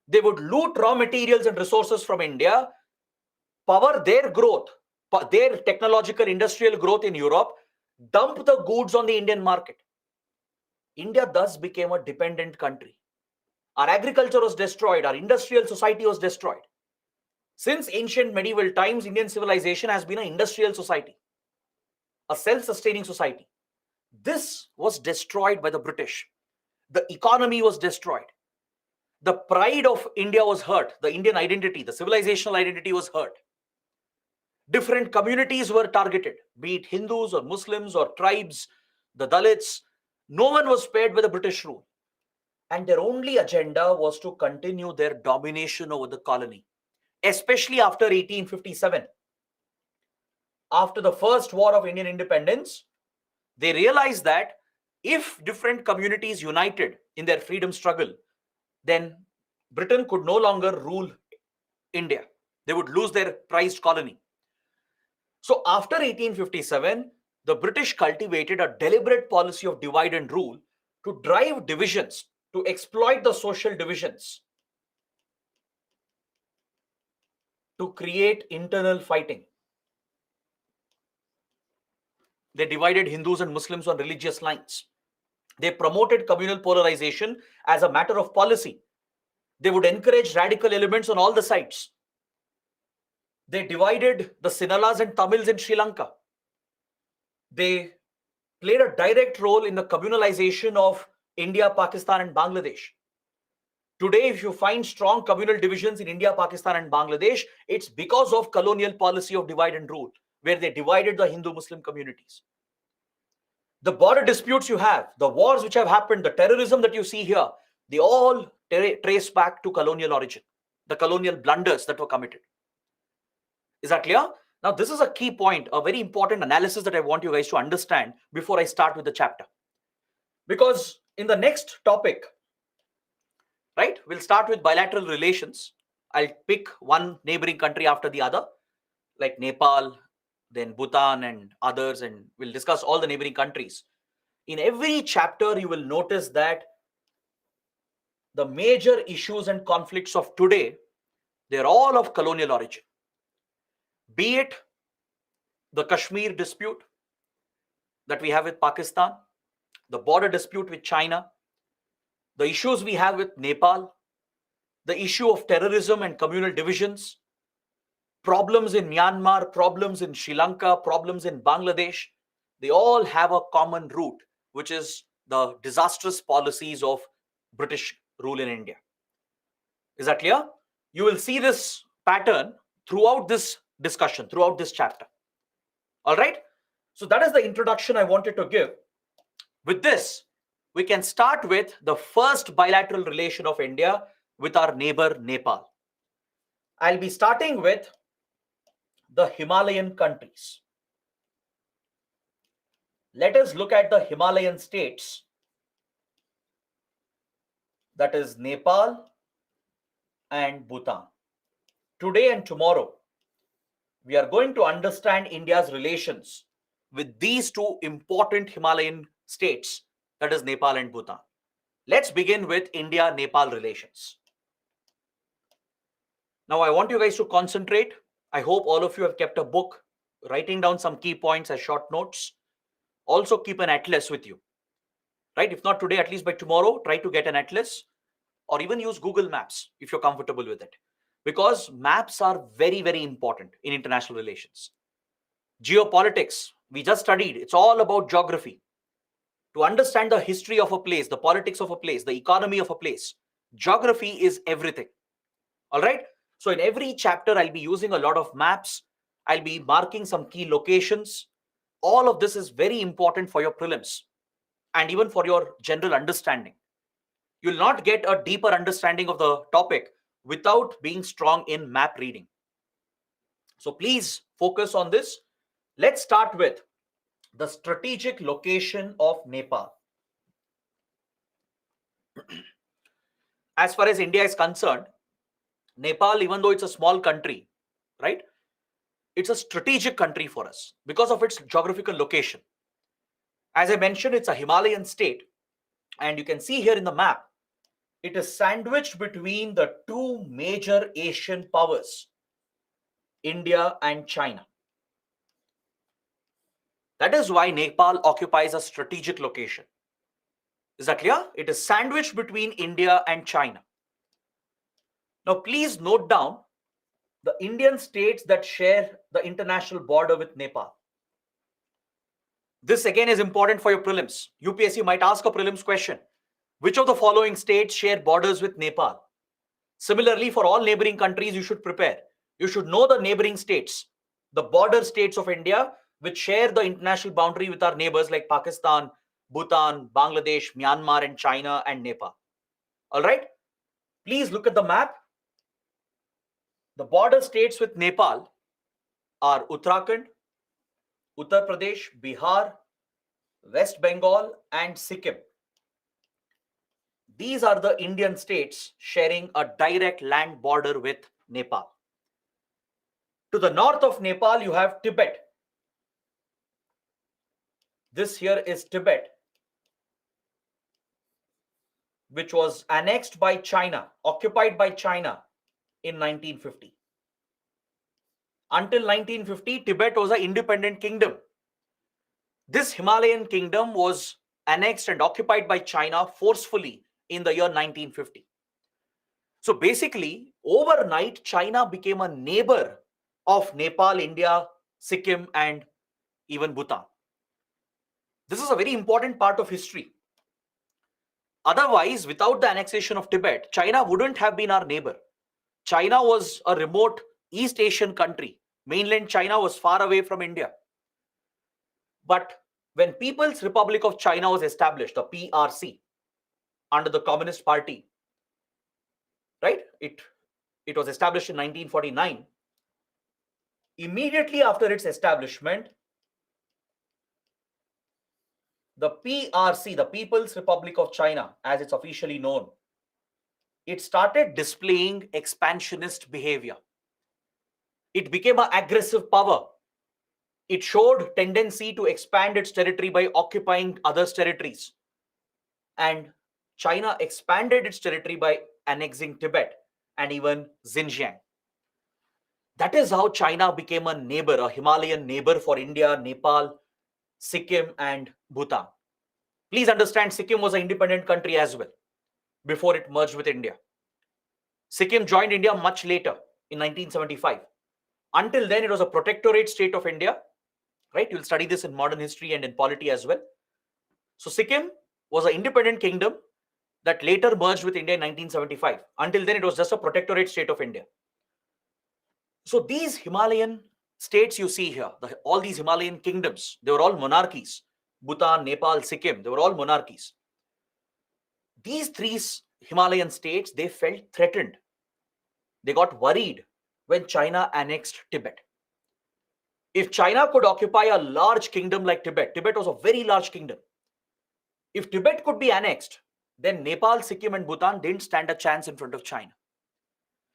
They would loot raw materials and resources from India, power their growth, their technological industrial growth in Europe, dump the goods on the Indian market. India thus became a dependent country. Our agriculture was destroyed, our industrial society was destroyed. Since ancient medieval times, Indian civilization has been an industrial society, a self-sustaining society. This was destroyed by the British. The economy was destroyed. The pride of India was hurt. The Indian identity, the civilizational identity was hurt. Different communities were targeted, be it Hindus or Muslims or tribes, the Dalits. No one was spared by the British rule. And their only agenda was to continue their domination over the colony, especially after 1857. After the First War of Indian Independence, they realized that if different communities united in their freedom struggle, then Britain could no longer rule India. They would lose their prized colony. So after 1857, the British cultivated a deliberate policy of divide and rule to drive divisions, to exploit the social divisions, to create internal fighting. They divided Hindus and Muslims on religious lines. They promoted communal polarization as a matter of policy. They would encourage radical elements on all the sides. They divided the Sinhalas and Tamils in Sri Lanka. They played a direct role in the communalization of India, Pakistan, and Bangladesh. Today, if you find strong communal divisions in India, Pakistan, and Bangladesh, it's because of colonial policy of divide and rule, where they divided the Hindu-Muslim communities. The border disputes you have, the wars which have happened, the terrorism that you see here, they all trace back to colonial origin, the colonial blunders that were committed. Is that clear? Now, this is a key point, a very important analysis that I want you guys to understand before I start with the chapter. Because in the next topic, right, we'll start with bilateral relations. I'll pick one neighboring country after the other, like Nepal, then Bhutan and others, and we'll discuss all the neighboring countries. In every chapter, you will notice that the major issues and conflicts of today, they're all of colonial origin. Be it the Kashmir dispute that we have with Pakistan, the border dispute with China, the issues we have with Nepal, the issue of terrorism and communal divisions, problems in Myanmar, problems in Sri Lanka, problems in Bangladesh, they all have a common root, which is the disastrous policies of British rule in India. Is that clear? You will see this pattern throughout this discussion, throughout this chapter. All right? So that is the introduction I wanted to give. With this, we can start with the first bilateral relation of India with our neighbor Nepal. I'll be starting with the Himalayan countries. Let us look at the Himalayan states, that is Nepal and Bhutan. Today and tomorrow, we are going to understand India's relations with these two important Himalayan states, that is Nepal and Bhutan. Let's begin with India-Nepal relations. Now, I want you guys to concentrate. I hope all of you have kept a book, writing down some key points as short notes. Also keep an atlas with you, right? If not today, at least by tomorrow, try to get an atlas or even use Google Maps if you're comfortable with it. Because maps are very, very important in international relations. Geopolitics, we just studied, it's all about geography. To understand the history of a place, the politics of a place, the economy of a place, geography is everything. All right? So in every chapter, I'll be using a lot of maps. I'll be marking some key locations. All of this is very important for your prelims. and even for your general understanding. You'll not get a deeper understanding of the topic without being strong in map reading. So please focus on this. Let's start with the strategic location of Nepal. As far as India is concerned, Nepal, even though it's a small country, right? It's a strategic country for us because of its geographical location. As I mentioned, it's a Himalayan state, and you can see here in the map, it is sandwiched between the two major Asian powers, India and China. That is why Nepal occupies a strategic location. Is that clear? It is sandwiched between India and China. Now, please note down the Indian states that share the international border with Nepal. This again is important for your prelims. UPSC might ask a prelims question. Which of the following states share borders with Nepal? Similarly, for all neighboring countries, you should prepare. You should know the neighboring states, the border states of India, which share the international boundary with our neighbors like Pakistan, Bhutan, Bangladesh, Myanmar, and China, and Nepal. All right? Please look at the map. The border states with Nepal are Uttarakhand, Uttar Pradesh, Bihar, West Bengal, and Sikkim. These are the Indian states sharing a direct land border with Nepal. To the north of Nepal, you have Tibet. This here is Tibet, which was annexed by China, occupied by China in 1950. Until 1950, Tibet was an independent kingdom. This Himalayan kingdom was annexed and occupied by China forcefully in the year 1950. So basically, overnight, China became a neighbor of Nepal, India, Sikkim, and even Bhutan. This is a very important part of history. Otherwise, without the annexation of Tibet, China wouldn't have been our neighbor. China was a remote East Asian country. Mainland China was far away from India. But when People's Republic of China was established, the PRC, under the Communist Party, right? It was established in 1949. Immediately after its establishment, the PRC, the People's Republic of China, as it's officially known, it started displaying expansionist behavior. It became an aggressive power. It showed tendency to expand its territory by occupying others' territories. And China expanded its territory by annexing Tibet and even Xinjiang. That is how China became a neighbor, a Himalayan neighbor for India, Nepal, Sikkim, and Bhutan. Please understand, Sikkim was an independent country as well before it merged with India. Sikkim joined India much later in 1975. Until then, it was a protectorate state of India, right? You'll study this in modern history and in polity as well. So Sikkim was an independent kingdom that later merged with India in 1975. Until then, it was just a protectorate state of India. So these Himalayan states you see here, all these Himalayan kingdoms, they were all monarchies. Bhutan, Nepal, Sikkim, they were all monarchies. These three Himalayan states, they felt threatened. They got worried when China annexed Tibet. If China could occupy a large kingdom like Tibet, Tibet was a very large kingdom. If Tibet could be annexed, then Nepal, Sikkim, and Bhutan didn't stand a chance in front of China.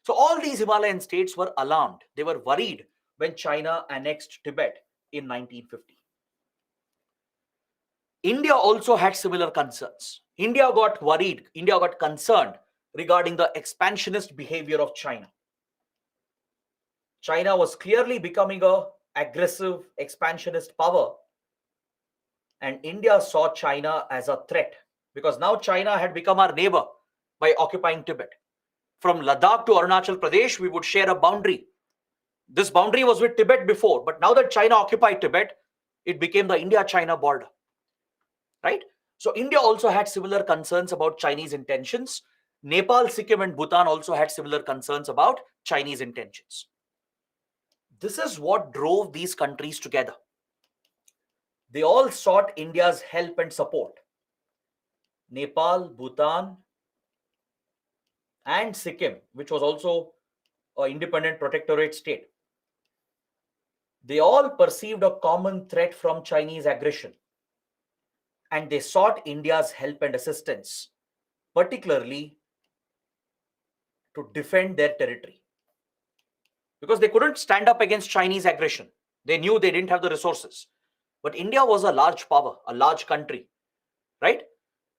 So all these Himalayan states were alarmed. They were worried when China annexed Tibet in 1950. India also had similar concerns. India got worried, India got concerned regarding the expansionist behavior of China. China was clearly becoming an aggressive expansionist power, and India saw China as a threat because now China had become our neighbor by occupying Tibet. From Ladakh to Arunachal Pradesh, we would share a boundary. This boundary was with Tibet before, but now that China occupied Tibet, it became the India-China border, right? So India also had similar concerns about Chinese intentions. Nepal, Sikkim, and Bhutan also had similar concerns about Chinese intentions. This is what drove these countries together. They all sought India's help and support. Nepal, Bhutan, and Sikkim, which was also an independent protectorate state. They all perceived a common threat from Chinese aggression, and they sought India's help and assistance, particularly to defend their territory. Because they couldn't stand up against Chinese aggression. They knew they didn't have the resources. But India was a large power, a large country, right?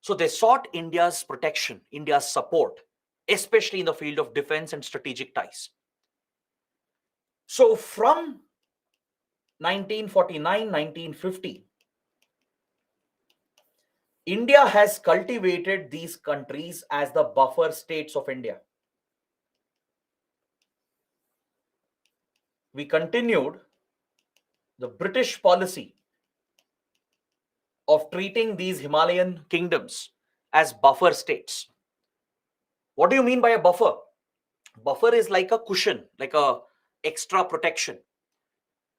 So they sought India's protection, India's support, especially in the field of defense and strategic ties. So from 1949, 1950, India has cultivated these countries as the buffer states of India. We continued the British policy of treating these Himalayan kingdoms as buffer states. What do you mean by a buffer? Buffer is like a cushion, like a extra protection.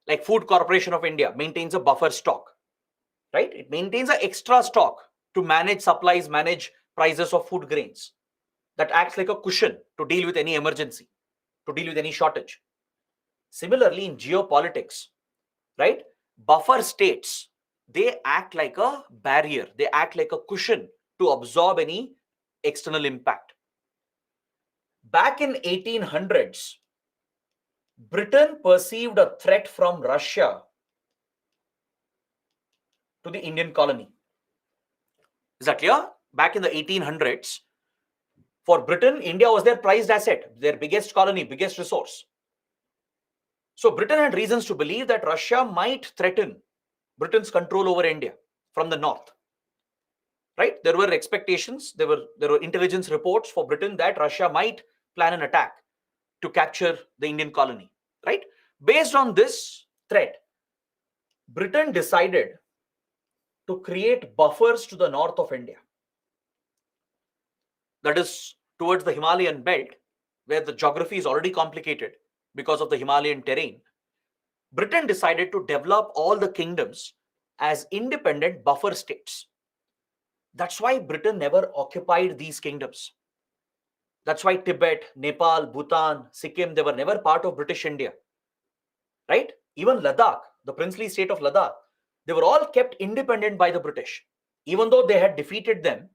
Like Food Corporation of India maintains a buffer stock, right? It maintains an extra stock to manage supplies, manage prices of food grains. That acts like a cushion to deal with any emergency, to deal with any shortage. Similarly, in geopolitics, right? Buffer states, they act like a barrier. They act like a cushion to absorb any external impact. Back in 1800s, Britain perceived a threat from Russia to the Indian colony. Is that clear? Back in the 1800s, for Britain, India was their prized asset, their biggest colony, biggest resource. So Britain had reasons to believe that Russia might threaten Britain's control over India from the north. Right? There were expectations, there were intelligence reports for Britain that Russia might plan an attack to capture the Indian colony. Right? Based on this threat, Britain decided to create buffers to the north of India. That is towards the Himalayan belt, where the geography is already complicated because of the Himalayan terrain. Britain decided to develop all the kingdoms as independent buffer states. That's why Britain never occupied these kingdoms. That's why Tibet, Nepal, Bhutan, Sikkim, they were never part of British India. Right? Even Ladakh, the princely state of Ladakh, they were all kept independent by the British. Even though they had defeated them,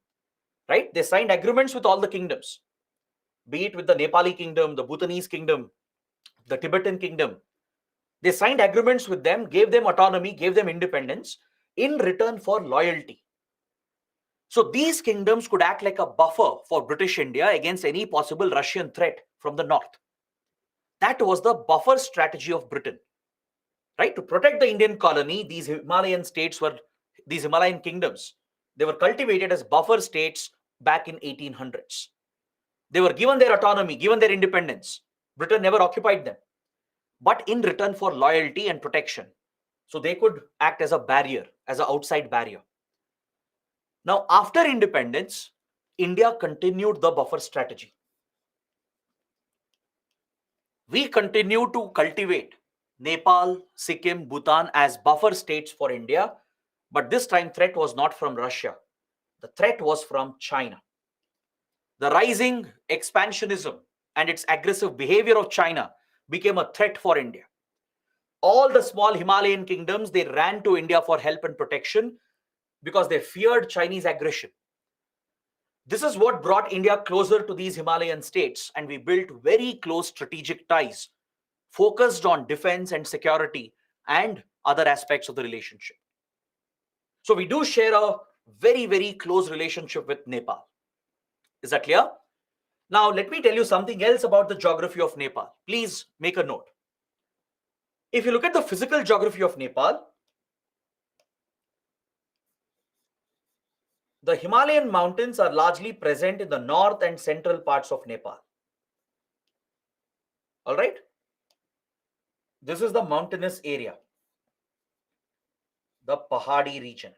right? They signed agreements with all the kingdoms, be it with the Nepali kingdom, the Bhutanese kingdom, the Tibetan kingdom. They signed agreements with them, gave them autonomy, gave them independence in return for loyalty. So these kingdoms could act like a buffer for British India against any possible Russian threat from the north. That was the buffer strategy of Britain. Right? To protect the Indian colony, these Himalayan kingdoms, they were cultivated as buffer states back in 1800s. They were given their autonomy, given their independence. Britain never occupied them, but in return for loyalty and protection. So they could act as a barrier, as an outside barrier. Now, after independence, India continued the buffer strategy. We continue to cultivate Nepal, Sikkim, Bhutan as buffer states for India, but this time threat was not from Russia. The threat was from China. The rising expansionism and its aggressive behavior of China became a threat for India. All the small Himalayan kingdoms, they ran to India for help and protection because they feared Chinese aggression. This is what brought India closer to these Himalayan states, and we built very close strategic ties focused on defense and security and other aspects of the relationship. So we do share a very, very close relationship with Nepal. Is that clear? Now, let me tell you something else about the geography of Nepal. Please make a note. If you look at the physical geography of Nepal, the Himalayan mountains are largely present in the north and central parts of Nepal. All right? This is the mountainous area, the Pahadi region.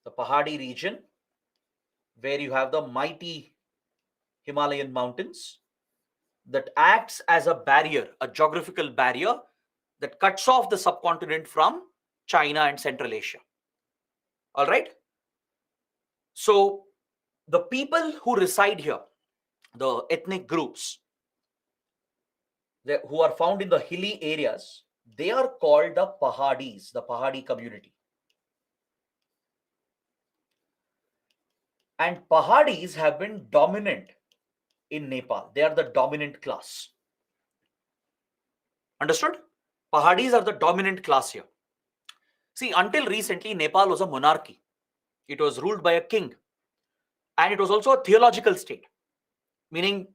The Pahadi region, where you have the mighty Himalayan mountains that acts as a barrier, a geographical barrier that cuts off the subcontinent from China and Central Asia. All right. So the people who reside here, the ethnic groups who are found in the hilly areas, they are called the Pahadis, the Pahadi community. And Pahadis have been dominant in Nepal. They are the dominant class. Understood? Pahadis are the dominant class here. See, until recently, Nepal was a monarchy. It was ruled by a king. And it was also a theological state. Meaning,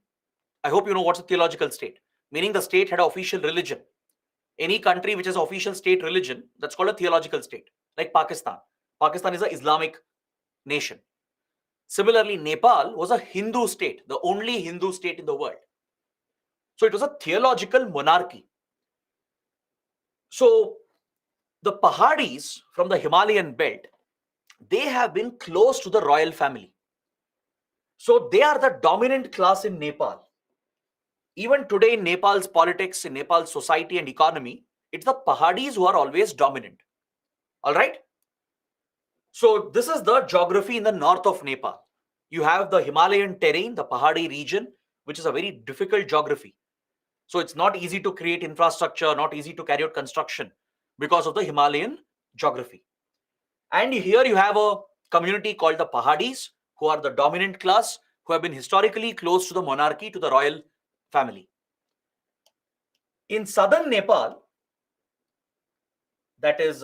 I hope you know what's a theological state. Meaning the state had an official religion. Any country which has official state religion, that's called a theological state. Like Pakistan. Pakistan is an Islamic nation. Similarly, Nepal was a Hindu state, the only Hindu state in the world. So it was a theological monarchy. So the Pahadis from the Himalayan belt, they have been close to the royal family. So they are the dominant class in Nepal. Even today in Nepal's politics, in Nepal's society and economy, it's the Pahadis who are always dominant. All right? So this is the geography in the north of Nepal. You have the Himalayan terrain, the Pahadi region, which is a very difficult geography. So it's not easy to create infrastructure, not easy to carry out construction because of the Himalayan geography. And here you have a community called the Pahadis, who are the dominant class, who have been historically close to the monarchy, to the royal family. In southern Nepal, that is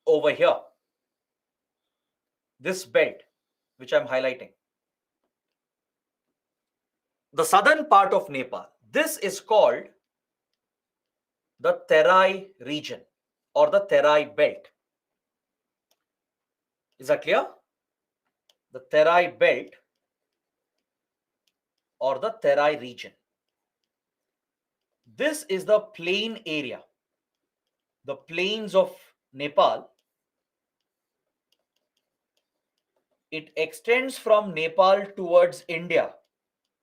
over here, this belt, which I'm highlighting, the southern part of Nepal, this is called the Terai region or the Terai belt. Is that clear? The Terai belt or the Terai region. This is the plain area, the plains of Nepal. It extends from Nepal towards India,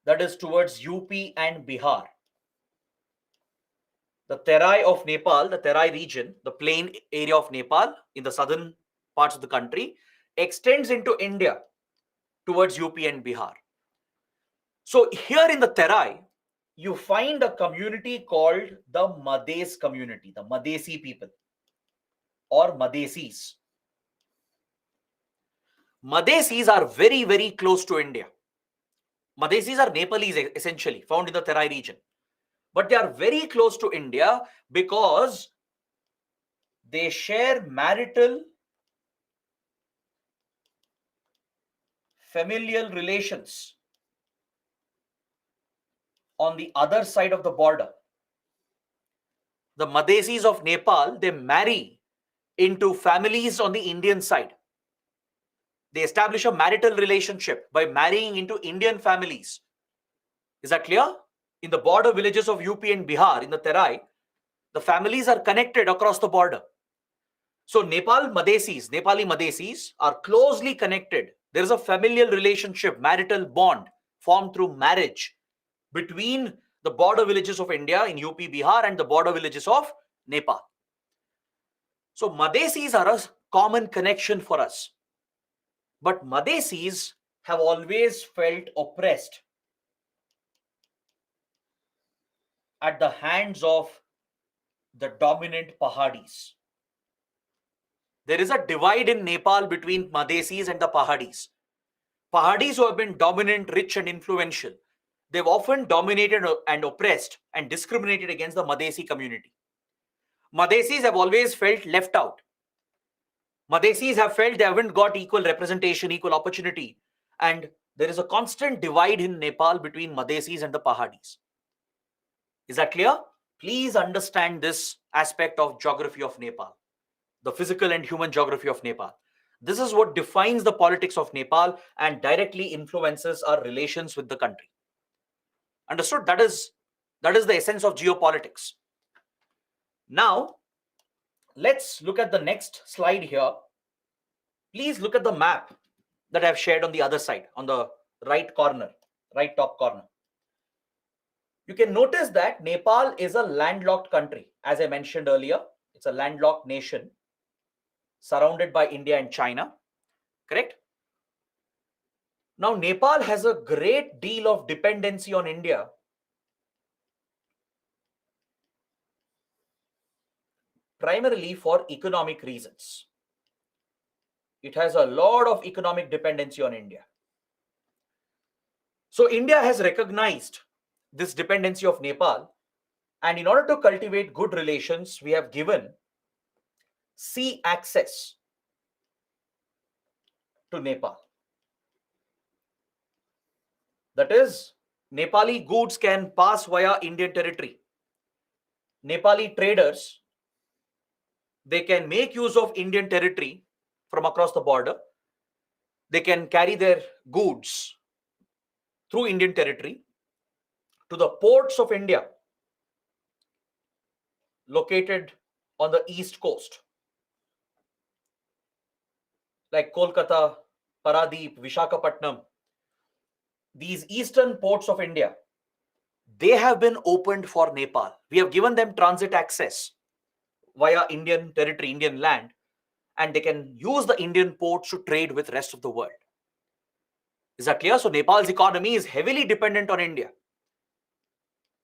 that is towards UP and Bihar. The Terai of Nepal, the Terai region, the plain area of Nepal in the southern parts of the country, extends into India towards UP and Bihar. So here in the Terai, you find a community called the Mades community, the Madesi people or Madesis. Madesis are very, very close to India. Madesis are Nepalese essentially, found in the Terai region. But they are very close to India because they share marital, familial relations on the other side of the border. The Madesis of Nepal, they marry into families on the Indian side. They establish a marital relationship by marrying into Indian families. Is that clear? In the border villages of UP and Bihar, in the Terai, the families are connected across the border. So Nepali Madesis are closely connected. There is a familial relationship, marital bond formed through marriage between the border villages of India in UP, Bihar and the border villages of Nepal. So Madesis are a common connection for us. But Madesis have always felt oppressed at the hands of the dominant Pahadis. There is a divide in Nepal between Madesis and the Pahadis. Pahadis who have been dominant, rich and influential, they've often dominated and oppressed and discriminated against the Madesi community. Madesis have always felt left out. Madesis have felt they haven't got equal representation, equal opportunity. And there is a constant divide in Nepal between Madesis and the Pahadis. Is that clear? Please understand this aspect of geography of Nepal, the physical and human geography of Nepal. This is what defines the politics of Nepal and directly influences our relations with the country. Understood? That is the essence of geopolitics. Now, let's look at the next slide here. Please look at the map that I've shared on the other side, on the right corner, right top corner. You can notice that Nepal is a landlocked country. As I mentioned earlier, it's a landlocked nation. surrounded by India and China, correct? Now, Nepal has a great deal of dependency on India primarily for economic reasons. It has a lot of economic dependency on India. So India has recognized this dependency of Nepal, and in order to cultivate good relations, we have given sea access to Nepal. That is, Nepali goods can pass via Indian territory. Nepali traders, they can make use of Indian territory from across the border. They can carry their goods through Indian territory to the ports of India located on the east coast, like Kolkata, Paradip, Vishakhapatnam. These eastern ports of India, they have been opened for Nepal. We have given them transit access via Indian territory, Indian land, and they can use the Indian ports to trade with rest of the world. Is that clear? So Nepal's economy is heavily dependent on India.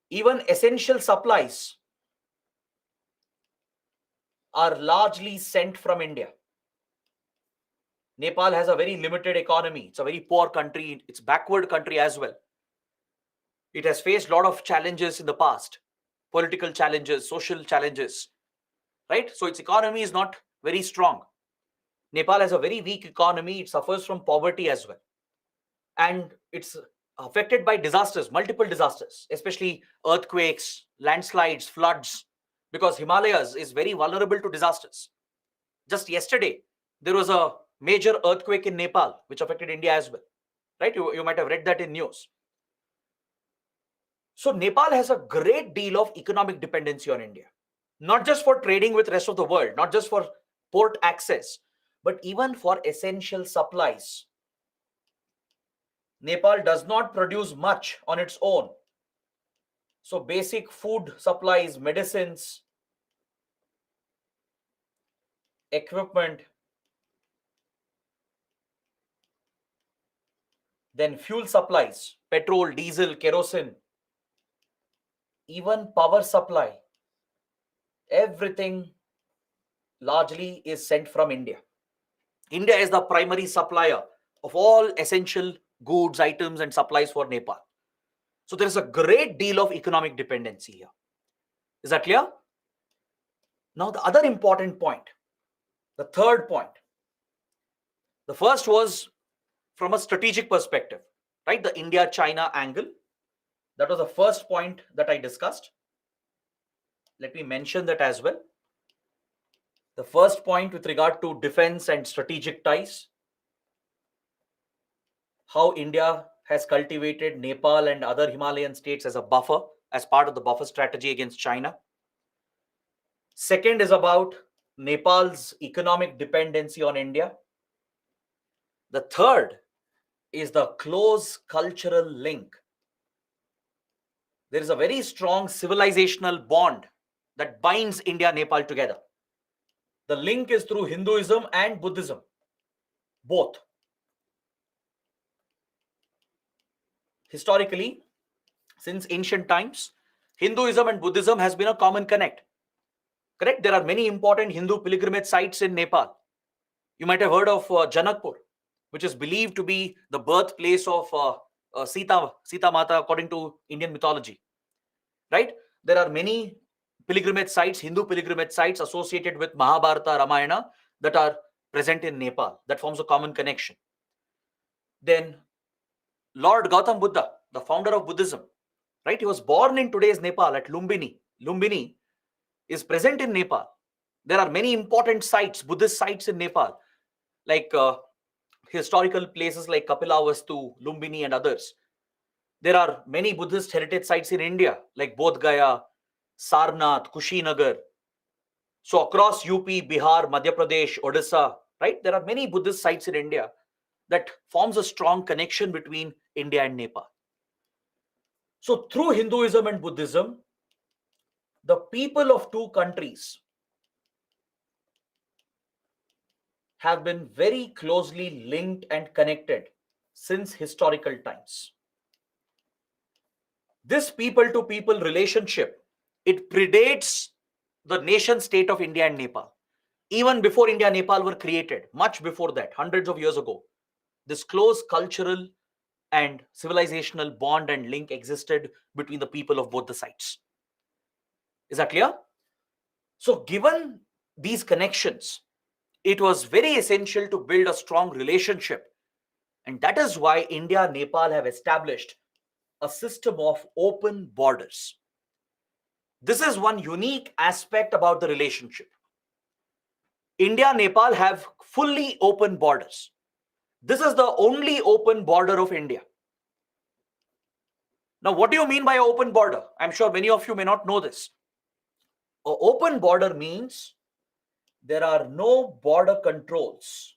Even essential supplies are largely sent from India. Nepal has a very limited economy. It's a very poor country. It's a backward country as well. It has faced a lot of challenges in the past, political challenges, social challenges, right? So its economy is not very strong. Nepal has a very weak economy. It suffers from poverty as well. And it's affected by disasters, multiple disasters, especially earthquakes, landslides, floods, because Himalayas is very vulnerable to disasters. Just yesterday, there was a major earthquake in Nepal, which affected India as well, right? You might have read that in news. So Nepal has a great deal of economic dependency on India, not just for trading with rest of the world, not just for port access, but even for essential supplies. Nepal does not produce much on its own. So basic food supplies, medicines, equipment, then fuel supplies, petrol, diesel, kerosene, even power supply, everything largely is sent from India. India is the primary supplier of all essential goods, items, and supplies for Nepal. So there is a great deal of economic dependency here. Is that clear? Now, the other important point, the third point. The first was from a strategic perspective, right? The India-China angle. That was the first point that I discussed. Let me mention that as well. The first point with regard to defense and strategic ties, how India has cultivated Nepal and other Himalayan states as a buffer, as part of the buffer strategy against China. Second is about Nepal's economic dependency on India. The third is the close cultural link. There is a very strong civilizational bond that binds India and Nepal together. The link is through Hinduism and Buddhism, both. Historically, since ancient times, Hinduism and Buddhism has been a common connect. Correct? There are many important Hindu pilgrimage sites in Nepal. You might have heard of Janakpur, which is believed to be the birthplace of Sita Mata according to Indian mythology. Right? There are many pilgrimage sites, Hindu pilgrimage sites associated with Mahabharata, Ramayana that are present in Nepal. That forms a common connection. Then Lord Gautam Buddha, the founder of Buddhism, right? He was born in today's Nepal at Lumbini. Lumbini is present in Nepal. There are many important sites, Buddhist sites in Nepal, like historical places like Kapilavastu, Lumbini, and others. There are many Buddhist heritage sites in India, like Bodh Gaya, Sarnath, Kushinagar. So across UP, Bihar, Madhya Pradesh, Odisha, right? There are many Buddhist sites in India that forms a strong connection between India and Nepal. So through Hinduism and Buddhism, the people of two countries have been very closely linked and connected since historical times. This people to people relationship, it predates the nation state of India and Nepal. Even before India and Nepal were created, much before that, hundreds of years ago, this close cultural and civilizational bond and link existed between the people of both the sides. Is that clear? So given these connections, it was very essential to build a strong relationship. And that is why India and Nepal have established a system of open borders. This is one unique aspect about the relationship. India and Nepal have fully open borders. This is the only open border of India. Now, what do you mean by an open border? I'm sure many of you may not know this. An open border means there are no border controls.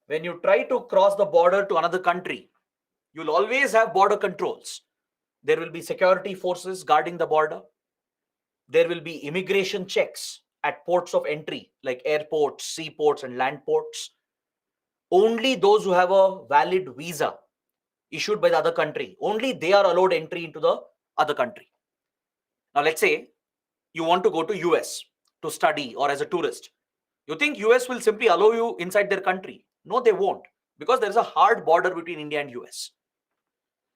When you try to cross the border to another country, you'll always have border controls. There will be security forces guarding the border. There will be immigration checks at ports of entry like airports, seaports, and land ports. Only those who have a valid visa issued by the other country, only they are allowed entry into the other country. Now, let's say you want to go to US to study or as a tourist. You think US will simply allow you inside their country? No, they won't, because there is a hard border between India and US.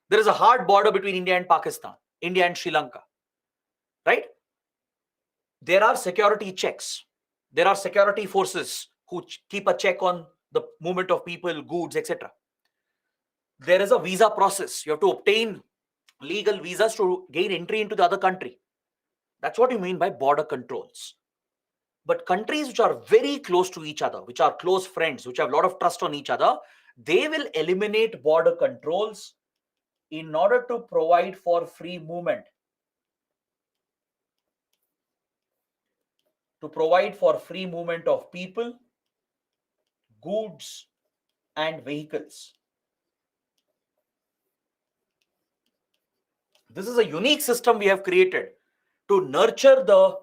There is a hard border between India and Pakistan, India and Sri Lanka, right? There are security checks. There are security forces who keep a check on the movement of people, goods, etc. There is a visa process. You have to obtain legal visas to gain entry into the other country. That's what you mean by border controls. But countries which are very close to each other, which are close friends, which have a lot of trust on each other, they will eliminate border controls in order to provide for free movement. To provide for free movement of people, goods, and vehicles. This is a unique system we have created to nurture the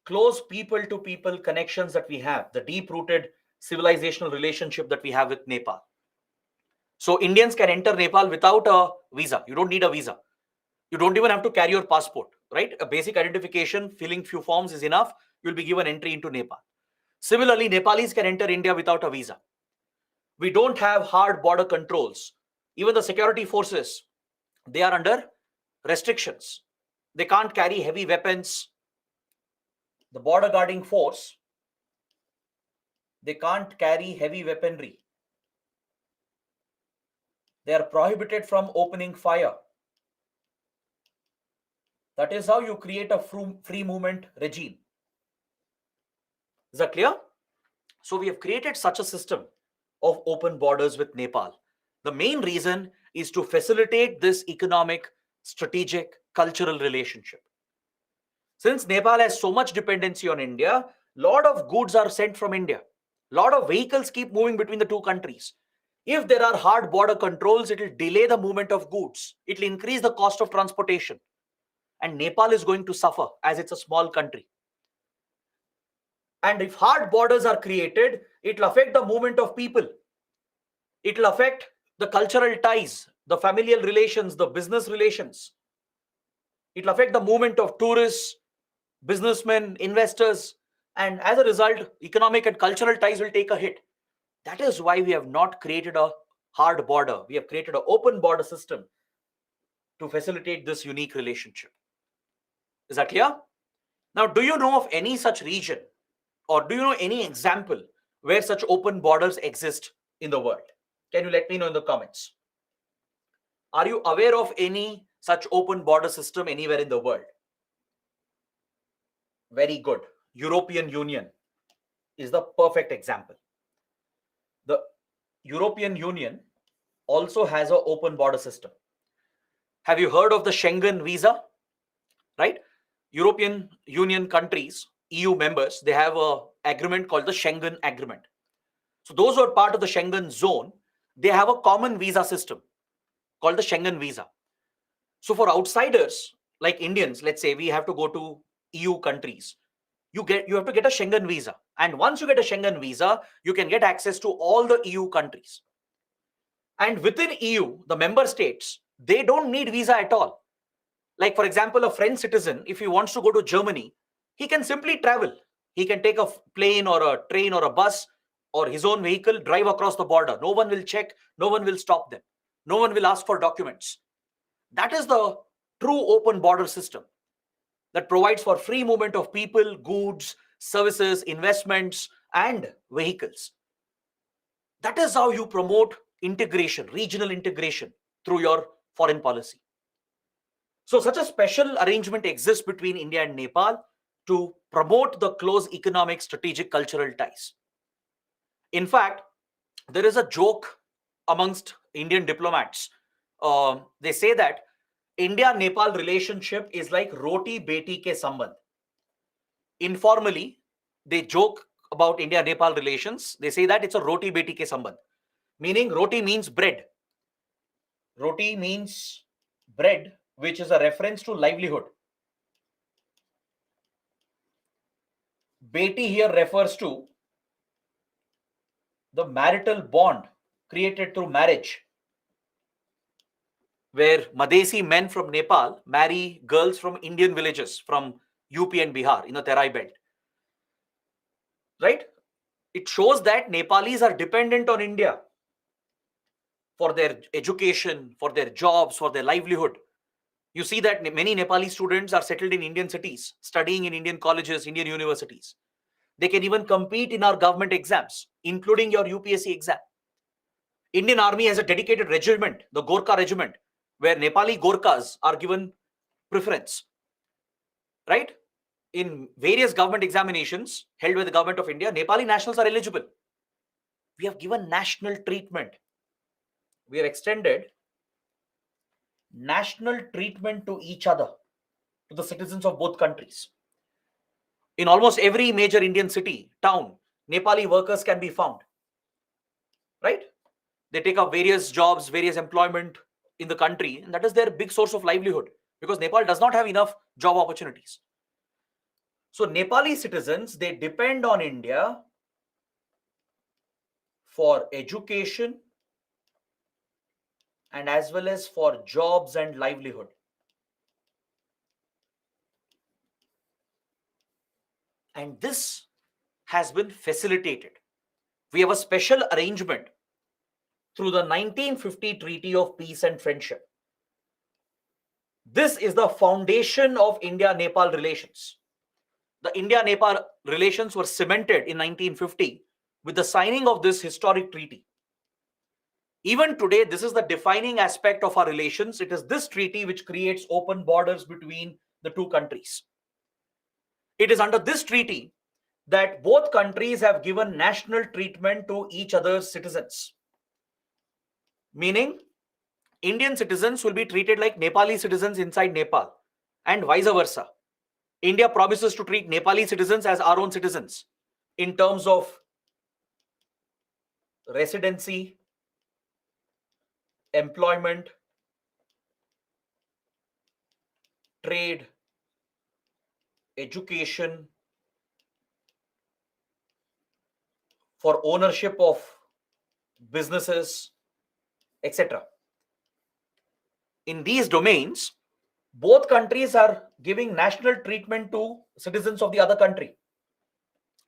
close people-to-people connections that we have, the deep-rooted civilizational relationship that we have with Nepal. So Indians can enter Nepal without a visa. You don't need a visa. You don't even have to carry your passport, right? A basic identification, filling few forms is enough. You'll be given entry into Nepal. Similarly, Nepalis can enter India without a visa. We don't have hard border controls. Even the security forces, they are under restrictions. They can't carry heavy weapons. The border guarding force, they can't carry heavy weaponry. They are prohibited from opening fire. That is how you create a free movement regime. Is that clear? So we have created such a system of open borders with Nepal. The main reason is to facilitate this economic, strategic, cultural relationship. Since Nepal has so much dependency on India, a lot of goods are sent from India. A lot of vehicles keep moving between the two countries. If there are hard border controls, it will delay the movement of goods. It will increase the cost of transportation. And Nepal is going to suffer as it's a small country. And if hard borders are created, it will affect the movement of people. It will affect the cultural ties, the familial relations, the business relations. It will affect the movement of tourists, businessmen, investors, and as a result, economic and cultural ties will take a hit. That is why we have not created a hard border. We have created an open border system to facilitate this unique relationship. Is that clear? Now, do you know of any such region, or do you know any example where such open borders exist in the world? Can you let me know in the comments? Are you aware of any such open border system anywhere in the world? Very good. European Union is the perfect example. The European Union also has an open border system. Have you heard of the Schengen visa? Right? European Union countries, EU members, they have an agreement called the Schengen Agreement. So those who are part of the Schengen zone, they have a common visa system called the Schengen visa. So for outsiders like Indians, let's say we have to go to EU countries. you have to get a Schengen visa. And once you get a Schengen visa, you can get access to all the EU countries. And within EU, the member states, they don't need visa at all. Like, for example, a French citizen, if he wants to go to Germany, he can simply travel. He can take a plane or a train or a bus or his own vehicle, drive across the border. No one will check. No one will stop them. No one will ask for documents. That is the true open border system that provides for free movement of people, goods, services, investments, and vehicles. That is how you promote integration, regional integration through your foreign policy. So such a special arrangement exists between India and Nepal to promote the close economic, strategic, cultural ties. In fact, there is a joke amongst Indian diplomats. They say that India-Nepal relationship is like roti beti ke sambandh. Informally, they joke about India-Nepal relations. They say that it's a roti beti ke sambandh, meaning roti means bread. Roti means bread, which is a reference to livelihood. Beti here refers to the marital bond created through marriage, where Madesi men from Nepal marry girls from Indian villages from UP and Bihar in the Terai belt. Right? It shows that Nepalis are dependent on India for their education, for their jobs, for their livelihood. You see that many Nepali students are settled in Indian cities, studying in Indian colleges, Indian universities. They can even compete in our government exams, including your UPSC exam. Indian Army has a dedicated regiment, the Gorkha Regiment, where Nepali Gorkhas are given preference. Right? In various government examinations held by the government of India, Nepali nationals are eligible. We have given national treatment. We have extended national treatment to each other, to the citizens of both countries. In almost every major Indian city, town, Nepali workers can be found. Right? They take up various jobs, various employment in the country, and that is their big source of livelihood because Nepal does not have enough job opportunities. So Nepali citizens, they depend on India for education and as well as for jobs and livelihood. And this has been facilitated. We have a special arrangement through the 1950 Treaty of Peace and Friendship. This is the foundation of India-Nepal relations. The India-Nepal relations were cemented in 1950 with the signing of this historic treaty. Even today, this is the defining aspect of our relations. It is this treaty which creates open borders between the two countries. It is under this treaty that both countries have given national treatment to each other's citizens. Meaning, Indian citizens will be treated like Nepali citizens inside Nepal and vice versa. India promises to treat Nepali citizens as our own citizens in terms of residency, employment, trade, education, for ownership of businesses, etc. In these domains, both countries are giving national treatment to citizens of the other country.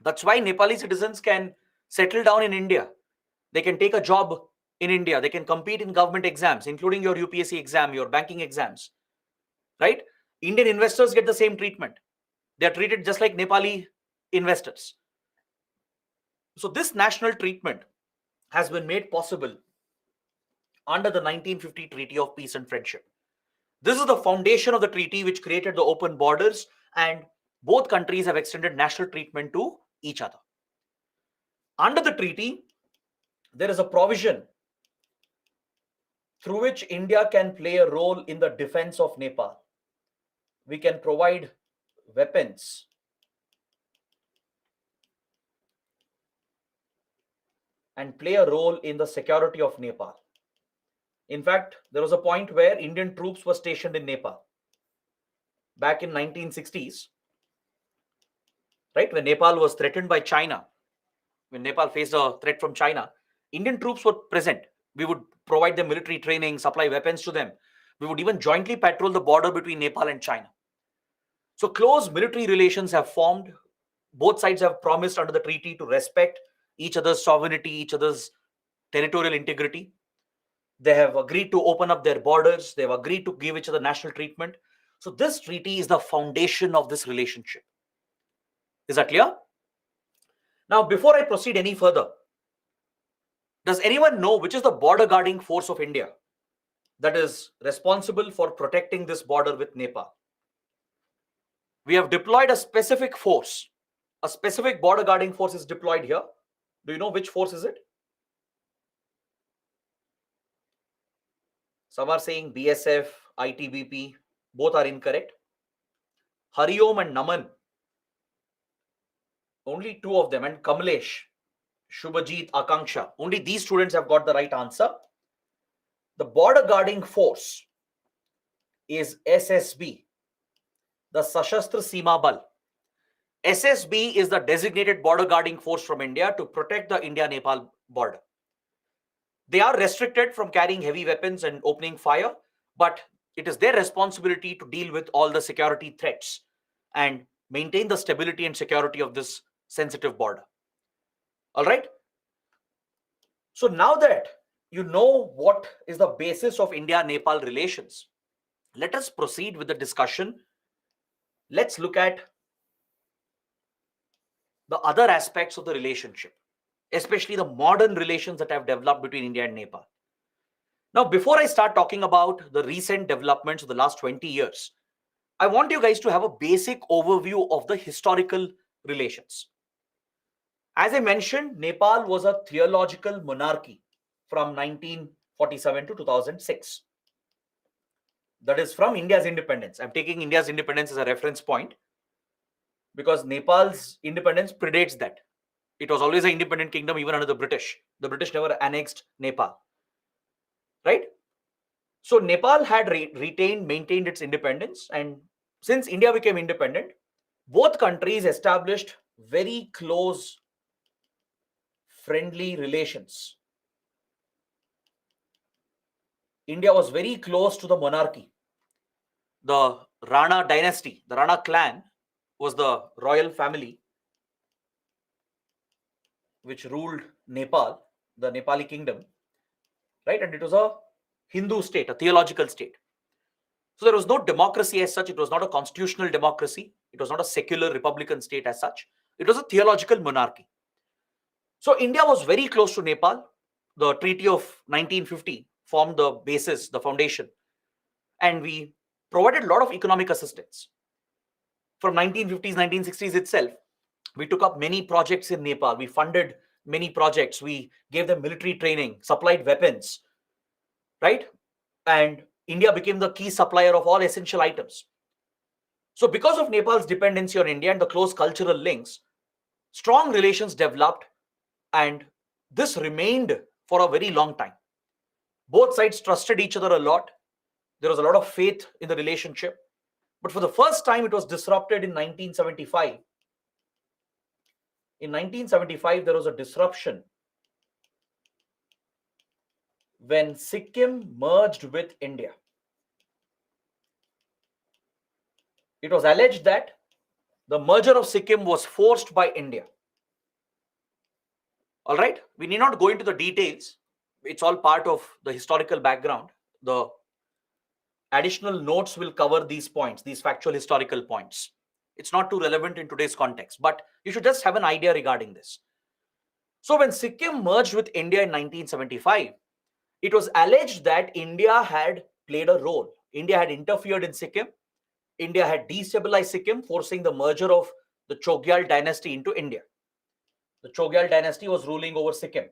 That's why Nepali citizens can settle down in India. They can take a job in India. They can compete in government exams, including your UPSC exam, your banking exams. Right? Indian investors get the same treatment. They are treated just like Nepali investors. So this national treatment has been made possible under the 1950 Treaty of Peace and Friendship. This is the foundation of the treaty which created the open borders, and both countries have extended national treatment to each other. Under the treaty, there is a provision through which India can play a role in the defense of Nepal. We can provide weapons, and play a role in the security of Nepal. In fact, there was a point where Indian troops were stationed in Nepal back in 1960s. right? When Nepal was threatened by China, when Nepal faced a threat from China, Indian troops were present. We would provide them military training, supply weapons to them. We would even jointly patrol the border between Nepal and China. So close military relations have formed. Both sides have promised under the treaty to respect each other's sovereignty, each other's territorial integrity. They have agreed to open up their borders. They have agreed to give each other national treatment. So this treaty is the foundation of this relationship. Is that clear? Now, before I proceed any further, does anyone know which is the border guarding force of India that is responsible for protecting this border with Nepal? We have deployed a specific force. A specific border guarding force is deployed here. Do you know which force is it? Some are saying BSF, ITBP. Both are incorrect. Hariom and Naman. Only two of them. And Kamlesh, Shubhajit, Akanksha. Only these students have got the right answer. The border guarding force is SSB, the Sashastra Seema Bal. SSB is the designated border guarding force from India to protect the India-Nepal border. They are restricted from carrying heavy weapons and opening fire, but it is their responsibility to deal with all the security threats and maintain the stability and security of this sensitive border. All right. So now that you know what is the basis of India-Nepal relations, let us proceed with the discussion. Let's look at the other aspects of the relationship, especially the modern relations that have developed between India and Nepal. Now, before I start talking about the recent developments of the last 20 years, I want you guys to have a basic overview of the historical relations. As I mentioned, Nepal was a theological monarchy from 1947 to 2006. That is from India's independence. I'm taking India's independence as a reference point because Nepal's independence predates that. It was always an independent kingdom even under the British. The British never annexed Nepal, right? So Nepal had maintained its independence, and since India became independent, both countries established very close, friendly relations. India was very close to the monarchy. The Rana dynasty, the Rana clan, was the royal family which ruled Nepal, the Nepali kingdom, right? And it was a Hindu state, a theological state. So there was no democracy as such. It was not a constitutional democracy. It was not a secular republican state as such. It was a theological monarchy. So India was very close to Nepal. The Treaty of 1950 formed the basis, the foundation. And we provided a lot of economic assistance. From 1950s, 1960s itself, we took up many projects in Nepal. We funded many projects. We gave them military training, supplied weapons, right? And India became the key supplier of all essential items. So because of Nepal's dependency on India and the close cultural links, strong relations developed, and this remained for a very long time. Both sides trusted each other a lot. There was a lot of faith in the relationship. But for the first time, it was disrupted in 1975. In 1975, there was a disruption when Sikkim merged with India. It was alleged that the merger of Sikkim was forced by India. All right, we need not go into the details. It's all part of the historical background. The additional notes will cover these points, these factual historical points. It's not too relevant in today's context, but you should just have an idea regarding this. So when Sikkim merged with India in 1975, it was alleged that India had played a role. India had interfered in Sikkim. India had destabilized Sikkim, forcing the merger of the Chogyal dynasty into India. The Chogyal dynasty was ruling over Sikkim.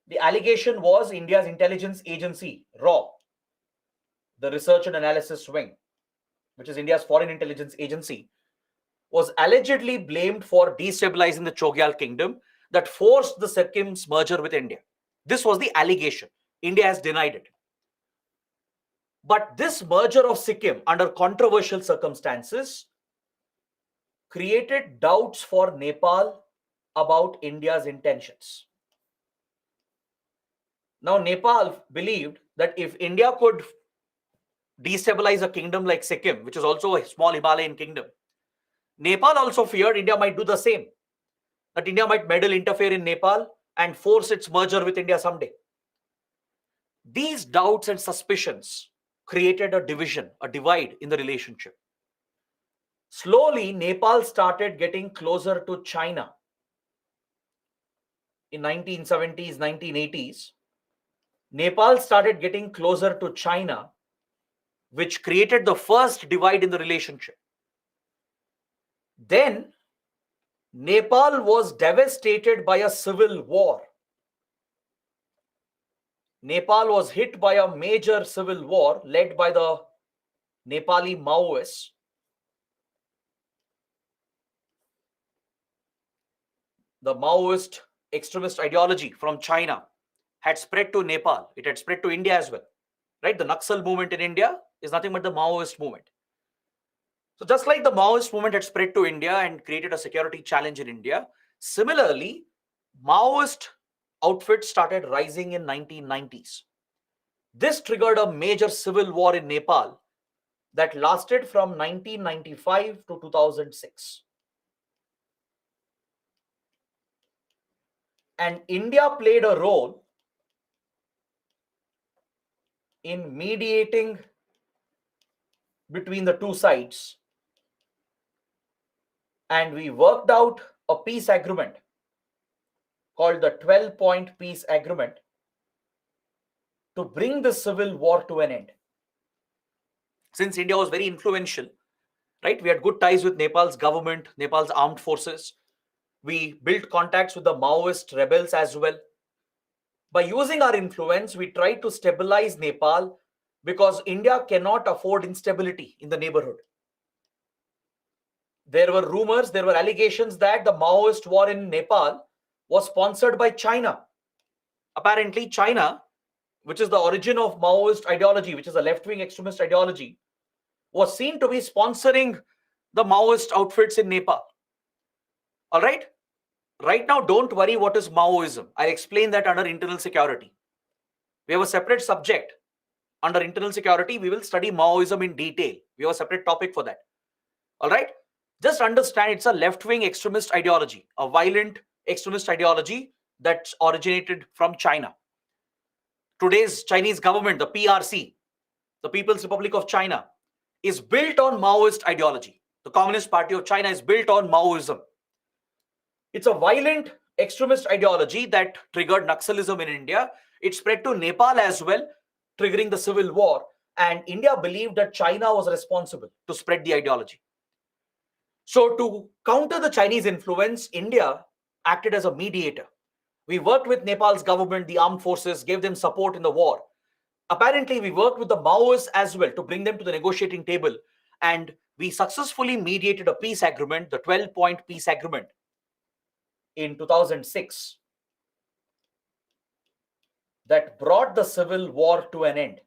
The allegation was India's intelligence agency, RAW, the Research and Analysis Wing, which is India's foreign intelligence agency, was allegedly blamed for destabilizing the Chogyal kingdom that forced the Sikkim's merger with India. This was the allegation. India has denied it. But this merger of Sikkim under controversial circumstances created doubts for Nepal about India's intentions. Now, Nepal believed that if India could destabilize a kingdom like Sikkim, which is also a small Himalayan kingdom, Nepal also feared India might do the same, that India might meddle, interfere in Nepal, and force its merger with India someday. These doubts and suspicions created a division, a divide in the relationship. Slowly, Nepal started getting closer to China. In 1970s, 1980s, Nepal started getting closer to China, which created the first divide in the relationship. Then, Nepal was devastated by a civil war. Nepal was hit by a major civil war led by the Nepali Maoists. The Maoist extremist ideology from China had spread to Nepal. It had spread to India as well. Right? The Naxal movement in India is nothing but the Maoist movement. So just like the Maoist movement had spread to India and created a security challenge in India, similarly, Maoist outfits started rising in 1990s. This triggered a major civil war in Nepal that lasted from 1995 to 2006. And India played a role in mediating between the two sides. And we worked out a peace agreement called the 12-point peace agreement to bring the civil war to an end. Since India was very influential, right? We had good ties with Nepal's government, Nepal's armed forces. We built contacts with the Maoist rebels as well. By using our influence, we tried to stabilize Nepal because India cannot afford instability in the neighborhood. There were rumors, there were allegations that the Maoist war in Nepal was sponsored by China. Apparently, China, which is the origin of Maoist ideology, which is a left-wing extremist ideology, was seen to be sponsoring the Maoist outfits in Nepal. All right? Right now, don't worry what is Maoism. I'll explain that under internal security. We have a separate subject. Under internal security, we will study Maoism in detail. We have a separate topic for that. All right? Just understand it's a left-wing extremist ideology, a violent extremist ideology that originated from China. Today's Chinese government, the PRC, the People's Republic of China, is built on Maoist ideology. The Communist Party of China is built on Maoism. It's a violent extremist ideology that triggered Naxalism in India. It spread to Nepal as well, triggering the civil war. And India believed that China was responsible to spread the ideology. So to counter the Chinese influence, India acted as a mediator. We worked with Nepal's government, the armed forces, gave them support in the war. Apparently, we worked with the Maoists as well to bring them to the negotiating table. And we successfully mediated a peace agreement, the 12-point peace agreement, in 2006 that brought the civil war to an end.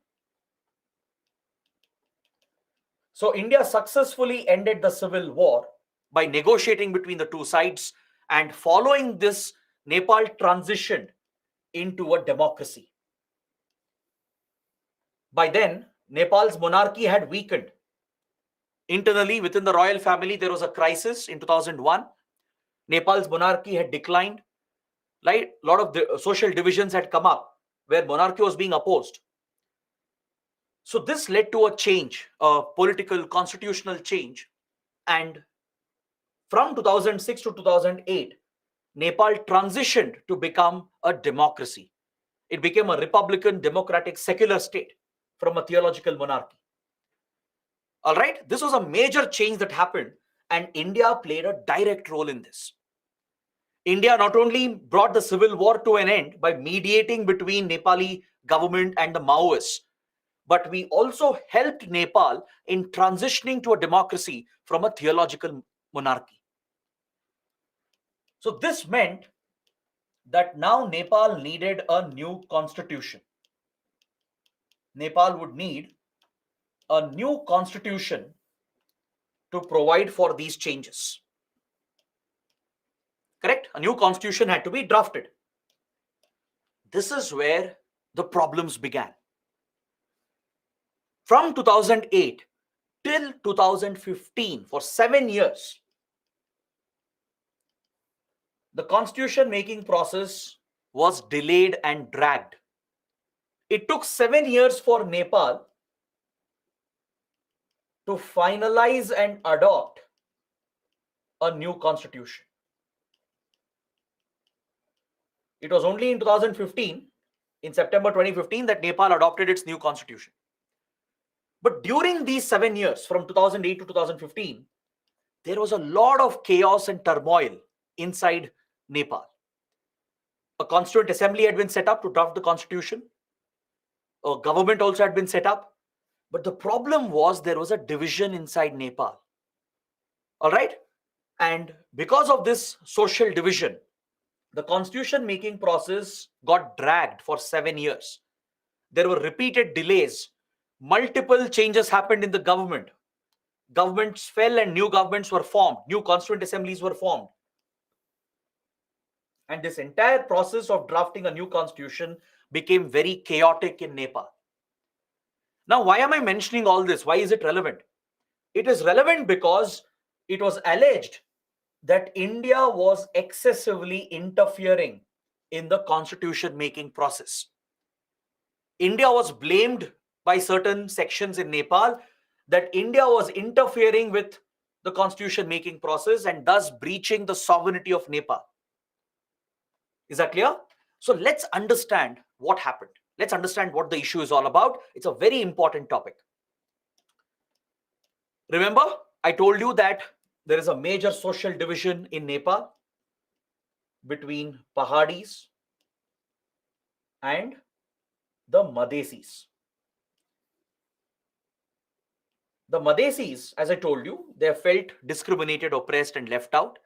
So India successfully ended the civil war by negotiating between the two sides, and following this, Nepal transitioned into a democracy. By then, Nepal's monarchy had weakened. Internally, within the royal family, there was a crisis in 2001. Nepal's monarchy had declined. Right? A lot of the social divisions had come up where monarchy was being opposed. So this led to a change, a political constitutional change. And from 2006 to 2008, Nepal transitioned to become a democracy. It became a republican, democratic, secular state from a theological monarchy. All right, this was a major change that happened, and India played a direct role in this. India not only brought the civil war to an end by mediating between Nepali government and the Maoists, but we also helped Nepal in transitioning to a democracy from a theological monarchy. So this meant that now Nepal needed a new constitution. Nepal would need a new constitution to provide for these changes. Correct? A new constitution had to be drafted. This is where the problems began. From 2008 till 2015, for 7 years, the constitution making process was delayed and dragged. It took 7 years for Nepal to finalize and adopt a new constitution. It was only in 2015, in September 2015, that Nepal adopted its new constitution. But during these 7 years, from 2008 to 2015, there was a lot of chaos and turmoil inside Nepal. A constituent assembly had been set up to draft the constitution. A government also had been set up. But the problem was there was a division inside Nepal. All right? And because of this social division, the constitution making process got dragged for 7 years. There were repeated delays. Multiple changes happened in the government. Governments fell and new governments were formed. New constituent assemblies were formed. And this entire process of drafting a new constitution became very chaotic in Nepal. Now, why am I mentioning all this? Why is it relevant? It is relevant because it was alleged that India was excessively interfering in the constitution making process. India was blamed by certain sections in Nepal that India was interfering with the constitution making process and thus breaching the sovereignty of Nepal. Is that clear? So let's understand what happened. Let's understand what the issue is all about. It's a very important topic. Remember, I told you that there is a major social division in Nepal between Pahadis and the Madhesis. The Madhesis, as I told you, they felt discriminated, oppressed, and left out.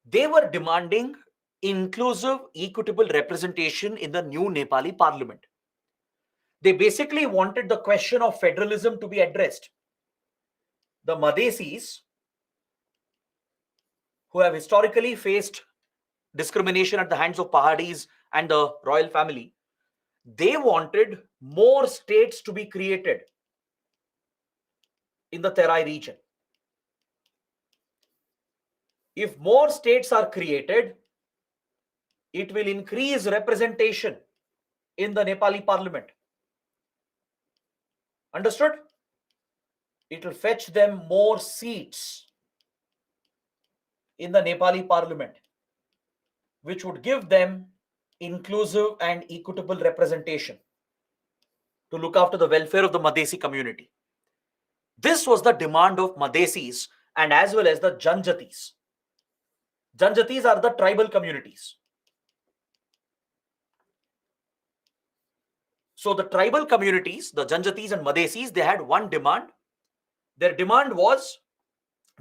They were demanding inclusive, equitable representation in the new Nepali parliament. They basically wanted the question of federalism to be addressed. The Madhesis, who have historically faced discrimination at the hands of Pahadis and the royal family, they wanted more states to be created in the Terai region. If more states are created, it will increase representation in the Nepali parliament. Understood? It will fetch them more seats in the Nepali parliament, which would give them inclusive and equitable representation to look after the welfare of the Madhesi community. This was the demand of Madhesis and as well as the Janjatis. Janjatis are the tribal communities. So the tribal communities, the Janjatis and Madhesis, they had one demand. Their demand was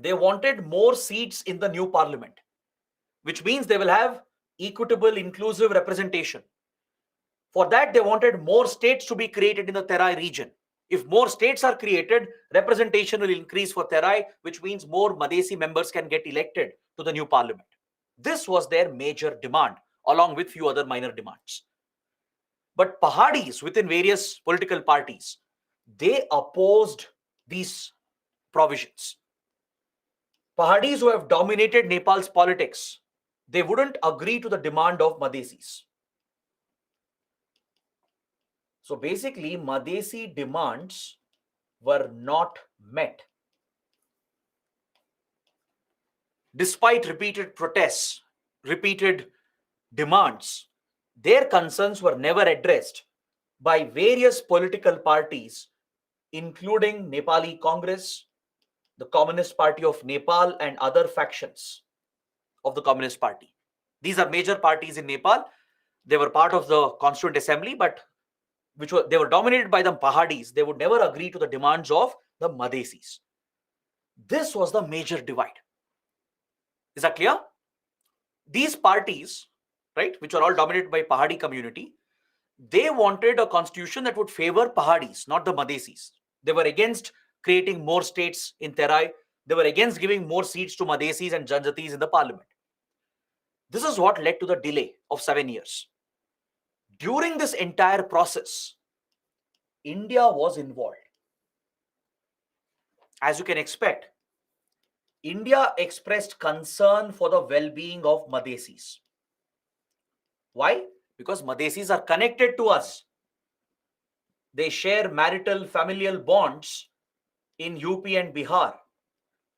they wanted more seats in the new parliament, which means they will have equitable, inclusive representation. For that, they wanted more states to be created in the Terai region. If more states are created, representation will increase for Terai, which means more Madhesi members can get elected to the new parliament. This was their major demand, along with few other minor demands. But Pahadis within various political parties, they opposed these provisions. Pahadis who have dominated Nepal's politics, they wouldn't agree to the demand of Madhesis. So basically, Madhesi demands were not met. Despite repeated protests, repeated demands, their concerns were never addressed by various political parties, including Nepali Congress, the Communist Party of Nepal, and other factions of the Communist Party. These are major parties in Nepal. They were part of the Constituent Assembly, but they were dominated by the Pahadis. They would never agree to the demands of the Madhesis. This was the major divide. Is that clear? These parties, right, which are all dominated by Pahadi community, they wanted a constitution that would favor Pahadis, not the Madhesis. They were against creating more states in Terai. They were against giving more seats to Madhesis and Janjatis in the parliament. This is what led to the delay of 7 years. During this entire process, India was involved. As you can expect, India expressed concern for the well-being of Madhesis. Why? Because Madhesis are connected to us. They share marital familial bonds in UP and Bihar.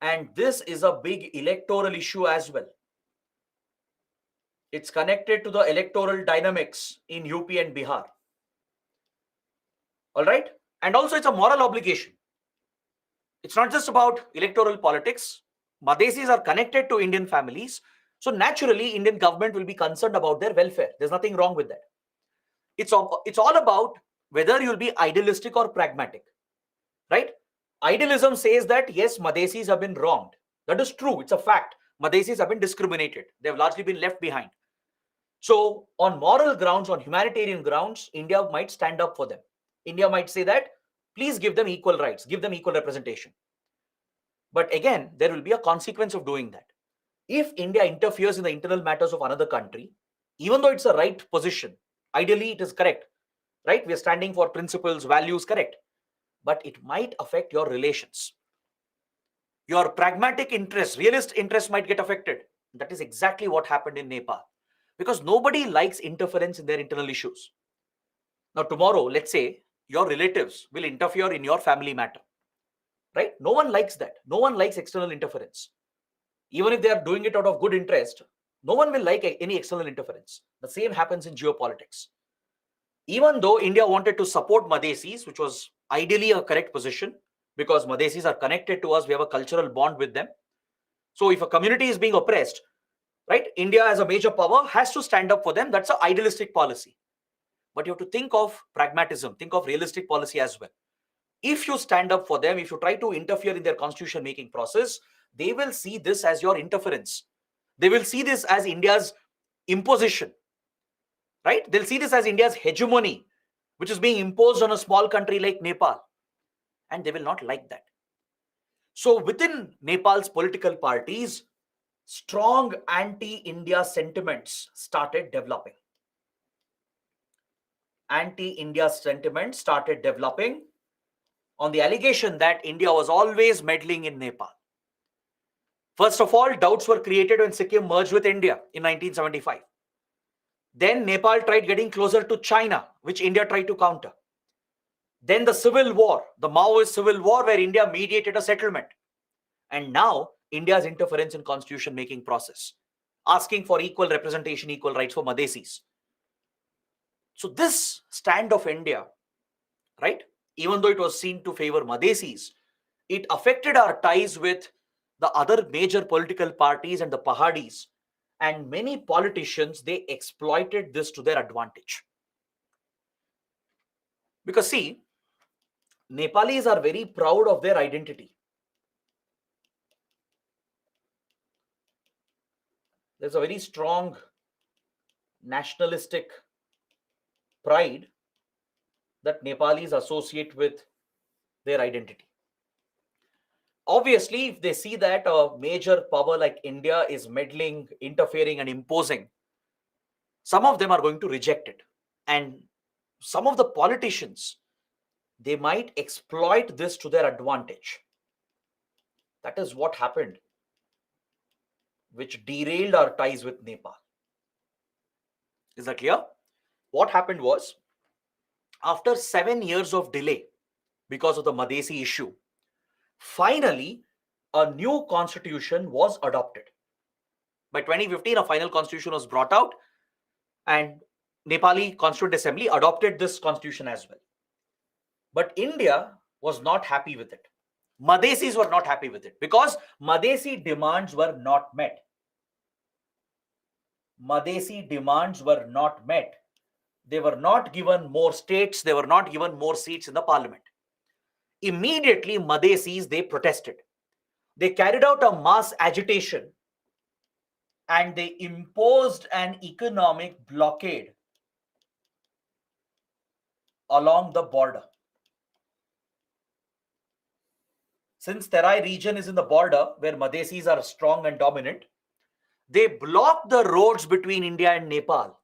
And this is a big electoral issue as well. It's connected to the electoral dynamics in UP and Bihar. All right? And also it's a moral obligation. It's not just about electoral politics. Madhesis are connected to Indian families. So naturally, Indian government will be concerned about their welfare. There's nothing wrong with that. It's all about whether you'll be idealistic or pragmatic, right? Idealism says that, yes, Madhesis have been wronged. That is true. It's a fact. Madhesis have been discriminated. They've largely been left behind. So on moral grounds, on humanitarian grounds, India might stand up for them. India might say that, please give them equal rights, give them equal representation. But again, there will be a consequence of doing that. If India interferes in the internal matters of another country, even though it's a right position, ideally it is correct, right? We are standing for principles, values, correct. But it might affect your relations. Your pragmatic interest, realist interest might get affected. That is exactly what happened in Nepal. Because nobody likes interference in their internal issues. Now tomorrow, let's say your relatives will interfere in your family matter, right? No one likes that. No one likes external interference. Even if they are doing it out of good interest, no one will like any external interference. The same happens in geopolitics. Even though India wanted to support Madhesis, which was ideally a correct position, because Madhesis are connected to us, we have a cultural bond with them. So if a community is being oppressed, right, India as a major power has to stand up for them. That's an idealistic policy. But you have to think of pragmatism, think of realistic policy as well. If you stand up for them, if you try to interfere in their constitution making process, they will see this as your interference. They will see this as India's imposition, right? They'll see this as India's hegemony, which is being imposed on a small country like Nepal. And they will not like that. So within Nepal's political parties, strong anti-India sentiments started developing. Anti-India sentiments started developing on the allegation that India was always meddling in Nepal. First of all, doubts were created when Sikkim merged with India in 1975. Then Nepal tried getting closer to China, which India tried to counter. Then the civil war, the Maoist civil war, where India mediated a settlement. And now India's interference in constitution making process, asking for equal representation, equal rights for Madhesis. So this stand of India, right, even though it was seen to favor Madhesis, it affected our ties with the other major political parties and the Pahadis. And many politicians, they exploited this to their advantage. Because see, Nepalis are very proud of their identity. There's a very strong nationalistic pride that Nepalis associate with their identity. Obviously, if they see that a major power like India is meddling, interfering, and imposing, some of them are going to reject it. And some of the politicians, they might exploit this to their advantage. That is what happened, which derailed our ties with Nepal. Is that clear? What happened was, after 7 years of delay because of the Madhesi issue, finally, a new constitution was adopted. By 2015, a final constitution was brought out, and Nepali Constituent Assembly adopted this constitution as well. But India was not happy with it. Madhesis were not happy with it because Madhesi demands were not met. Madhesi demands were not met. They were not given more states. They were not given more seats in the parliament. Immediately, Madhesis, they protested. They carried out a mass agitation and they imposed an economic blockade along the border. Since Terai region is in the border where Madhesis are strong and dominant, They blocked the roads between India and Nepal.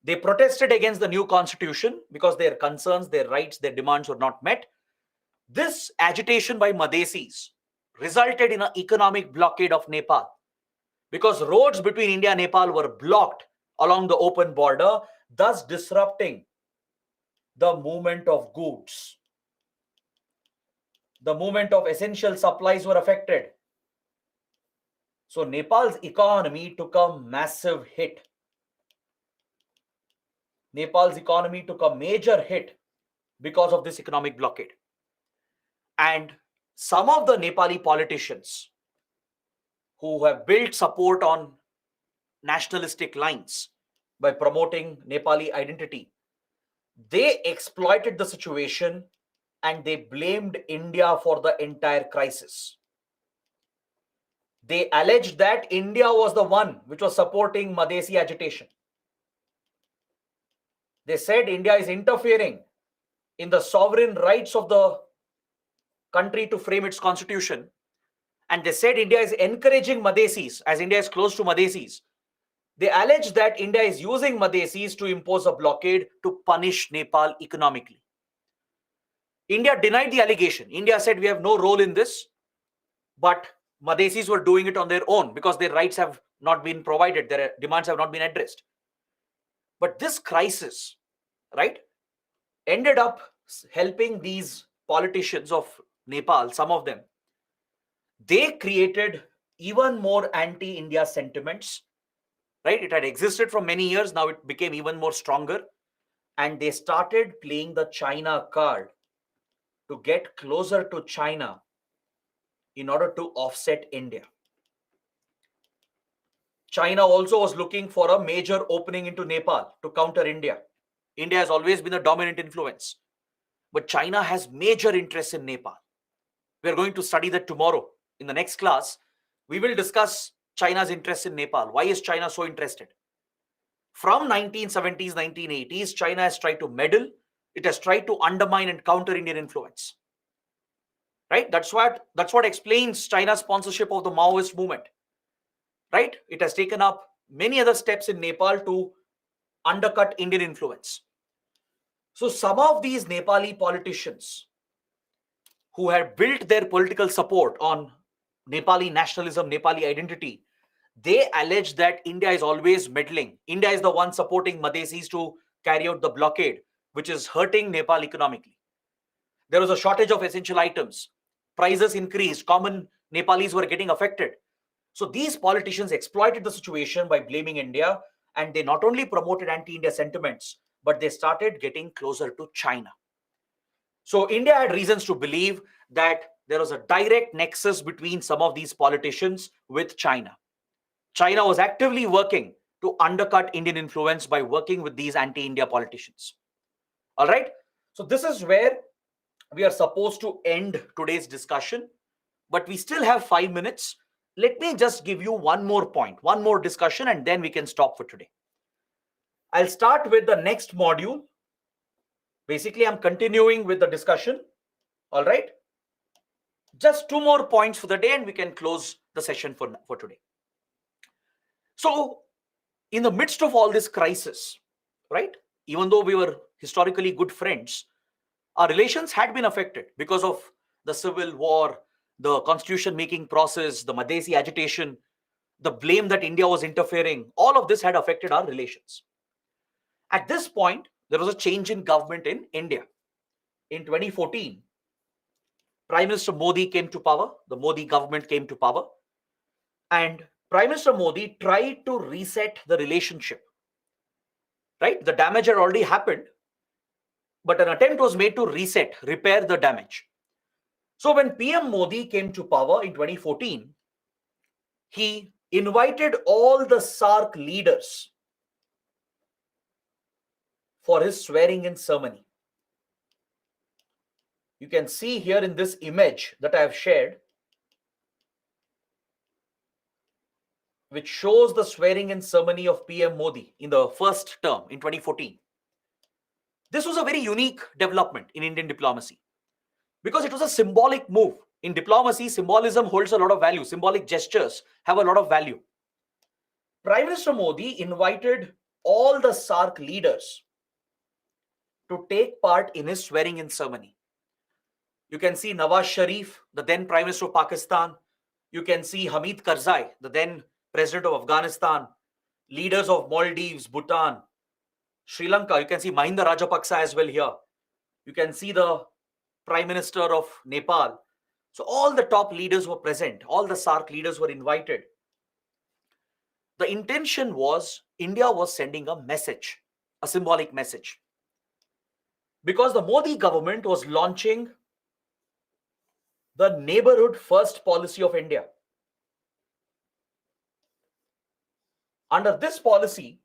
They protested against the new constitution because their concerns, their rights, their demands were not met. This agitation by Madhesis resulted in an economic blockade of Nepal because roads between India and Nepal were blocked along the open border, thus disrupting the movement of goods. The movement of essential supplies were affected. So Nepal's economy took a massive hit. Nepal's economy took a major hit because of this economic blockade. And some of the Nepali politicians who have built support on nationalistic lines by promoting Nepali identity, they exploited the situation and they blamed India for the entire crisis. They alleged that India was the one which was supporting Madhesi agitation. They said India is interfering in the sovereign rights of the country to frame its constitution. And they said India is encouraging Madhesis, as India is close to Madhesis. They alleged that India is using Madhesis to impose a blockade to punish Nepal economically. India denied the allegation. India said we have no role in this, but Madhesis were doing it on their own because their rights have not been provided, their demands have not been addressed. But this crisis, right, ended up helping these politicians of Nepal, some of them. They created even more anti-India sentiments, right? It had existed for many years. Now it became even more stronger. And they started playing the China card to get closer to China in order to offset India. China also was looking for a major opening into Nepal to counter India. India has always been a dominant influence, but China has major interests in Nepal. We are going to study that tomorrow. In the next class, we will discuss China's interest in Nepal. Why is China so interested? From 1970s, 1980s, China has tried to meddle. It has tried to undermine and counter Indian influence. Right? That's what explains China's sponsorship of the Maoist movement. Right? It has taken up many other steps in Nepal to undercut Indian influence. So some of these Nepali politicians who had built their political support on Nepali nationalism, Nepali identity, they allege that India is always meddling. India is the one supporting Madhesis to carry out the blockade, which is hurting Nepal economically. There was a shortage of essential items. Prices increased. Common Nepalis were getting affected. So these politicians exploited the situation by blaming India, and they not only promoted anti-India sentiments, but they started getting closer to China. So India had reasons to believe that there was a direct nexus between some of these politicians with China. China was actively working to undercut Indian influence by working with these anti-India politicians. All right. So this is where we are supposed to end today's discussion, but we still have 5 minutes. Let me just give you one more point, one more discussion, and then we can stop for today. I'll start with the next module. Basically, I'm continuing with the discussion. All right. Just 2 more points for the day, and we can close the session for today. So, in the midst of all this crisis, right, even though we were historically good friends, our relations had been affected because of the civil war, the constitution making process, the Madhesi agitation, the blame that India was interfering. All of this had affected our relations. At this point, there was a change in government in India. In 2014, Prime Minister Modi came to power. The Modi government came to power. And Prime Minister Modi tried to reset the relationship. Right? The damage had already happened, but an attempt was made to reset, repair the damage. So when PM Modi came to power in 2014, he invited all the SAARC leaders for his swearing-in ceremony. You can see here in this image that I have shared, which shows the swearing-in ceremony of PM Modi in the first term in 2014. This was a very unique development in Indian diplomacy because it was a symbolic move. In diplomacy, symbolism holds a lot of value. Symbolic gestures have a lot of value. Prime Minister Modi invited all the SAARC leaders to take part in his swearing-in ceremony. You can see Nawaz Sharif, the then Prime Minister of Pakistan. You can see Hamid Karzai, the then President of Afghanistan, leaders of Maldives, Bhutan, Sri Lanka. You can see Mahinda Rajapaksa as well here. You can see the Prime Minister of Nepal. So all the top leaders were present. All the SAARC leaders were invited. The intention was India was sending a message, a symbolic message. Because the Modi government was launching the neighborhood first policy of India. Under this policy,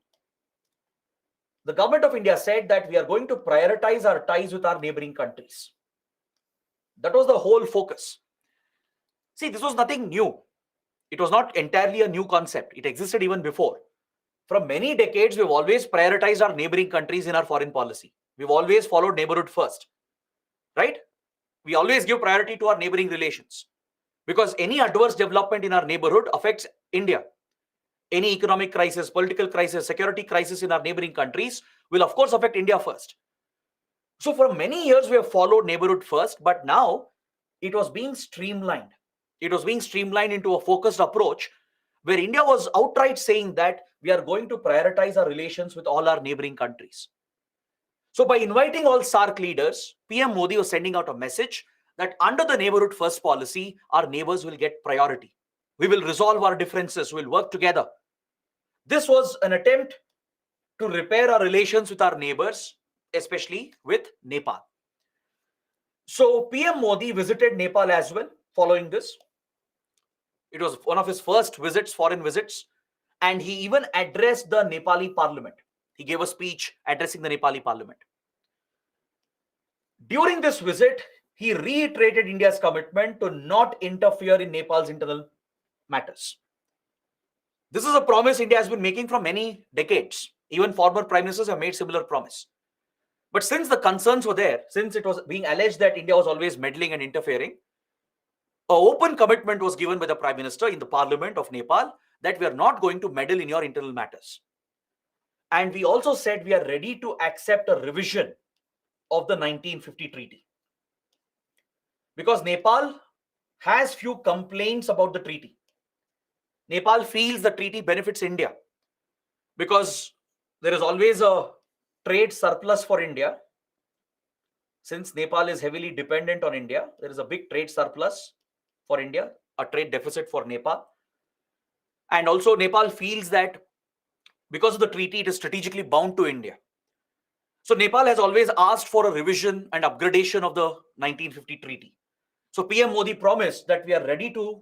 the government of India said that we are going to prioritize our ties with our neighboring countries. That was the whole focus. See, this was nothing new. It was not entirely a new concept. It existed even before. From many decades, we've always prioritized our neighboring countries in our foreign policy. We've always followed neighborhood first, right? We always give priority to our neighboring relations because any adverse development in our neighborhood affects India. Any economic crisis, political crisis, security crisis in our neighboring countries will of course affect India first. So for many years, we have followed neighborhood first, but now it was being streamlined. It was being streamlined into a focused approach where India was outright saying that we are going to prioritize our relations with all our neighboring countries. So by inviting all SAARC leaders, PM Modi was sending out a message that under the neighborhood first policy, our neighbors will get priority. We will resolve our differences, we'll work together. This was an attempt to repair our relations with our neighbors, especially with Nepal. So PM Modi visited Nepal as well following this. It was one of his first visits, foreign visits, and he even addressed the Nepali parliament. He gave a speech addressing the Nepali parliament. During this visit, he reiterated India's commitment to not interfere in Nepal's internal matters. This is a promise India has been making for many decades. Even former prime ministers have made similar promise. But since the concerns were there, since it was being alleged that India was always meddling and interfering, an open commitment was given by the Prime Minister in the Parliament of Nepal that we are not going to meddle in your internal matters. And we also said we are ready to accept a revision of the 1950 treaty. Because Nepal has few complaints about the treaty. Nepal feels the treaty benefits India because there is always a trade surplus for India. Since Nepal is heavily dependent on India, there is a big trade surplus for India, a trade deficit for Nepal. And also Nepal feels that because of the treaty, it is strategically bound to India. So Nepal has always asked for a revision and upgradation of the 1950 treaty. So PM Modi promised that we are ready to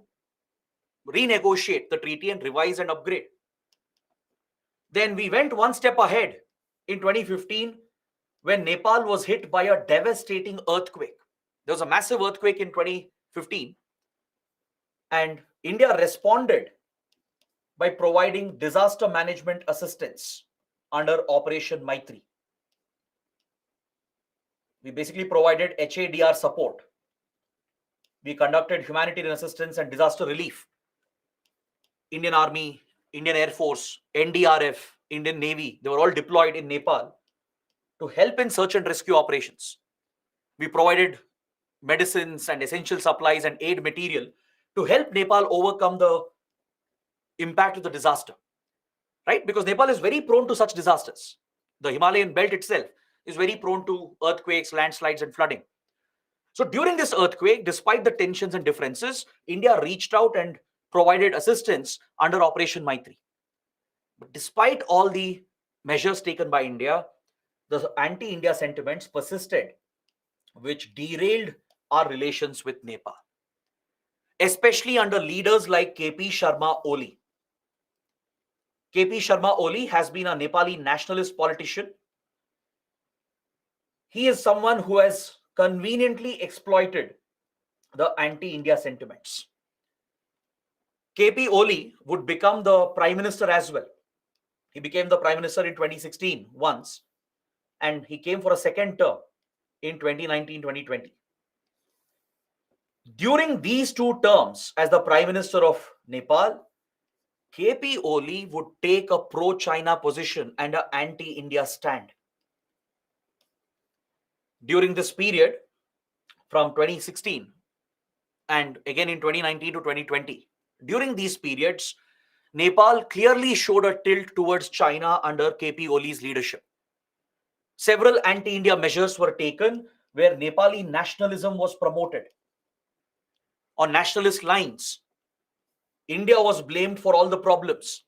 renegotiate the treaty and revise and upgrade. Then we went one step ahead in 2015 when Nepal was hit by a devastating earthquake. There was a massive earthquake in 2015 and India responded by providing disaster management assistance under Operation Maitri. We basically provided HADR support. We conducted humanitarian assistance and disaster relief. Indian Army, Indian Air Force, NDRF, Indian Navy, they were all deployed in Nepal to help in search and rescue operations. We provided medicines and essential supplies and aid material to help Nepal overcome the impact of the disaster, right? Because Nepal is very prone to such disasters. The Himalayan belt itself is very prone to earthquakes, landslides, and flooding. So during this earthquake, despite the tensions and differences, India reached out and provided assistance under Operation Maitri. But despite all the measures taken by India, the anti-India sentiments persisted, which derailed our relations with Nepal, especially under leaders like KP Sharma Oli. KP Sharma Oli has been a Nepali nationalist politician. He is someone who has conveniently exploited the anti-India sentiments. KP Oli would become the prime minister as well. He became the prime minister in 2016 once, and he came for a second term in 2019-2020. During these two terms as the prime minister of Nepal, KP Oli would take a pro-China position and an anti-India stand. During this period, from 2016 and again in 2019 to 2020, during these periods, Nepal clearly showed a tilt towards China under KP Oli's leadership. Several anti-India measures were taken where Nepali nationalism was promoted. On nationalist lines, India was blamed for all the problems.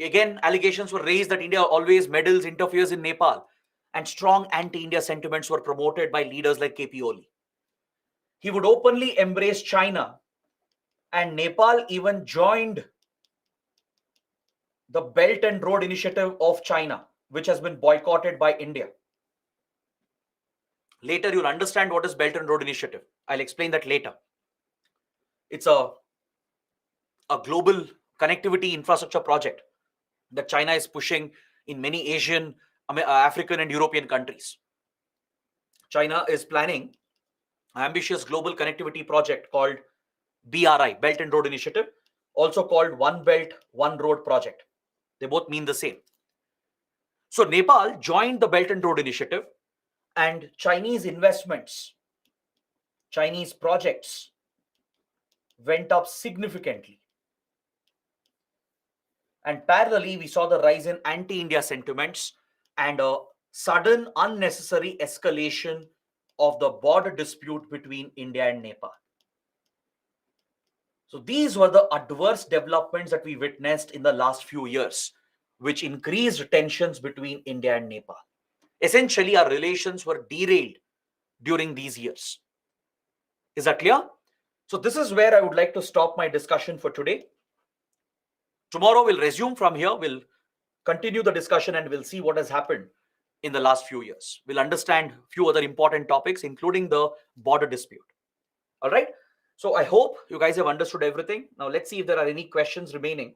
Again, allegations were raised that India always meddles, interferes in Nepal, and strong anti-India sentiments were promoted by leaders like KP Oli. He would openly embrace China, and Nepal even joined the Belt and Road Initiative of China, which has been boycotted by India. Later, you'll understand what is Belt and Road Initiative. I'll explain that later. It's a global connectivity infrastructure project that China is pushing in many Asian, African, and European countries. China is planning an ambitious global connectivity project called BRI, Belt and Road Initiative, also called One Belt, One Road project. They both mean the same. So Nepal joined the Belt and Road Initiative, and Chinese investments, Chinese projects went up significantly. And parallelly, we saw the rise in anti-India sentiments and a sudden unnecessary escalation of the border dispute between India and Nepal. So these were the adverse developments that we witnessed in the last few years, which increased tensions between India and Nepal. Essentially, our relations were derailed during these years. Is that clear? So this is where I would like to stop my discussion for today. Tomorrow we'll resume from here. We'll continue the discussion and we'll see what has happened in the last few years. We'll understand a few other important topics, including the border dispute. All right. So I hope you guys have understood everything. Now let's see if there are any questions remaining.